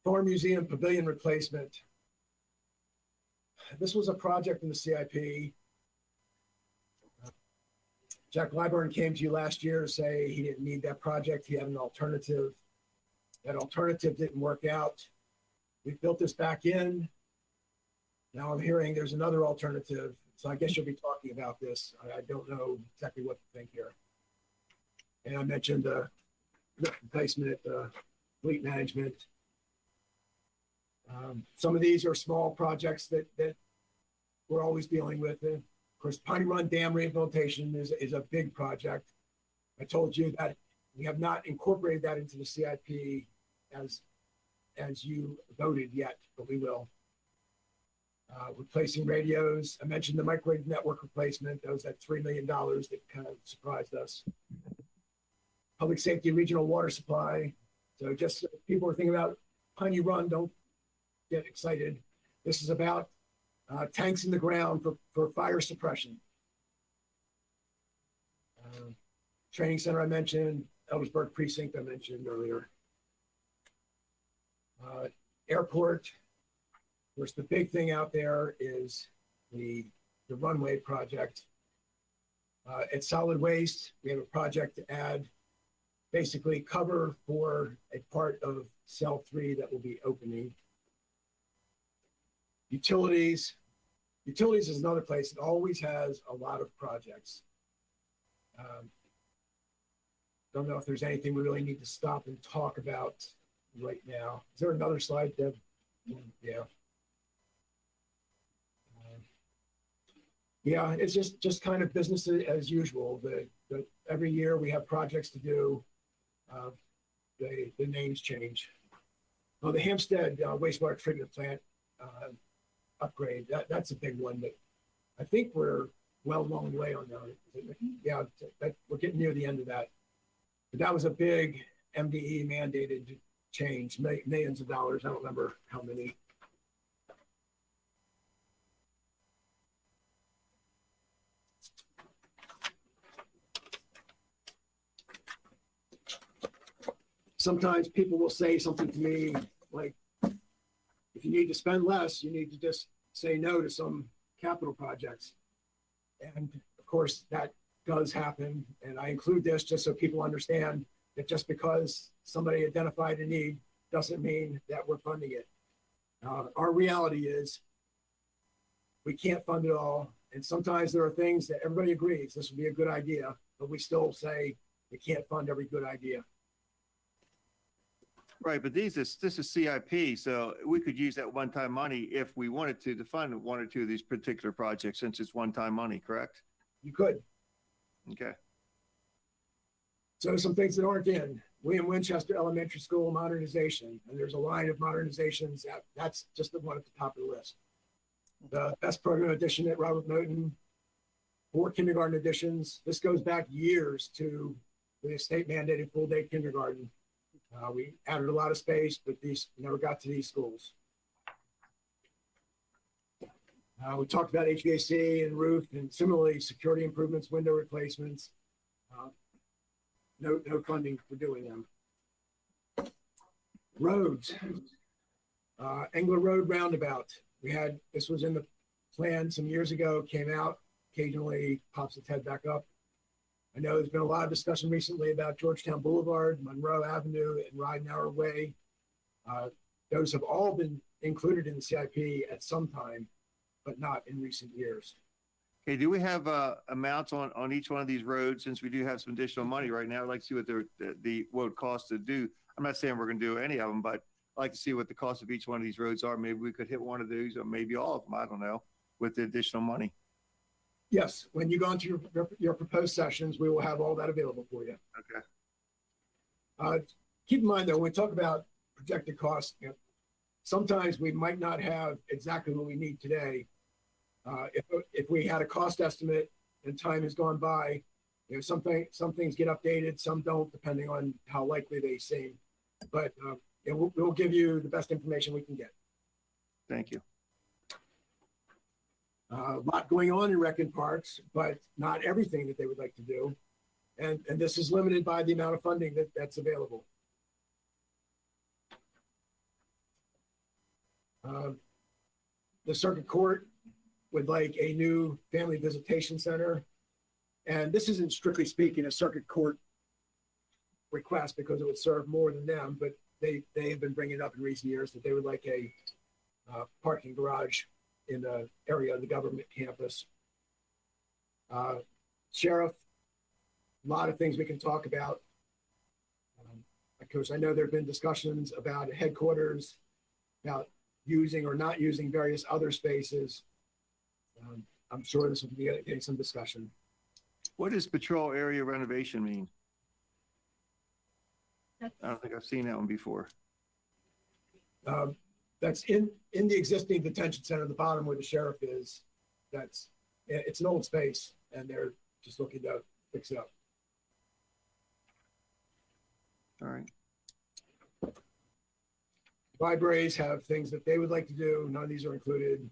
Farm Museum Pavilion replacement. This was a project in the CIP. Jack Lyburn came to you last year to say he didn't need that project. He had an alternative. That alternative didn't work out. We built this back in. Now I'm hearing there's another alternative. So I guess you'll be talking about this. I don't know exactly what to think here. And I mentioned the replacement, fleet management. Some of these are small projects that we're always dealing with. Of course, Piney Run Dam rehabilitation is a big project. I told you that we have not incorporated that into the CIP as you voted yet, but we will. Replacing radios. I mentioned the microwave network replacement. That was at $3 million that kind of surprised us. Public safety regional water supply. So just people are thinking about Piney Run, don't get excited. This is about tanks in the ground for fire suppression. Training center I mentioned, Eldersburg precinct I mentioned earlier. Airport, of course, the big thing out there is the runway project. At Solid Waste, we have a project to add basically cover for a part of cell 3 that will be opening. Utilities is another place that always has a lot of projects. Don't know if there's anything we really need to stop and talk about right now. Is there another slide, Deb? Yeah. Yeah, it's just kind of business as usual. Every year we have projects to do. The names change. Well, the Hampstead wastewater treatment plant upgrade, that's a big one that I think we're well along the way on that. Yeah, we're getting near the end of that. But that was a big MDE mandated change, millions of dollars. I don't remember how many. Sometimes people will say something to me like, if you need to spend less, you need to just say no to some capital projects. And of course, that does happen. And I include this just so people understand that just because somebody identified a need doesn't mean that we're funding it. Our reality is we can't fund it all. And sometimes there are things that everybody agrees this would be a good idea, but we still say we can't fund every good idea. Right, but this is CIP, so we could use that one-time money if we wanted to fund one or two of these particular projects, since it's one-time money, correct? You could. Okay. So some things that aren't in. William Winchester Elementary School modernization, and there's a line of modernizations that's just the one at the top of the list. The best program addition at Robert Moten, 4 kindergarten additions. This goes back years to the state mandated full day kindergarten. We added a lot of space, but these never got to these schools. We talked about HVAC and roof, and similarly security improvements, window replacements. No funding for doing them. Roads. Engler Road roundabout. This was in the plan some years ago, came out, occasionally pops its head back up. I know there's been a lot of discussion recently about Georgetown Boulevard, Monroe Avenue, and Ridenhour Way. Those have all been included in the CIP at some time, but not in recent years. Okay, do we have amounts on each one of these roads? Since we do have some additional money right now, I'd like to see what what it costs to do. I'm not saying we're going to do any of them, but I'd like to see what the cost of each one of these roads are. Maybe we could hit one of these or maybe all of them. I don't know, with the additional money. Yes, when you go into your proposed sessions, we will have all that available for you. Okay. Keep in mind though, when we talk about projected costs, sometimes we might not have exactly what we need today. If we had a cost estimate and time has gone by, some things get updated, some don't, depending on how likely they seem. But we'll give you the best information we can get. Thank you. A lot going on in Rec and Parks, but not everything that they would like to do. And this is limited by the amount of funding that's available. The circuit court would like a new family visitation center. And this isn't strictly speaking a circuit court request because it would serve more than them, but they have been bringing it up in recent years that they would like a parking garage in the area of the government campus. Sheriff, a lot of things we can talk about. Of course, I know there have been discussions about headquarters, about using or not using various other spaces. I'm sure this will be getting some discussion. What does patrol area renovation mean? I don't think I've seen that one before. That's in the existing detention center, the bottom where the sheriff is. It's an old space and they're just looking to fix it up. All right. Libraries have things that they would like to do. None of these are included.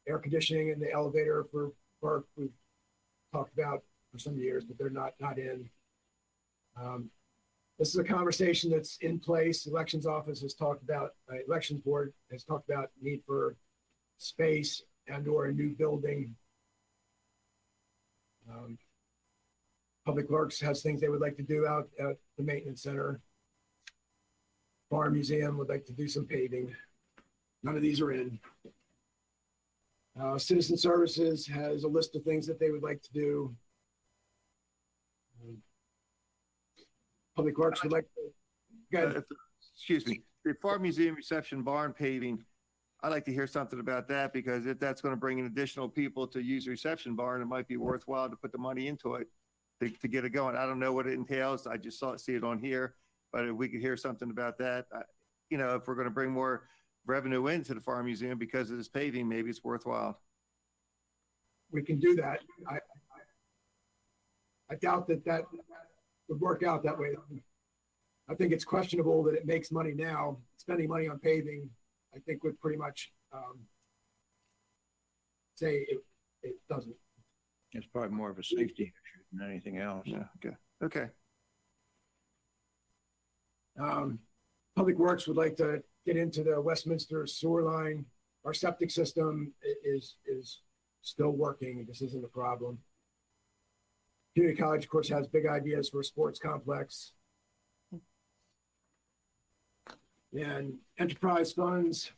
Air conditioning in the elevator for Burke, we've talked about for some years, but they're not in. This is a conversation that's in place. Elections office has talked about, elections board has talked about need for space and or a new building. Public Works has things they would like to do out at the maintenance center. Farm Museum would like to do some paving. None of these are in. Citizen Services has a list of things that they would like to do. Public Works would like to. Go ahead. Excuse me, the Farm Museum reception barn paving, I'd like to hear something about that because if that's going to bring in additional people to use the reception barn, it might be worthwhile to put the money into it to get it going. I don't know what it entails. I just see it on here, but if we could hear something about that, if we're going to bring more revenue into the Farm Museum because of this paving, maybe it's worthwhile. We can do that. I doubt that would work out that way. I think it's questionable that it makes money now. Spending money on paving, I think would pretty much say it doesn't. It's probably more of a safety issue than anything else. Yeah. Okay. Public Works would like to get into the Westminster sewer line. Our septic system is still working. This isn't a problem. Community College, of course, has big ideas for a sports complex. And enterprise funds.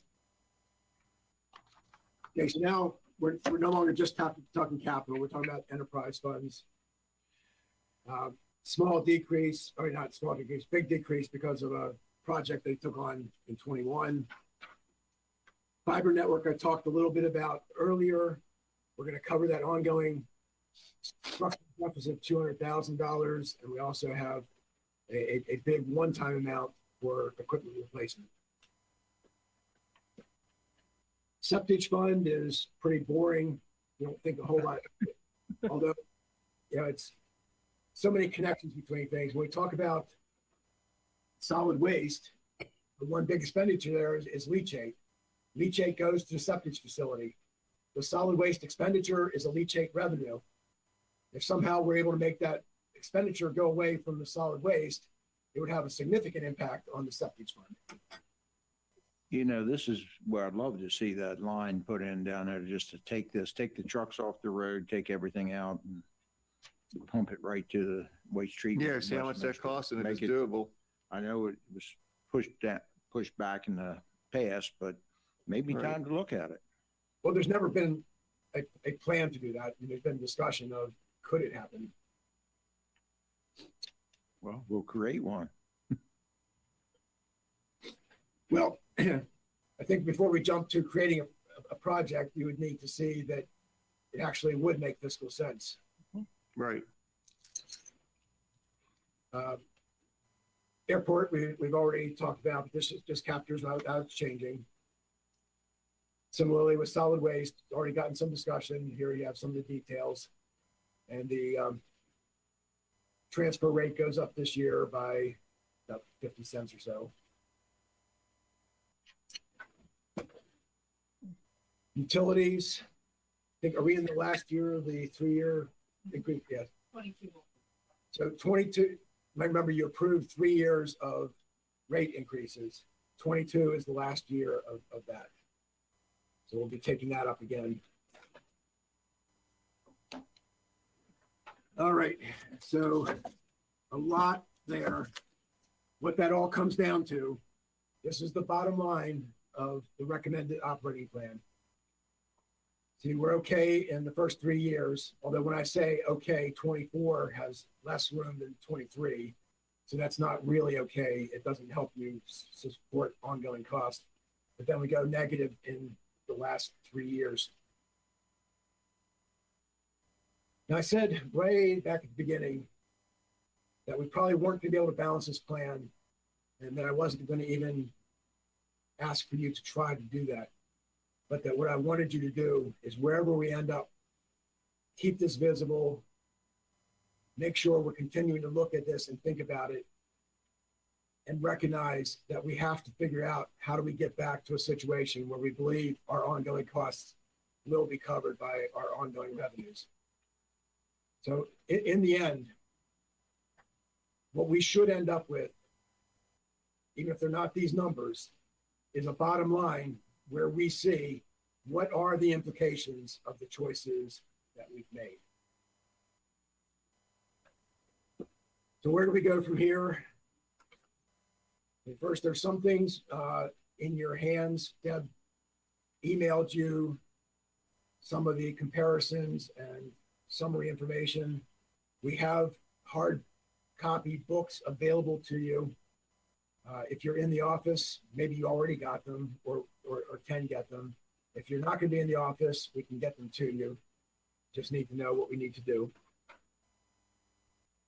Okay, so now we're no longer just talking capital. We're talking about enterprise funds. Small decrease, or not small decrease, big decrease because of a project they took on in 21. Fiber network I talked a little bit about earlier. We're going to cover that ongoing structural deficit of $200,000, and we also have a big one-time amount for equipment replacement. Septic fund is pretty boring. You don't think a whole lot, although it's so many connections between things. When we talk about solid waste, the one big expenditure there is leachate. Leachate goes to the septic facility. The solid waste expenditure is a leachate revenue. If somehow we're able to make that expenditure go away from the solid waste, it would have a significant impact on the septic fund. This is where I'd love to see that line put in down there just to take the trucks off the road, take everything out and pump it right to the waste treatment. Yeah, see how much that Westminster. costs and if Make it's it- doable. I know it was pushed back in the past, but maybe Right. time to look at it. Well, there's never been a plan to do that. And there's been discussion of, could it happen? Well, we'll create one. Well, I think before we jump to creating a project, you would need to see that it actually would make fiscal sense. Right. Airport, we've already talked about, this is just captures how it's changing. Similarly with solid waste, already gotten some discussion. Here you have some of the details. And the transfer rate goes up this year by about 50 cents or so. Utilities, I think, are we in the last year of the 3-year increase? Yeah. 22. So 22, I remember you approved 3 years of rate increases. 22 is the last year of that. So we'll be taking that up again. All right, so a lot there. What that all comes down to, this is the bottom line of the recommended operating plan. See, we're okay in the first 3 years, although when I say okay, 24 has less room than 23. So that's not really okay. It doesn't help you support ongoing costs. But then we go negative in the last 3 years. Now, I said way back at the beginning that we probably weren't going to be able to balance this plan and that I wasn't going to even ask for you to try to do that. But that what I wanted you to do is wherever we end up, keep this visible, make sure we're continuing to look at this and think about it, and recognize that we have to figure out how do we get back to a situation where we believe our ongoing costs will be covered by our ongoing revenues. So in the end, what we should end up with, even if they're not these numbers, is a bottom line where we see what are the implications of the choices that we've made. So where do we go from here? First, there's some things in your hands. Deb emailed you some of the comparisons and summary information. We have hard copy books available to you. If you're in the office, maybe you already got them or can get them. If you're not going to be in the office, we can get them to you. Just need to know what we need to do.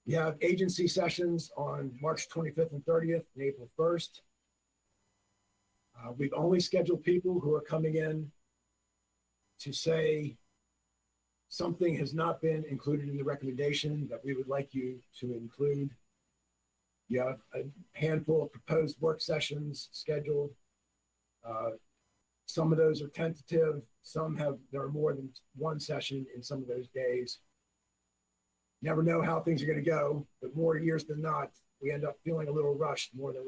You have agency sessions on March 25th and 30th and April 1st. We've only scheduled people who are coming in to say something has not been included in the recommendation that we would like you to include. You have a handful of proposed work sessions scheduled. Some of those are tentative. There are more than one session in some of those days. Never know how things are going to go, but more years than not, we end up feeling a little rushed more than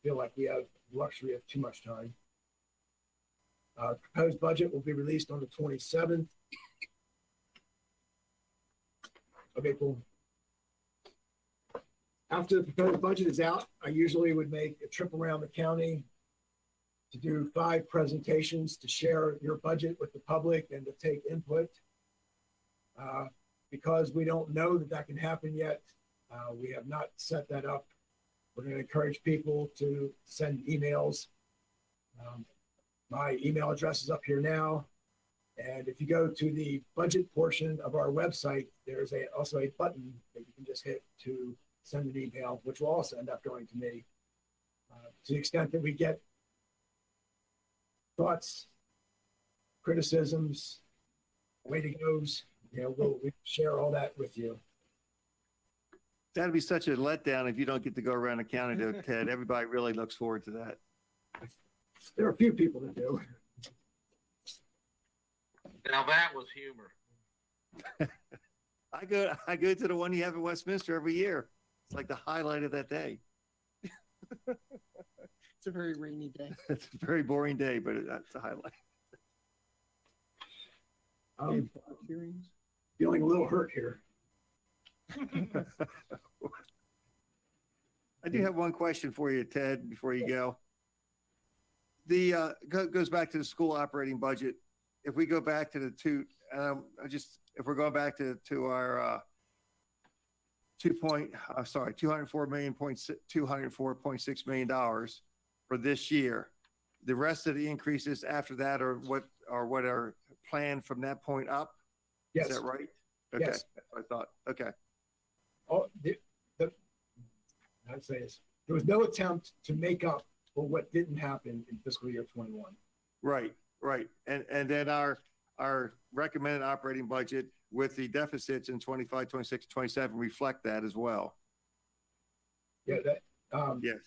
feel like we have luxury of too much time. Proposed budget will be released on the 27th of April. After the proposed budget is out, I usually would make a trip around the county to do 5 presentations to share your budget with the public and to take input. Because we don't know that can happen yet, we have not set that up. We're going to encourage people to send emails. My email address is up here now. And if you go to the budget portion of our website, there's also a button that you can just hit to send an email, which will also end up going to me. To the extent that we get thoughts, criticisms, way to goes, we'll share all that with you. That'd be such a letdown if you don't get to go around the county, though, Ted. Everybody really looks forward to that. There are a few people that do. Now that was humor. I go to the one you have in Westminster every year. It's like the highlight of that day. It's a very rainy day. It's a very boring day, but that's a highlight. Hearings. Feeling a little hurt here. I do have one question for you, Ted, before you go. Goes back to the school operating budget. If we go back to the if we're going back to our, 204.6 million dollars for this year. The rest of the increases after that are what are planned from that point up? Is Yes. that right? Okay, Yes. that's what I thought. Okay, Oh, I'd say this, there was no attempt to make up for what didn't happen in fiscal year 21. right. And then our recommended operating budget with the deficits in 25, 26, 27 reflect that as well. Yeah, that, Yes,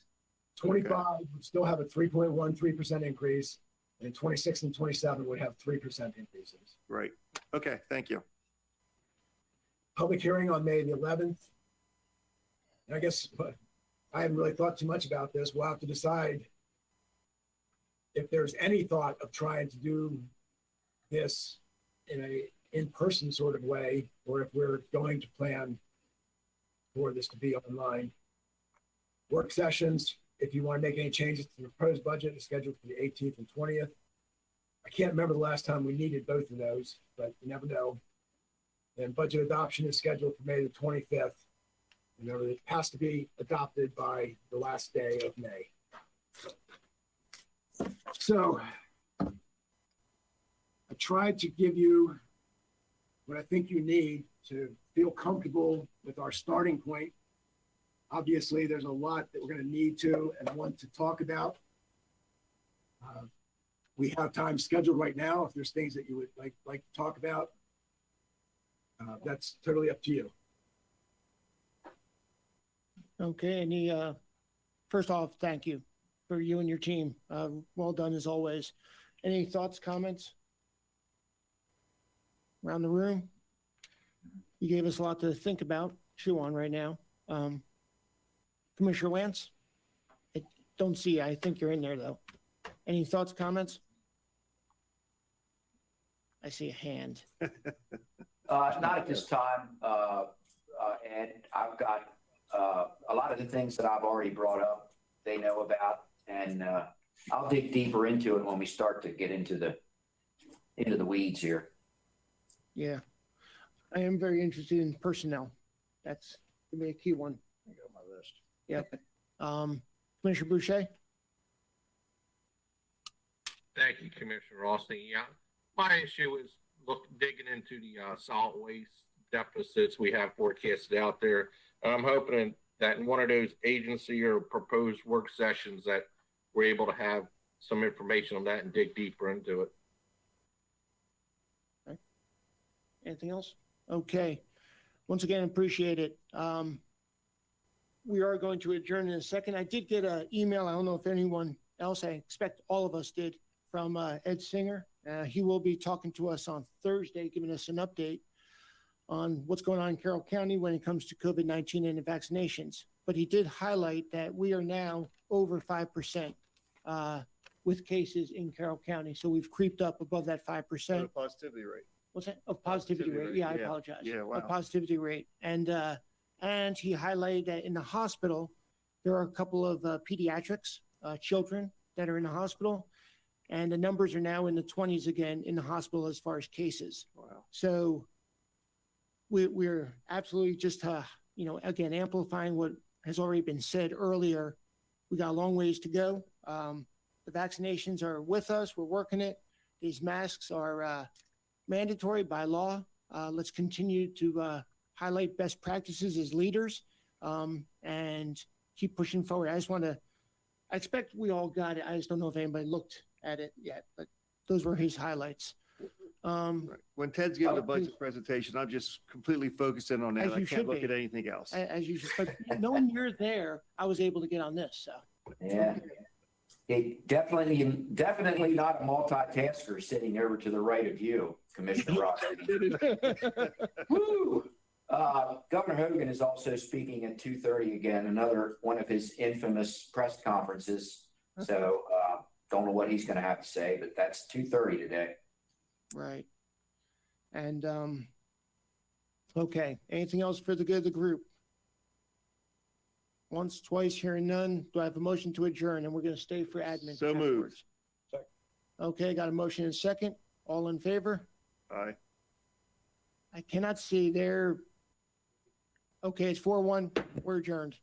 25 would still have a 3.13% increase, and 26 and 27 would have 3% increases. right. Okay, thank you. Public hearing on May the 11th. And I guess I haven't really thought too much about this. We'll have to decide if there's any thought of trying to do this in a in-person sort of way, or if we're going to plan for this to be online. Work sessions, if you want to make any changes to the proposed budget, is scheduled for the 18th and 20th. I can't remember the last time we needed both of those, but you never know. And budget adoption is scheduled for May the 25th. Remember, it has to be adopted by the last day of May. So I tried to give you what I think you need to feel comfortable with our starting point. Obviously, there's a lot that we're going to need to and want to talk about. We have time scheduled right now. If there's things that you would like to talk about, that's totally up to you. Okay, first off, thank you for you and your team. Well done as always. Any thoughts, comments? Around the room? You gave us a lot to think about, chew on right now. Commissioner Wance? I don't see you. I think you're in there though. Any thoughts, comments? I see a hand. Not at this time, Ed. I've got a lot of the things that I've already brought up, they know about, and I'll dig deeper into it when we start to get into the weeds here. Yeah. I am very interested in personnel. That's gonna be a key one. I got my list. Yep. Commissioner Boucher? Thank you, Commissioner Austin. Yeah, my issue is digging into the solid waste deficits we have forecasted out there. I'm hoping that in one of those agency or proposed work sessions that we're able to have some information on that and dig deeper into it. Okay. Anything else? Okay. Once again, appreciate it. We are going to adjourn in a second. I did get an email. I don't know if anyone else, I expect all of us did, from Ed Singer. He will be talking to us on Thursday, giving us an update on what's going on in Carroll County when it comes to COVID-19 and the vaccinations. But he did highlight that we are now over 5% with cases in Carroll County. So we've creeped up above that 5%. Positivity rate. What's that? Of positivity rate. Yeah, I Yeah. apologize. Yeah, wow. A positivity rate. And he highlighted that in the hospital, there are a couple of pediatrics, children that are in the hospital. And the numbers are now in the 20s again in the hospital as far as cases. Wow. So we're absolutely just, again, amplifying what has already been said earlier. We got a long ways to go. The vaccinations are with us. We're working it. These masks are mandatory by law. Let's continue to highlight best practices as leaders and keep pushing forward. I expect we all got it. I just don't know if anybody looked at it yet, but those were his highlights. Right. When Ted's giving the budget presentation, I'm just completely focused in on that. As I you can't should look be. at anything else. As you should, but knowing you're there, I was able to get on this, so. Yeah. It definitely not a multitasker sitting over to the right of you, Commissioner Rossi. Woo! Governor Hogan is also speaking at 2:30 again, another one of his infamous press conferences. So don't know what he's going to have to say, but that's 2:30 today. Right. And, okay, anything else for the good of the group? Once, twice, hearing none. Do I have a motion to adjourn? And we're going to stay for admin. So moved. afterwards. Okay, got a motion and a second. All in favor? Aye. I cannot see there. Okay, it's 4-1. We're adjourned.